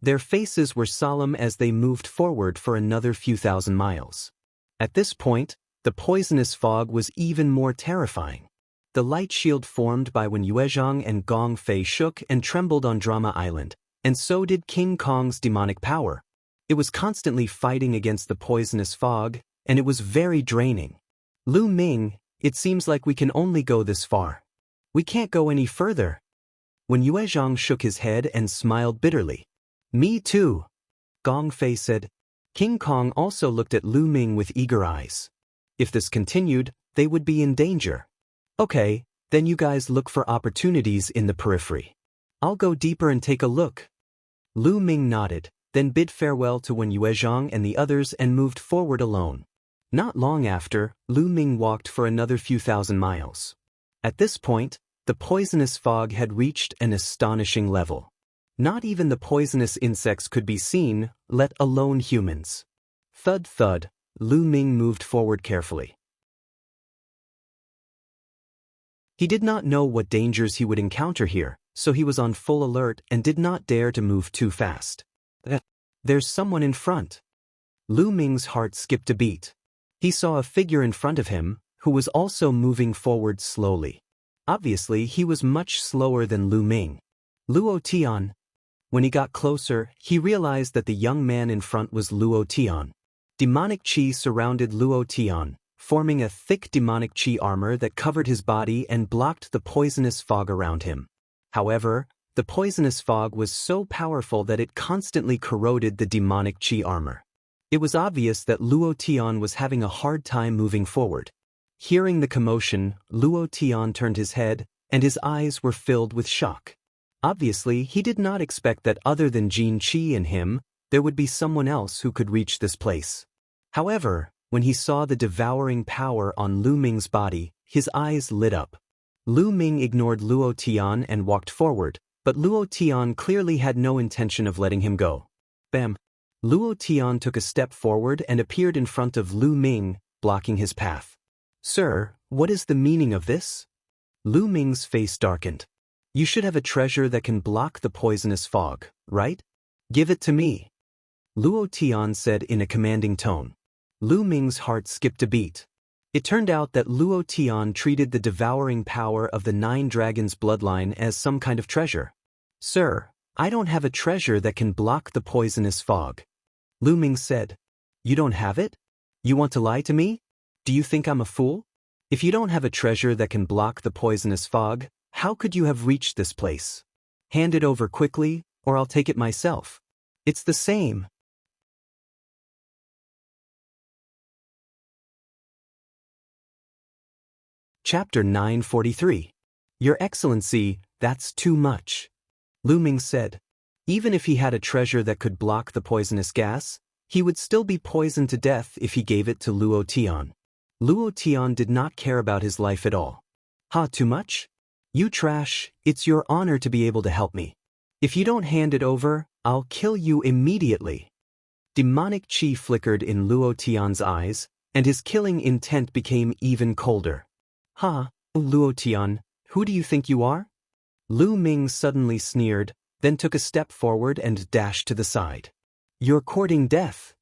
Their faces were solemn as they moved forward for another few thousand miles. At this point, the poisonous fog was even more terrifying. The light shield formed by when Yuezhang and Gong Fei shook and trembled on Drama Island, and so did King Kong's demonic power. It was constantly fighting against the poisonous fog, and it was very draining. Lu Ming, it seems like we can only go this far. We can't go any further. When Yuezhang shook his head and smiled bitterly. Me too, Gong Fei said. King Kong also looked at Lu Ming with eager eyes. If this continued, they would be in danger. Okay, then you guys look for opportunities in the periphery. I'll go deeper and take a look. Lu Ming nodded, then bid farewell to Wen Yuezhang and the others and moved forward alone. Not long after, Lu Ming walked for another few thousand miles. At this point, the poisonous fog had reached an astonishing level. Not even the poisonous insects could be seen, let alone humans. Thud thud, Lu Ming moved forward carefully. He did not know what dangers he would encounter here, so he was on full alert and did not dare to move too fast. There's someone in front. Lu Ming's heart skipped a beat. He saw a figure in front of him, who was also moving forward slowly. Obviously, he was much slower than Lu Ming. Luo Tian. When he got closer, he realized that the young man in front was Luo Tian. Demonic qi surrounded Luo Tian, forming a thick demonic qi armor that covered his body and blocked the poisonous fog around him. However, the poisonous fog was so powerful that it constantly corroded the demonic qi armor. It was obvious that Luo Tian was having a hard time moving forward. Hearing the commotion, Luo Tian turned his head, and his eyes were filled with shock. Obviously, he did not expect that other than Jin Qi and him, there would be someone else who could reach this place. However, when he saw the devouring power on Lu Ming's body, his eyes lit up. Lu Ming ignored Luo Tian and walked forward, but Luo Tian clearly had no intention of letting him go. Bam! Luo Tian took a step forward and appeared in front of Lu Ming, blocking his path. Sir, what is the meaning of this? Lu Ming's face darkened. You should have a treasure that can block the poisonous fog, right? Give it to me. Luo Tian said in a commanding tone. Lu Ming's heart skipped a beat. It turned out that Luo Tian treated the devouring power of the Nine Dragons bloodline as some kind of treasure. Sir, I don't have a treasure that can block the poisonous fog. Lu Ming said. You don't have it? You want to lie to me? Do you think I'm a fool? If you don't have a treasure that can block the poisonous fog, how could you have reached this place? Hand it over quickly, or I'll take it myself. It's the same. Chapter 943. Your Excellency, that's too much. Lu Ming said. Even if he had a treasure that could block the poisonous gas, he would still be poisoned to death if he gave it to Luo Tian. Luo Tian did not care about his life at all. Ha, too much? You trash, it's your honor to be able to help me. If you don't hand it over, I'll kill you immediately. Demonic qi flickered in Luo Tian's eyes, and his killing intent became even colder. Ha, Luo Tian, who do you think you are? Lu Ming suddenly sneered, then took a step forward and dashed to the side. You're courting death.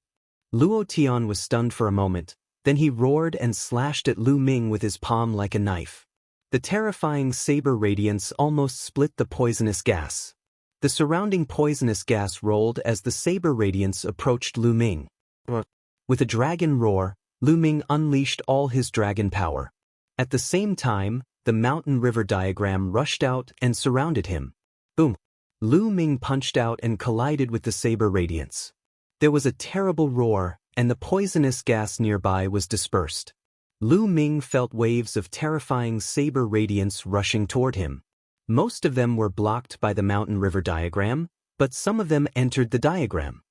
Luo Tian was stunned for a moment, then he roared and slashed at Lu Ming with his palm like a knife. The terrifying saber radiance almost split the poisonous gas. The surrounding poisonous gas rolled as the saber radiance approached Lu Ming. With a dragon roar, Lu Ming unleashed all his dragon power. At the same time, the mountain river diagram rushed out and surrounded him. Boom! Lu Ming punched out and collided with the saber radiance. There was a terrible roar, and the poisonous gas nearby was dispersed. Lu Ming felt waves of terrifying saber radiance rushing toward him. Most of them were blocked by the mountain river diagram, but some of them entered the diagram.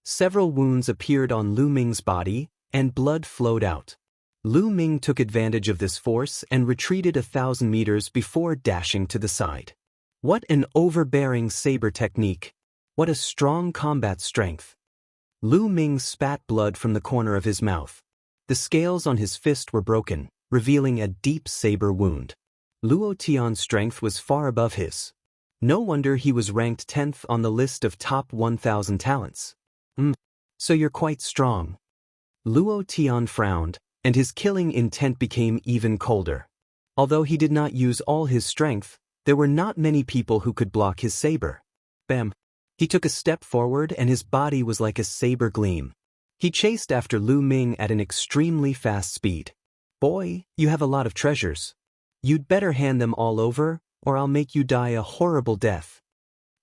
Several wounds appeared on Lu Ming's body, and blood flowed out. Lu Ming took advantage of this force and retreated 1,000 meters before dashing to the side. What an overbearing saber technique! What a strong combat strength! Lu Ming spat blood from the corner of his mouth. The scales on his fist were broken, revealing a deep saber wound. Luo Tian's strength was far above his. No wonder he was ranked 10th on the list of top 1,000 talents. So you're quite strong. Luo Tian frowned, and his killing intent became even colder. Although he did not use all his strength, there were not many people who could block his saber. Bam! He took a step forward and his body was like a saber gleam. He chased after Lu Ming at an extremely fast speed. Boy, you have a lot of treasures. You'd better hand them all over, or I'll make you die a horrible death.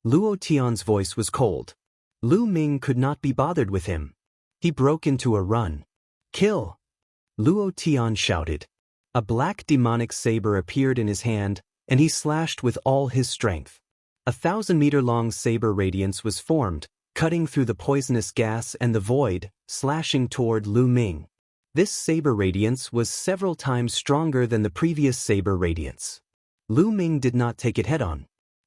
Luo Tian's voice was cold. Lu Ming could not be bothered with him. He broke into a run. Kill! Luo Tian shouted. A black demonic saber appeared in his hand, and he slashed with all his strength. 1,000-meter-long saber radiance was formed, cutting through the poisonous gas and the void, slashing toward Lu Ming. This saber radiance was several times stronger than the previous saber radiance. Lu Ming did not take it head-on.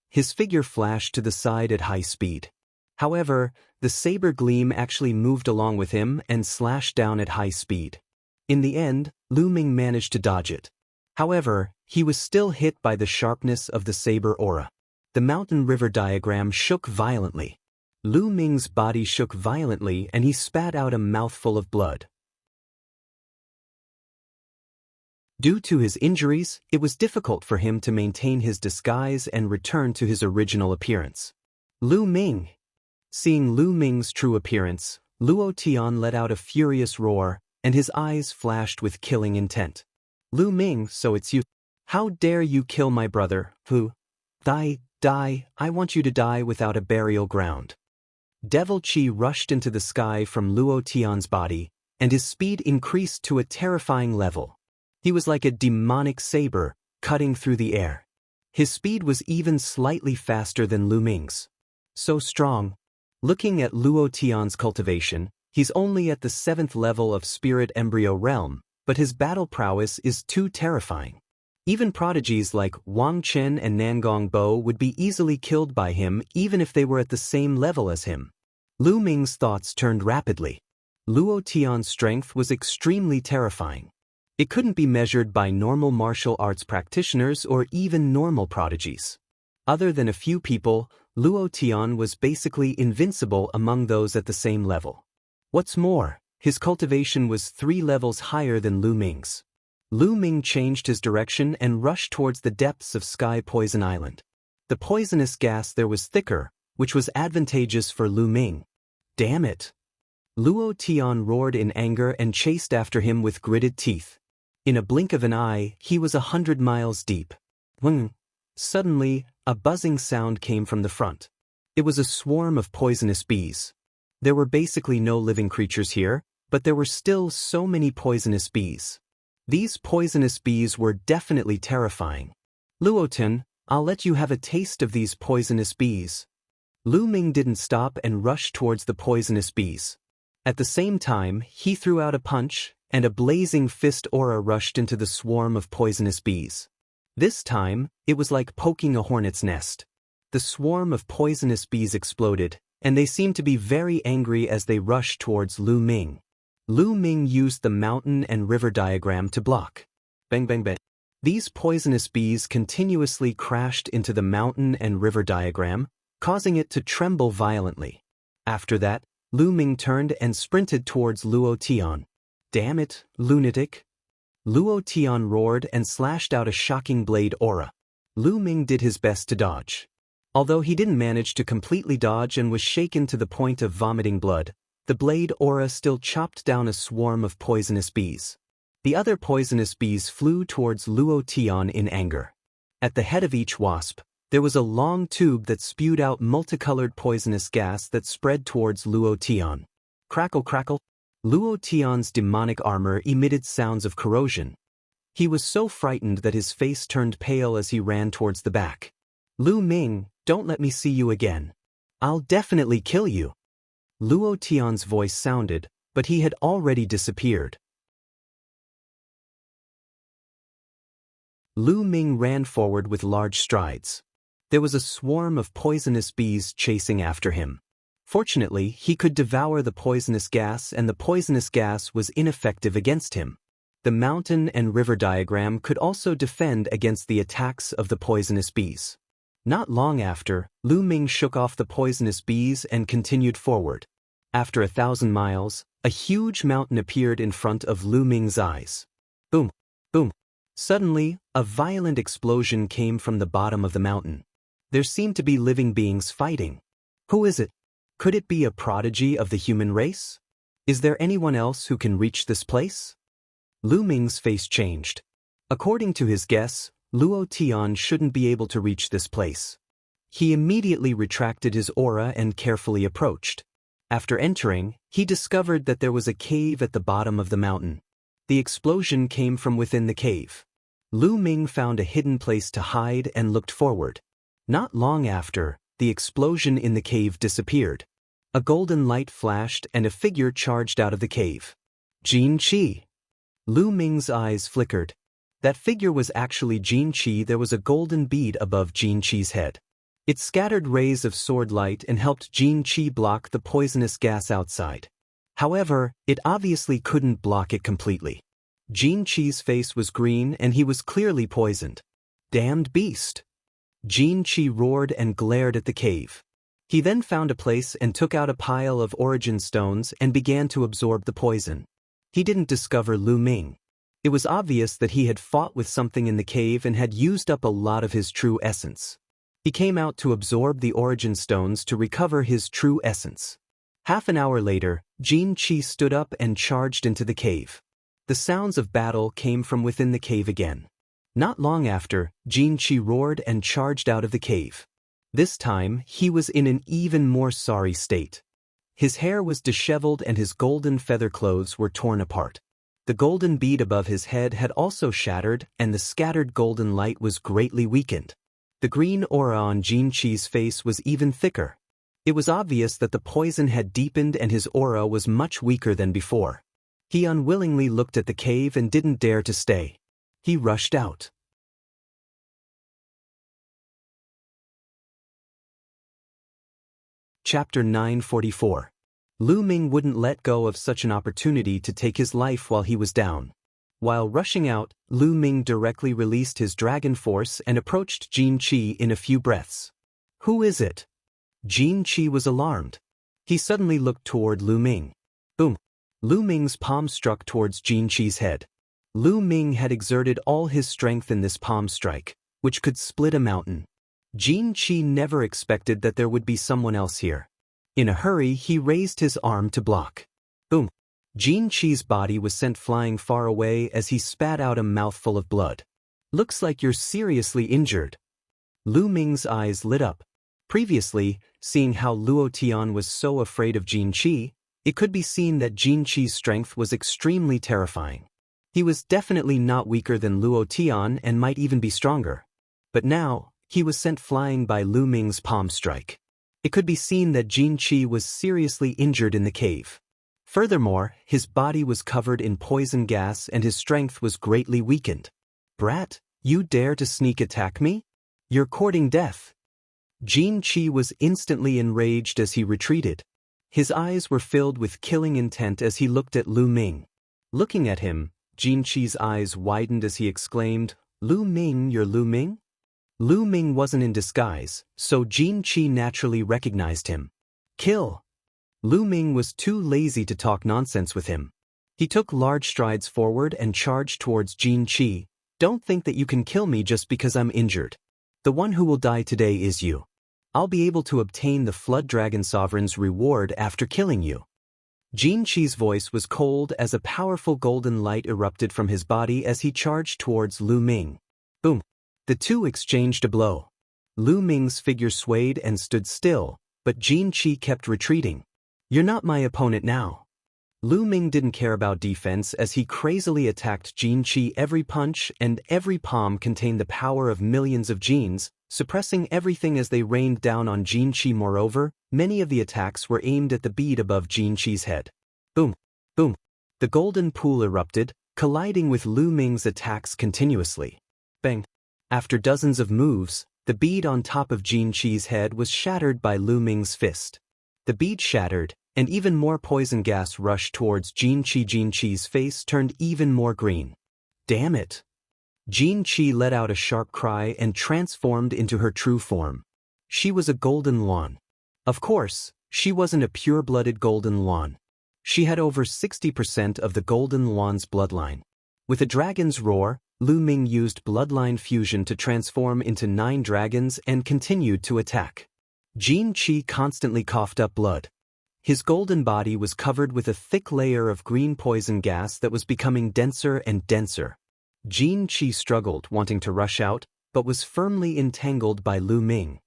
His figure flashed to the side at high speed. However, the saber gleam actually moved along with him and slashed down at high speed. In the end, Lu Ming managed to dodge it. However, he was still hit by the sharpness of the saber aura. The mountain river diagram shook violently. Lu Ming's body shook violently and he spat out a mouthful of blood. Due to his injuries, it was difficult for him to maintain his disguise and return to his original appearance. Lu Ming! Seeing Lu Ming's true appearance, Luo Tian let out a furious roar, and his eyes flashed with killing intent. Lu Ming, so it's you. How dare you kill my brother, who? Die, I want you to die without a burial ground. Devil Chi rushed into the sky from Luo Tian's body, and his speed increased to a terrifying level. He was like a demonic saber, cutting through the air. His speed was even slightly faster than Lu Ming's. So strong. Looking at Luo Tian's cultivation, he's only at the 7th level of Spirit Embryo Realm, but his battle prowess is too terrifying. Even prodigies like Wang Chen and Nangong Bo would be easily killed by him even if they were at the same level as him. Lu Ming's thoughts turned rapidly. Luo Tian's strength was extremely terrifying. It couldn't be measured by normal martial arts practitioners or even normal prodigies. Other than a few people, Luo Tian was basically invincible among those at the same level. What's more, his cultivation was 3 levels higher than Lu Ming's. Lu Ming changed his direction and rushed towards the depths of Sky Poison Island. The poisonous gas there was thicker, which was advantageous for Lu Ming. Damn it! Luo Tian roared in anger and chased after him with gritted teeth. In a blink of an eye, he was 100 miles deep. Suddenly, a buzzing sound came from the front. It was a swarm of poisonous bees. There were basically no living creatures here, but there were still so many poisonous bees. These poisonous bees were definitely terrifying. Luoten, I'll let you have a taste of these poisonous bees. Lu Ming didn't stop and rushed towards the poisonous bees. At the same time, he threw out a punch, and a blazing fist aura rushed into the swarm of poisonous bees. This time, it was like poking a hornet's nest. The swarm of poisonous bees exploded, and they seemed to be very angry as they rushed towards Lu Ming. Lu Ming used the mountain and river diagram to block. Bang bang bang. These poisonous bees continuously crashed into the mountain and river diagram, causing it to tremble violently. After that, Lu Ming turned and sprinted towards Luo Tian. Damn it, lunatic! Luo Tian roared and slashed out a shocking blade aura. Lu Ming did his best to dodge. Although he didn't manage to completely dodge and was shaken to the point of vomiting blood, the blade aura still chopped down a swarm of poisonous bees. The other poisonous bees flew towards Luo Tian in anger. At the head of each wasp, there was a long tube that spewed out multicolored poisonous gas that spread towards Luo Tian. Crackle crackle. Luo Tian's demonic armor emitted sounds of corrosion. He was so frightened that his face turned pale as he ran towards the back. Lu Ming, don't let me see you again. I'll definitely kill you. Luo Tian's voice sounded, but he had already disappeared. Lu Ming ran forward with large strides. There was a swarm of poisonous bees chasing after him. Fortunately, he could devour the poisonous gas and the poisonous gas was ineffective against him. The mountain and river diagram could also defend against the attacks of the poisonous bees. Not long after, Lu Ming shook off the poisonous bees and continued forward. After 1,000 miles, a huge mountain appeared in front of Lu Ming's eyes. Boom! Boom! Suddenly, a violent explosion came from the bottom of the mountain. There seemed to be living beings fighting. Who is it? Could it be a prodigy of the human race? Is there anyone else who can reach this place? Lu Ming's face changed. According to his guess, Luo Tian shouldn't be able to reach this place. He immediately retracted his aura and carefully approached. After entering, he discovered that there was a cave at the bottom of the mountain. The explosion came from within the cave. Lu Ming found a hidden place to hide and looked forward. Not long after, the explosion in the cave disappeared. A golden light flashed and a figure charged out of the cave. Jin Qi. Lu Ming's eyes flickered. That figure was actually Jin Qi. There was a golden bead above Jin Qi's head. It scattered rays of sword light and helped Jin Qi block the poisonous gas outside. However, it obviously couldn't block it completely. Jin Qi's face was green and he was clearly poisoned. Damned beast! Jin Qi roared and glared at the cave. He then found a place and took out a pile of origin stones and began to absorb the poison. He didn't discover Lu Ming. It was obvious that he had fought with something in the cave and had used up a lot of his true essence. He came out to absorb the origin stones to recover his true essence. Half an hour later, Jin Qi stood up and charged into the cave. The sounds of battle came from within the cave again. Not long after, Jin Qi roared and charged out of the cave. This time, he was in an even more sorry state. His hair was disheveled and his golden feather clothes were torn apart. The golden bead above his head had also shattered and the scattered golden light was greatly weakened. The green aura on Jin Qi's face was even thicker. It was obvious that the poison had deepened and his aura was much weaker than before. He unwillingly looked at the cave and didn't dare to stay. He rushed out. Chapter 944. Lu Ming wouldn't let go of such an opportunity to take his life while he was down. While rushing out, Lu Ming directly released his dragon force and approached Jin Qi in a few breaths. Who is it? Jin Qi was alarmed. He suddenly looked toward Lu Ming. Boom! Lu Ming's palm struck towards Jin Qi's head. Lu Ming had exerted all his strength in this palm strike, which could split a mountain. Jin Qi never expected that there would be someone else here. In a hurry, he raised his arm to block. Boom! Jin Qi's body was sent flying far away as he spat out a mouthful of blood. Looks like you're seriously injured. Lu Ming's eyes lit up. Previously, seeing how Luo Tian was so afraid of Jin Qi, it could be seen that Jin Qi's strength was extremely terrifying. He was definitely not weaker than Luo Tian and might even be stronger. But now, he was sent flying by Lu Ming's palm strike. It could be seen that Jin Qi was seriously injured in the cave. Furthermore, his body was covered in poison gas and his strength was greatly weakened. Brat, you dare to sneak attack me? You're courting death. Jin Qi was instantly enraged as he retreated. His eyes were filled with killing intent as he looked at Lu Ming. Looking at him, Jin Qi's eyes widened as he exclaimed, Lu Ming, you're Lu Ming? Lu Ming wasn't in disguise, so Jin Qi naturally recognized him. Kill! Lu Ming was too lazy to talk nonsense with him. He took large strides forward and charged towards Jin Qi. Don't think that you can kill me just because I'm injured. The one who will die today is you. I'll be able to obtain the Flood Dragon Sovereign's reward after killing you. Jin Qi's voice was cold as a powerful golden light erupted from his body as he charged towards Lu Ming. Boom! The two exchanged a blow. Lu Ming's figure swayed and stood still, but Jin Qi kept retreating. You're not my opponent now. Lu Ming didn't care about defense as he crazily attacked Jin Qi. Every punch and every palm contained the power of millions of Jins, suppressing everything as they rained down on Jin Qi. Moreover, many of the attacks were aimed at the bead above Jin Qi's head. Boom! Boom! The golden pool erupted, colliding with Lu Ming's attacks continuously. Bang! After dozens of moves, the bead on top of Jin Qi's head was shattered by Lu Ming's fist. The bead shattered, and even more poison gas rushed towards Jin Qi. Jin Qi's face turned even more green. Damn it! Jin Qi let out a sharp cry and transformed into her true form. She was a golden Luan. Of course, she wasn't a pure-blooded golden Luan. She had over 60% of the golden Luan's bloodline. With a dragon's roar, Lu Ming used bloodline fusion to transform into 9 dragons and continued to attack. Jin Qi constantly coughed up blood. His golden body was covered with a thick layer of green poison gas that was becoming denser and denser. Jin Qi struggled, wanting to rush out, but was firmly entangled by Lu Ming.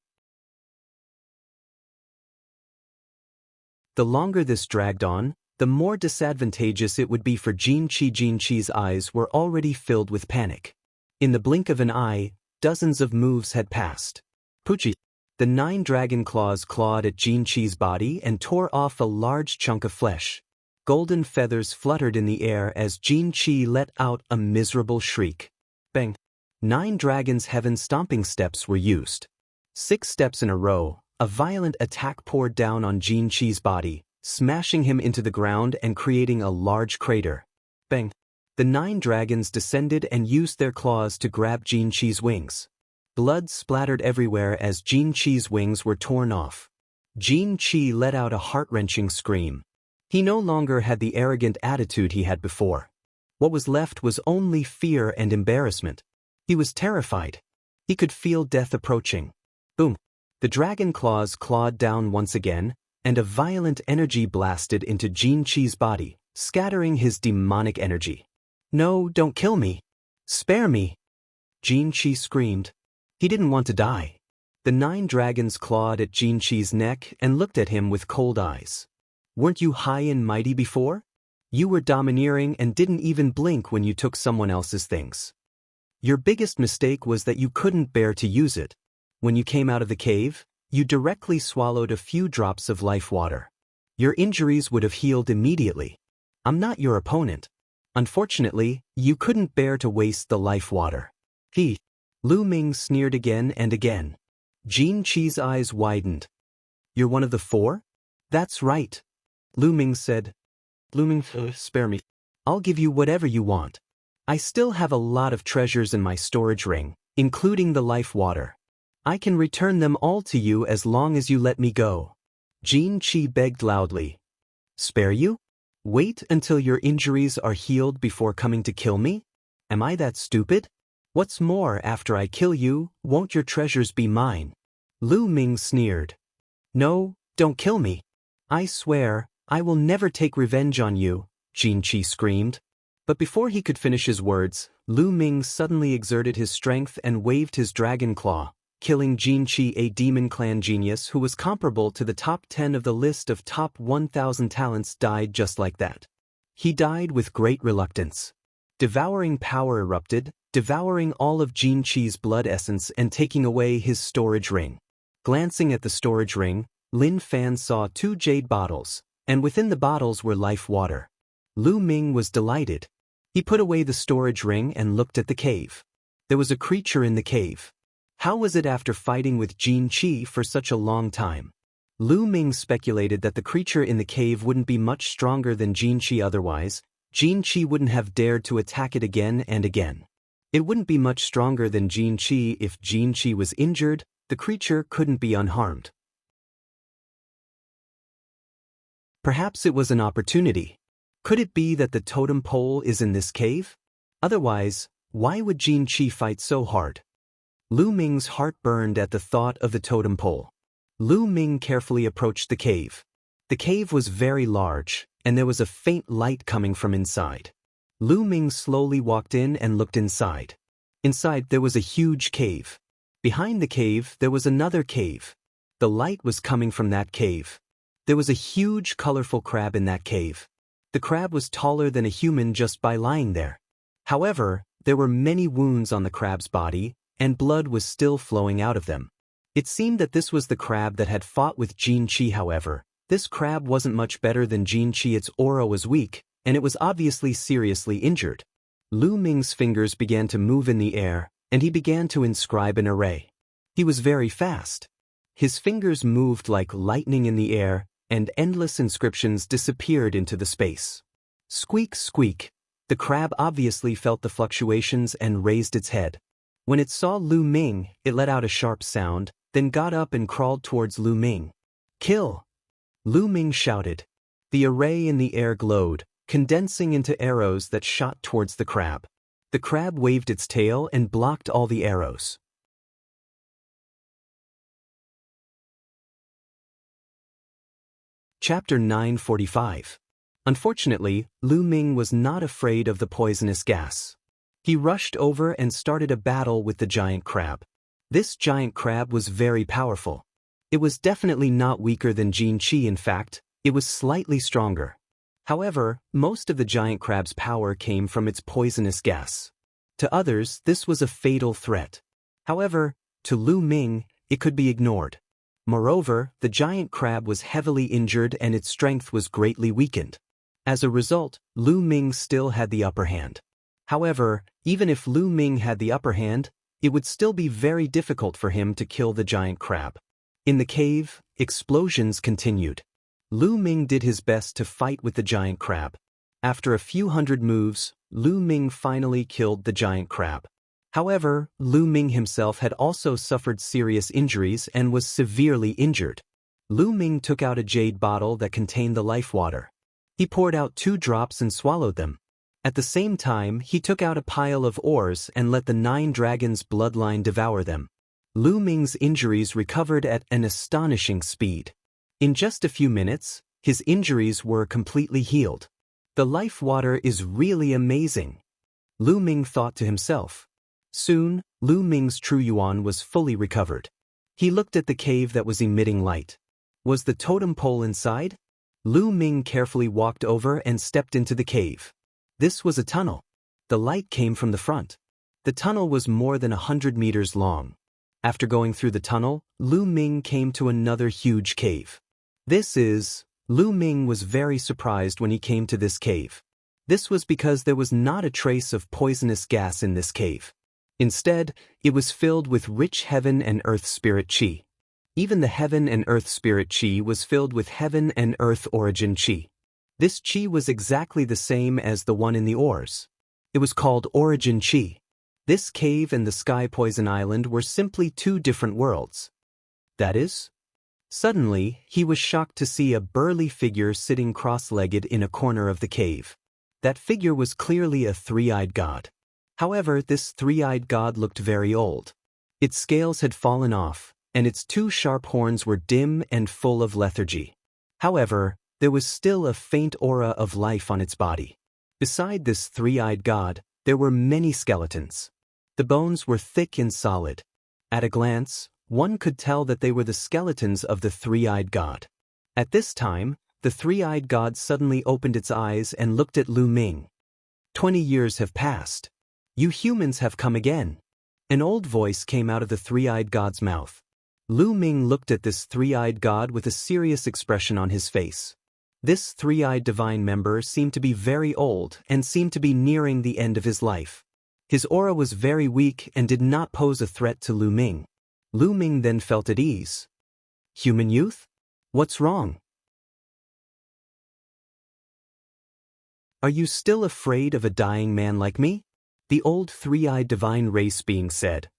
The longer this dragged on, the more disadvantageous it would be for Jin Qi. Jin Qi's eyes were already filled with panic. In the blink of an eye, dozens of moves had passed. Puchi. The 9 dragon claws clawed at Jin Qi's body and tore off a large chunk of flesh. Golden feathers fluttered in the air as Jin Qi let out a miserable shriek. Bang! 9 dragons' heaven stomping steps were used. 6 steps in a row, a violent attack poured down on Jin Qi's body, smashing him into the ground and creating a large crater. Bang! The 9 dragons descended and used their claws to grab Jin Qi's wings. Blood splattered everywhere as Jin Qi's wings were torn off. Jin Qi let out a heart-wrenching scream. He no longer had the arrogant attitude he had before. What was left was only fear and embarrassment. He was terrified. He could feel death approaching. Boom! The dragon claws clawed down once again, and a violent energy blasted into Jin Qi's body, scattering his demonic energy. "No, don't kill me. Spare me!" Jin Qi screamed. He didn't want to die. The 9 dragons clawed at Jin Qi's neck and looked at him with cold eyes. "Weren't you high and mighty before? You were domineering and didn't even blink when you took someone else's things. Your biggest mistake was that you couldn't bear to use it. When you came out of the cave, you directly swallowed a few drops of life water. Your injuries would have healed immediately. I'm not your opponent. Unfortunately, you couldn't bear to waste the life water." Lu Ming sneered again and again. Jin Qi's eyes widened. "You're one of the 4? That's right." Lu Ming said. "Lu Ming, spare me. I'll give you whatever you want. I still have a lot of treasures in my storage ring, including the life water. I can return them all to you as long as you let me go." Jin Qi begged loudly. "Spare you? Wait until your injuries are healed before coming to kill me? Am I that stupid? What's more, after I kill you, won't your treasures be mine?" Lu Ming sneered. "No, don't kill me. I swear, I will never take revenge on you," Jin Qi screamed. But before he could finish his words, Lu Ming suddenly exerted his strength and waved his dragon claw, killing Jin Qi, a demon clan genius who was comparable to the top 10 of the list of top 1,000 talents. Died just like that. He died with great reluctance. Devouring power erupted, devouring all of Jin Qi's blood essence and taking away his storage ring. Glancing at the storage ring, Lin Fan saw 2 jade bottles, and within the bottles were life water. Lu Ming was delighted. He put away the storage ring and looked at the cave. There was a creature in the cave. How was it after fighting with Jin Qi for such a long time? Lu Ming speculated that the creature in the cave wouldn't be much stronger than Jin Qi, otherwise Jin Qi wouldn't have dared to attack it again and again. It wouldn't be much stronger than Jin Qi. If Jin Qi was injured, the creature couldn't be unharmed. Perhaps it was an opportunity. Could it be that the totem pole is in this cave? Otherwise, why would Jin Qi fight so hard? Lu Ming's heart burned at the thought of the totem pole. Lu Ming carefully approached the cave. The cave was very large, and there was a faint light coming from inside. Lu Ming slowly walked in and looked inside. Inside there was a huge cave. Behind the cave there was another cave. The light was coming from that cave. There was a huge colorful crab in that cave. The crab was taller than a human just by lying there. However, there were many wounds on the crab's body, and blood was still flowing out of them. It seemed that this was the crab that had fought with Jin Qi. However, this crab wasn't much better than Jin Qi. Its aura was weak, and it was obviously seriously injured. Lu Ming's fingers began to move in the air, and he began to inscribe an array. He was very fast. His fingers moved like lightning in the air, and endless inscriptions disappeared into the space. Squeak, squeak. The crab obviously felt the fluctuations and raised its head. When it saw Lu Ming, it let out a sharp sound, then got up and crawled towards Lu Ming. "Kill!" Lu Ming shouted. The array in the air glowed, condensing into arrows that shot towards the crab. The crab waved its tail and blocked all the arrows. Chapter 945. Unfortunately, Lu Ming was not afraid of the poisonous gas. He rushed over and started a battle with the giant crab. This giant crab was very powerful. It was definitely not weaker than Jin Qi. In fact, it was slightly stronger. However, most of the giant crab's power came from its poisonous gas. To others, this was a fatal threat. However, to Lu Ming, it could be ignored. Moreover, the giant crab was heavily injured and its strength was greatly weakened. As a result, Lu Ming still had the upper hand. However, even if Lu Ming had the upper hand, it would still be very difficult for him to kill the giant crab. In the cave, explosions continued. Lu Ming did his best to fight with the giant crab. After a few hundred moves, Lu Ming finally killed the giant crab. However, Lu Ming himself had also suffered serious injuries and was severely injured. Lu Ming took out a jade bottle that contained the life water. He poured out 2 drops and swallowed them. At the same time, he took out a pile of ores and let the 9 dragons' bloodline devour them. Lu Ming's injuries recovered at an astonishing speed. In just a few minutes, his injuries were completely healed. The life water is really amazing, Lu Ming thought to himself. Soon, Lu Ming's true yuan was fully recovered. He looked at the cave that was emitting light. Was the totem pole inside? Lu Ming carefully walked over and stepped into the cave. This was a tunnel. The light came from the front. The tunnel was more than 100 meters long. After going through the tunnel, Lu Ming came to another huge cave. Lu Ming was very surprised when he came to this cave. This was because there was not a trace of poisonous gas in this cave. Instead, it was filled with rich heaven and earth spirit qi. Even the heaven and earth spirit qi was filled with heaven and earth origin qi. This qi was exactly the same as the one in the ores. It was called origin qi. This cave and the sky poison island were simply 2 different worlds. That is? Suddenly, he was shocked to see a burly figure sitting cross-legged in a corner of the cave. That figure was clearly a 3-eyed god. However, this 3-eyed god looked very old. Its scales had fallen off, and its 2 sharp horns were dim and full of lethargy. However, there was still a faint aura of life on its body. Beside this 3-eyed god, there were many skeletons. The bones were thick and solid. At a glance, one could tell that they were the skeletons of the 3-eyed god. At this time, the 3-eyed god suddenly opened its eyes and looked at Lu Ming. 20 years have passed. You humans have come again. An old voice came out of the 3-eyed god's mouth. Lu Ming looked at this 3-eyed god with a serious expression on his face. This 3-eyed divine member seemed to be very old and seemed to be nearing the end of his life. His aura was very weak and did not pose a threat to Lu Ming. Lu Ming then felt at ease. Human youth? What's wrong? Are you still afraid of a dying man like me? The old 3-eyed divine race being said.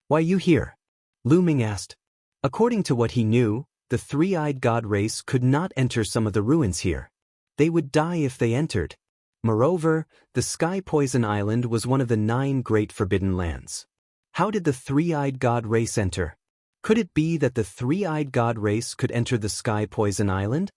Why you here? Lu Ming asked. According to what he knew, the 3-eyed god race could not enter some of the ruins here. They would die if they entered. Moreover, the Sky Poison Island was one of the 9 great forbidden lands. How did the 3-eyed god race enter? Could it be that the 3-eyed god race could enter the Sky Poison Island?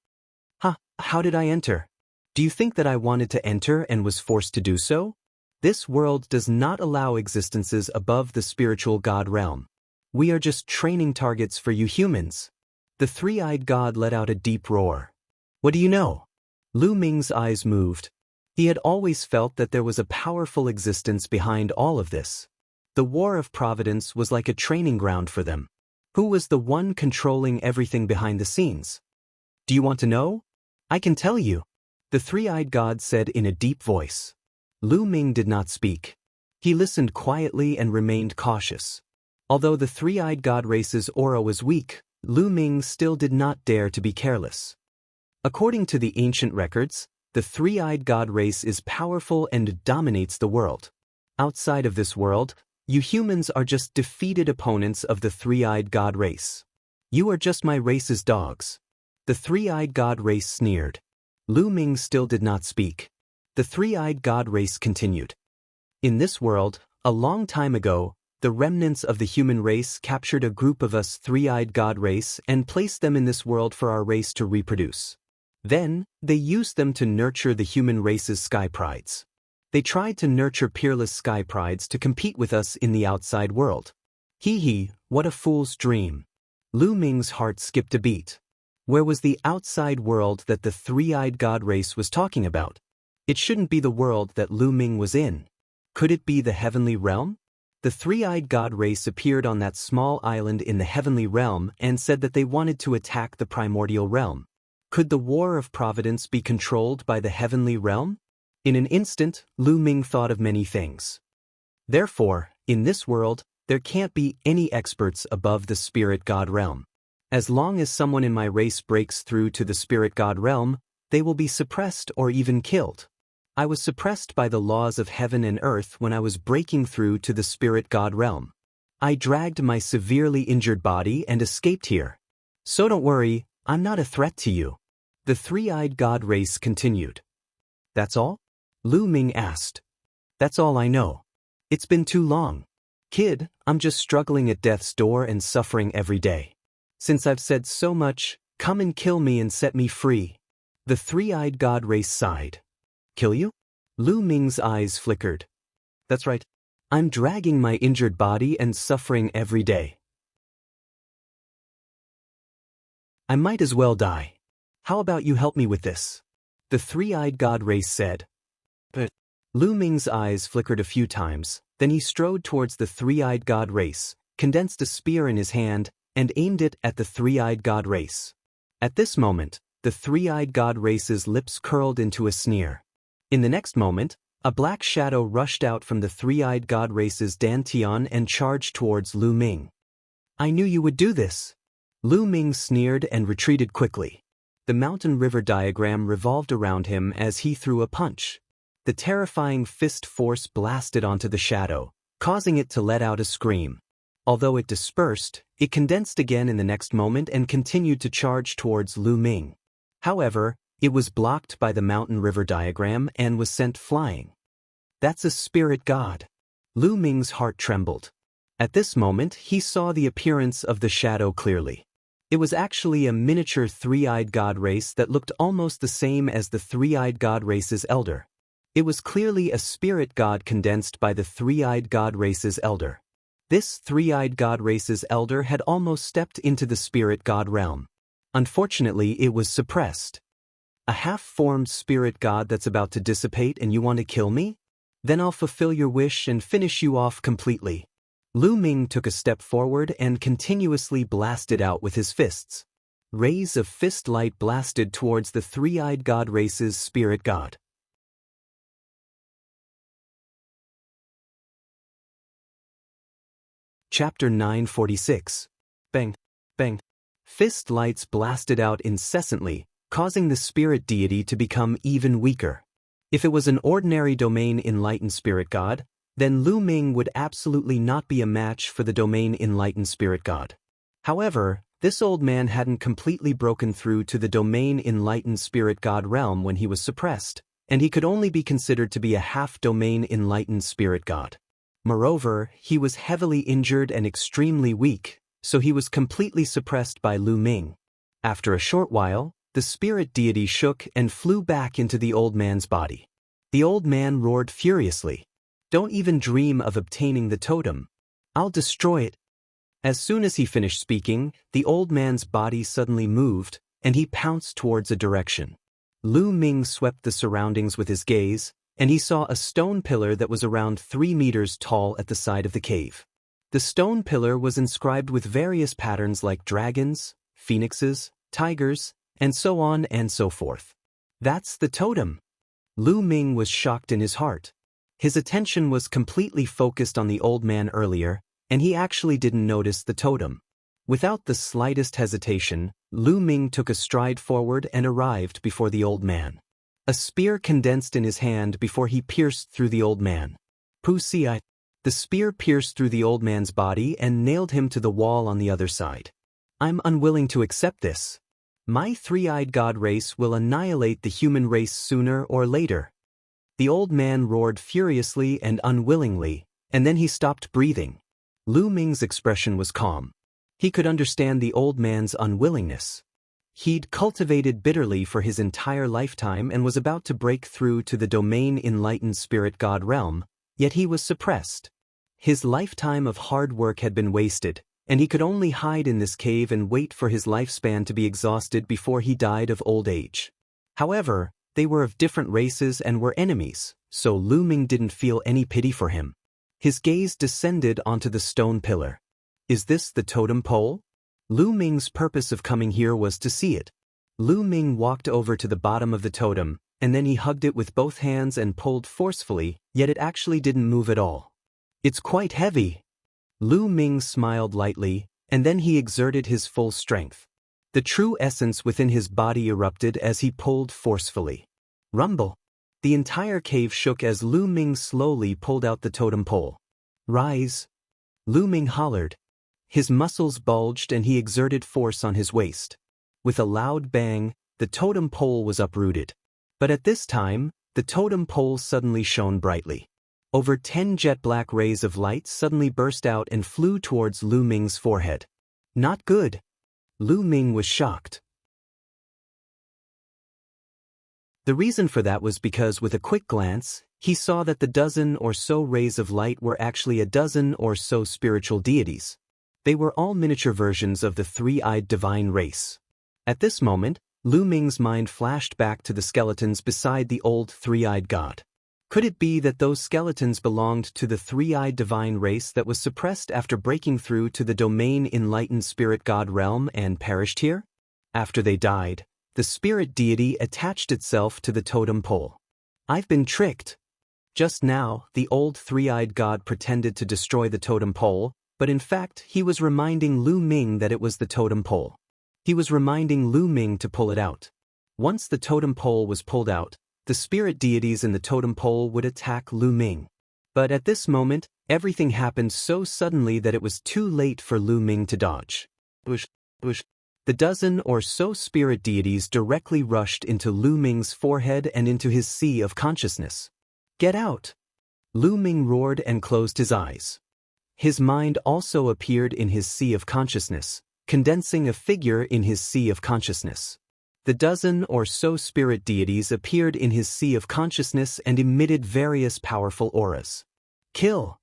How did I enter? Do you think that I wanted to enter and was forced to do so? This world does not allow existences above the spiritual god realm. We are just training targets for you humans. The 3-eyed god let out a deep roar. What do you know? Lu Ming's eyes moved. He had always felt that there was a powerful existence behind all of this. The War of Providence was like a training ground for them. Who was the one controlling everything behind the scenes? Do you want to know? I can tell you. The 3-eyed god said in a deep voice. Lu Ming did not speak. He listened quietly and remained cautious. Although the 3-eyed god race's aura was weak, Lu Ming still did not dare to be careless. According to the ancient records, The three-eyed god race is powerful and dominates the world. Outside of this world, you humans are just defeated opponents of the three-eyed god race. You are just my race's dogs. The three-eyed god race sneered. Lu Ming still did not speak. The three-eyed god race continued. In this world, a long time ago, the remnants of the human race captured a group of us three-eyed god race and placed them in this world for our race to reproduce. Then, they used them to nurture the human race's sky prides. They tried to nurture peerless sky prides to compete with us in the outside world. Hee, what a fool's dream. Lu Ming's heart skipped a beat. Where was the outside world that the three-eyed god race was talking about? It shouldn't be the world that Lu Ming was in. Could it be the heavenly realm? The three-eyed god race appeared on that small island in the heavenly realm and said that they wanted to attack the primordial realm. Could the war of providence be controlled by the heavenly realm? In an instant, Lu Ming thought of many things. Therefore, in this world, there can't be any experts above the spirit god realm. As long as someone in my race breaks through to the spirit god realm, they will be suppressed or even killed. I was suppressed by the laws of heaven and earth when I was breaking through to the spirit god realm. I dragged my severely injured body and escaped here. So don't worry, I'm not a threat to you. The three-eyed god race continued. That's all? Lu Ming asked. That's all I know. It's been too long. Kid, I'm just struggling at death's door and suffering every day. Since I've said so much, come and kill me and set me free. The three-eyed god race sighed. Kill you? Lu Ming's eyes flickered. That's right. I'm dragging my injured body and suffering every day. I might as well die. How about you help me with this? The three-eyed god race said. But Lu Ming's eyes flickered a few times, then he strode towards the three-eyed god race, condensed a spear in his hand, and aimed it at the three-eyed god race. At this moment, the three-eyed god race's lips curled into a sneer. In the next moment, a black shadow rushed out from the three-eyed god race's dantian and charged towards Lu Ming. I knew you would do this. Lu Ming sneered and retreated quickly. The mountain river diagram revolved around him as he threw a punch. The terrifying fist force blasted onto the shadow, causing it to let out a scream. Although it dispersed, it condensed again in the next moment and continued to charge towards Lu Ming. However, it was blocked by the mountain river diagram and was sent flying. That's a spirit god. Lu Ming's heart trembled. At this moment, he saw the appearance of the shadow clearly. It was actually a miniature three-eyed god race that looked almost the same as the three-eyed god race's elder. It was clearly a spirit god condensed by the three-eyed god race's elder. This three-eyed god race's elder had almost stepped into the spirit god realm. Unfortunately, it was suppressed. A half-formed spirit god that's about to dissipate and you want to kill me? Then I'll fulfill your wish and finish you off completely. Lu Ming took a step forward and continuously blasted out with his fists. Rays of fist light blasted towards the three-eyed god race's spirit god. Chapter 946. Bang, bang. Fist lights blasted out incessantly, causing the spirit deity to become even weaker. If it was an ordinary domain enlightened spirit god, then Lu Ming would absolutely not be a match for the domain enlightened spirit god. However, this old man hadn't completely broken through to the domain enlightened spirit god realm when he was suppressed, and he could only be considered to be a half-domain enlightened spirit god. Moreover, he was heavily injured and extremely weak, so he was completely suppressed by Lu Ming. After a short while, the spirit deity shook and flew back into the old man's body. The old man roared furiously. Don't even dream of obtaining the totem. I'll destroy it. As soon as he finished speaking, the old man's body suddenly moved, and he pounced towards a direction. Lu Ming swept the surroundings with his gaze, and he saw a stone pillar that was around 3 meters tall at the side of the cave. The stone pillar was inscribed with various patterns like dragons, phoenixes, tigers, and so on and so forth. That's the totem. Lu Ming was shocked in his heart. His attention was completely focused on the old man earlier, and he actually didn't notice the totem. Without the slightest hesitation, Lu Ming took a stride forward and arrived before the old man. A spear condensed in his hand before he pierced through the old man. Wuxia. The spear pierced through the old man's body and nailed him to the wall on the other side. I'm unwilling to accept this. My three-eyed god race will annihilate the human race sooner or later. The old man roared furiously and unwillingly, and then he stopped breathing. Lu Ming's expression was calm. He could understand the old man's unwillingness. He'd cultivated bitterly for his entire lifetime and was about to break through to the domain enlightened spirit god realm, yet he was suppressed. His lifetime of hard work had been wasted, and he could only hide in this cave and wait for his lifespan to be exhausted before he died of old age. However, they were of different races and were enemies, so Lu Ming didn't feel any pity for him. His gaze descended onto the stone pillar. Is this the totem pole? Lu Ming's purpose of coming here was to see it. Lu Ming walked over to the bottom of the totem, and then he hugged it with both hands and pulled forcefully, yet it actually didn't move at all. It's quite heavy. Lu Ming smiled lightly, and then he exerted his full strength. The true essence within his body erupted as he pulled forcefully. Rumble. The entire cave shook as Lu Ming slowly pulled out the totem pole. Rise. Lu Ming hollered. His muscles bulged and he exerted force on his waist. With a loud bang, the totem pole was uprooted. But at this time, the totem pole suddenly shone brightly. Over 10 jet-black rays of light suddenly burst out and flew towards Lu Ming's forehead. Not good. Lu Ming was shocked. The reason for that was because with a quick glance, he saw that the dozen or so rays of light were actually a dozen or so spiritual deities. They were all miniature versions of the three-eyed divine race. At this moment, Lu Ming's mind flashed back to the skeletons beside the old three-eyed god. Could it be that those skeletons belonged to the three-eyed divine race that was suppressed after breaking through to the domain enlightened spirit god realm and perished here? After they died, the spirit deity attached itself to the totem pole. I've been tricked. Just now, the old three-eyed god pretended to destroy the totem pole, but in fact he was reminding Lu Ming that it was the totem pole. He was reminding Lu Ming to pull it out. Once the totem pole was pulled out, the spirit deities in the totem pole would attack Lu Ming. But at this moment, everything happened so suddenly that it was too late for Lu Ming to dodge. The dozen or so spirit deities directly rushed into Lu Ming's forehead and into his sea of consciousness. Get out! Lu Ming roared and closed his eyes. His mind also appeared in his sea of consciousness, condensing a figure in his sea of consciousness. The dozen or so spirit deities appeared in his sea of consciousness and emitted various powerful auras. Kill!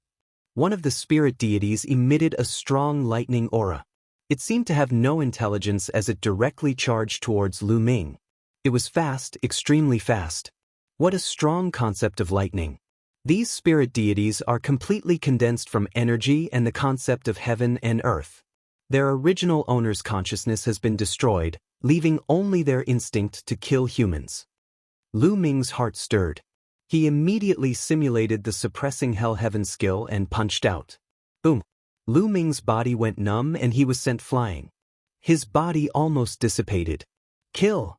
One of the spirit deities emitted a strong lightning aura. It seemed to have no intelligence as it directly charged towards Lu Ming. It was fast, extremely fast. What a strong concept of lightning. These spirit deities are completely condensed from energy and the concept of heaven and earth. Their original owner's consciousness has been destroyed, leaving only their instinct to kill humans. Lu Ming's heart stirred. He immediately simulated the suppressing hell-heaven skill and punched out. Boom! Lu Ming's body went numb and he was sent flying. His body almost dissipated. Kill!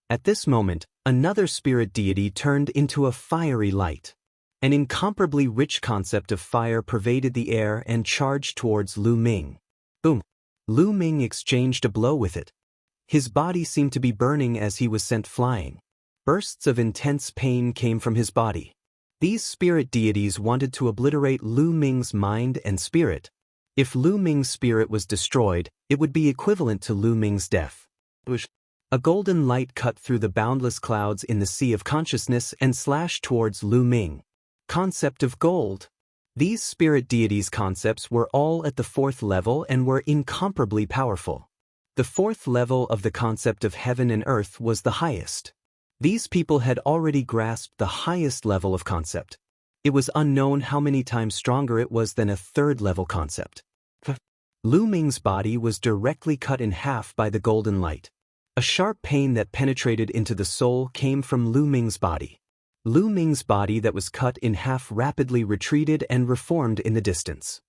At this moment, another spirit deity turned into a fiery light. An incomparably rich concept of fire pervaded the air and charged towards Lu Ming. Boom! Lu Ming exchanged a blow with it. His body seemed to be burning as he was sent flying. Bursts of intense pain came from his body. These spirit deities wanted to obliterate Lu Ming's mind and spirit. If Lu Ming's spirit was destroyed, it would be equivalent to Lu Ming's death. A golden light cut through the boundless clouds in the sea of consciousness and slashed towards Lu Ming. Concept of gold. These spirit deities' concepts were all at the 4th level and were incomparably powerful. The 4th level of the concept of heaven and earth was the highest. These people had already grasped the highest level of concept. It was unknown how many times stronger it was than a 3rd level concept. Lu Ming's body was directly cut in half by the golden light. A sharp pain that penetrated into the soul came from Lu Ming's body. Lu Ming's body that was cut in half rapidly retreated and reformed in the distance.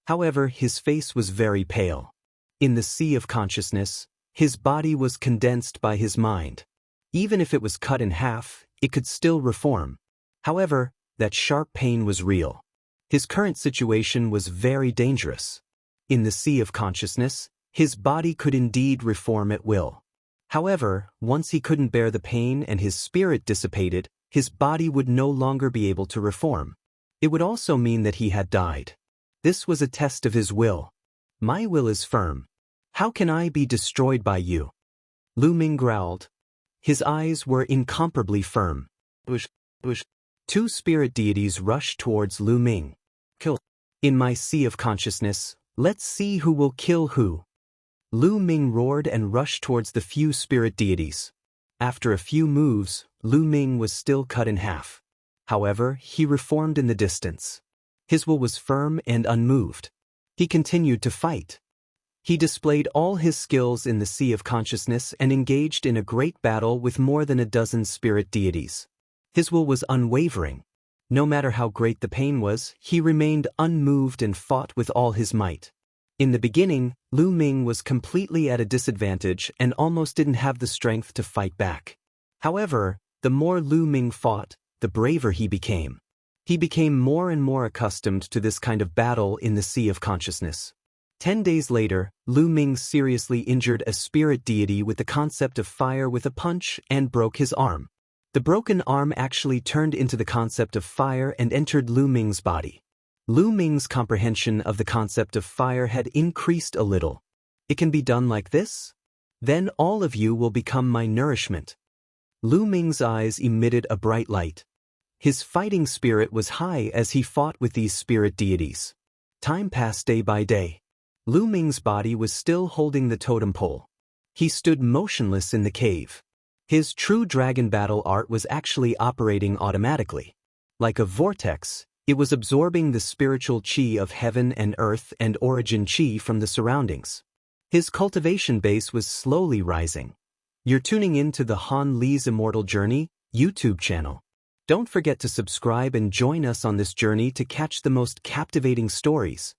However, his face was very pale. In the sea of consciousness, His body was condensed by his mind. Even if it was cut in half, it could still reform. However, that sharp pain was real. His current situation was very dangerous. In the sea of consciousness, his body could indeed reform at will. However, once he couldn't bear the pain and his spirit dissipated, his body would no longer be able to reform. It would also mean that he had died. This was a test of his will. My will is firm. How can I be destroyed by you? Lu Ming growled. His eyes were incomparably firm. Bush. Two spirit deities rushed towards Lu Ming. Kill. In my sea of consciousness, let's see who will kill who. Lu Ming roared and rushed towards the few spirit deities. After a few moves, Lu Ming was still cut in half. However, he reformed in the distance. His will was firm and unmoved. He continued to fight. He displayed all his skills in the sea of consciousness and engaged in a great battle with more than a dozen spirit deities. His will was unwavering. No matter how great the pain was, he remained unmoved and fought with all his might. In the beginning, Lu Ming was completely at a disadvantage and almost didn't have the strength to fight back. However, the more Lu Ming fought, the braver he became. He became more and more accustomed to this kind of battle in the sea of consciousness. 10 days later, Lu Ming seriously injured a spirit deity with the concept of fire with a punch and broke his arm. The broken arm actually turned into the concept of fire and entered Lu Ming's body. Lu Ming's comprehension of the concept of fire had increased a little. It can be done like this? Then all of you will become my nourishment. Lu Ming's eyes emitted a bright light. His fighting spirit was high as he fought with these spirit deities. Time passed day by day. Lu Ming's body was still holding the totem pole. He stood motionless in the cave. His true dragon battle art was actually operating automatically. Like a vortex, it was absorbing the spiritual chi of heaven and earth and origin chi from the surroundings. His cultivation base was slowly rising. You're tuning in to the Han Li's Immortal Journey YouTube channel. Don't forget to subscribe and join us on this journey to catch the most captivating stories.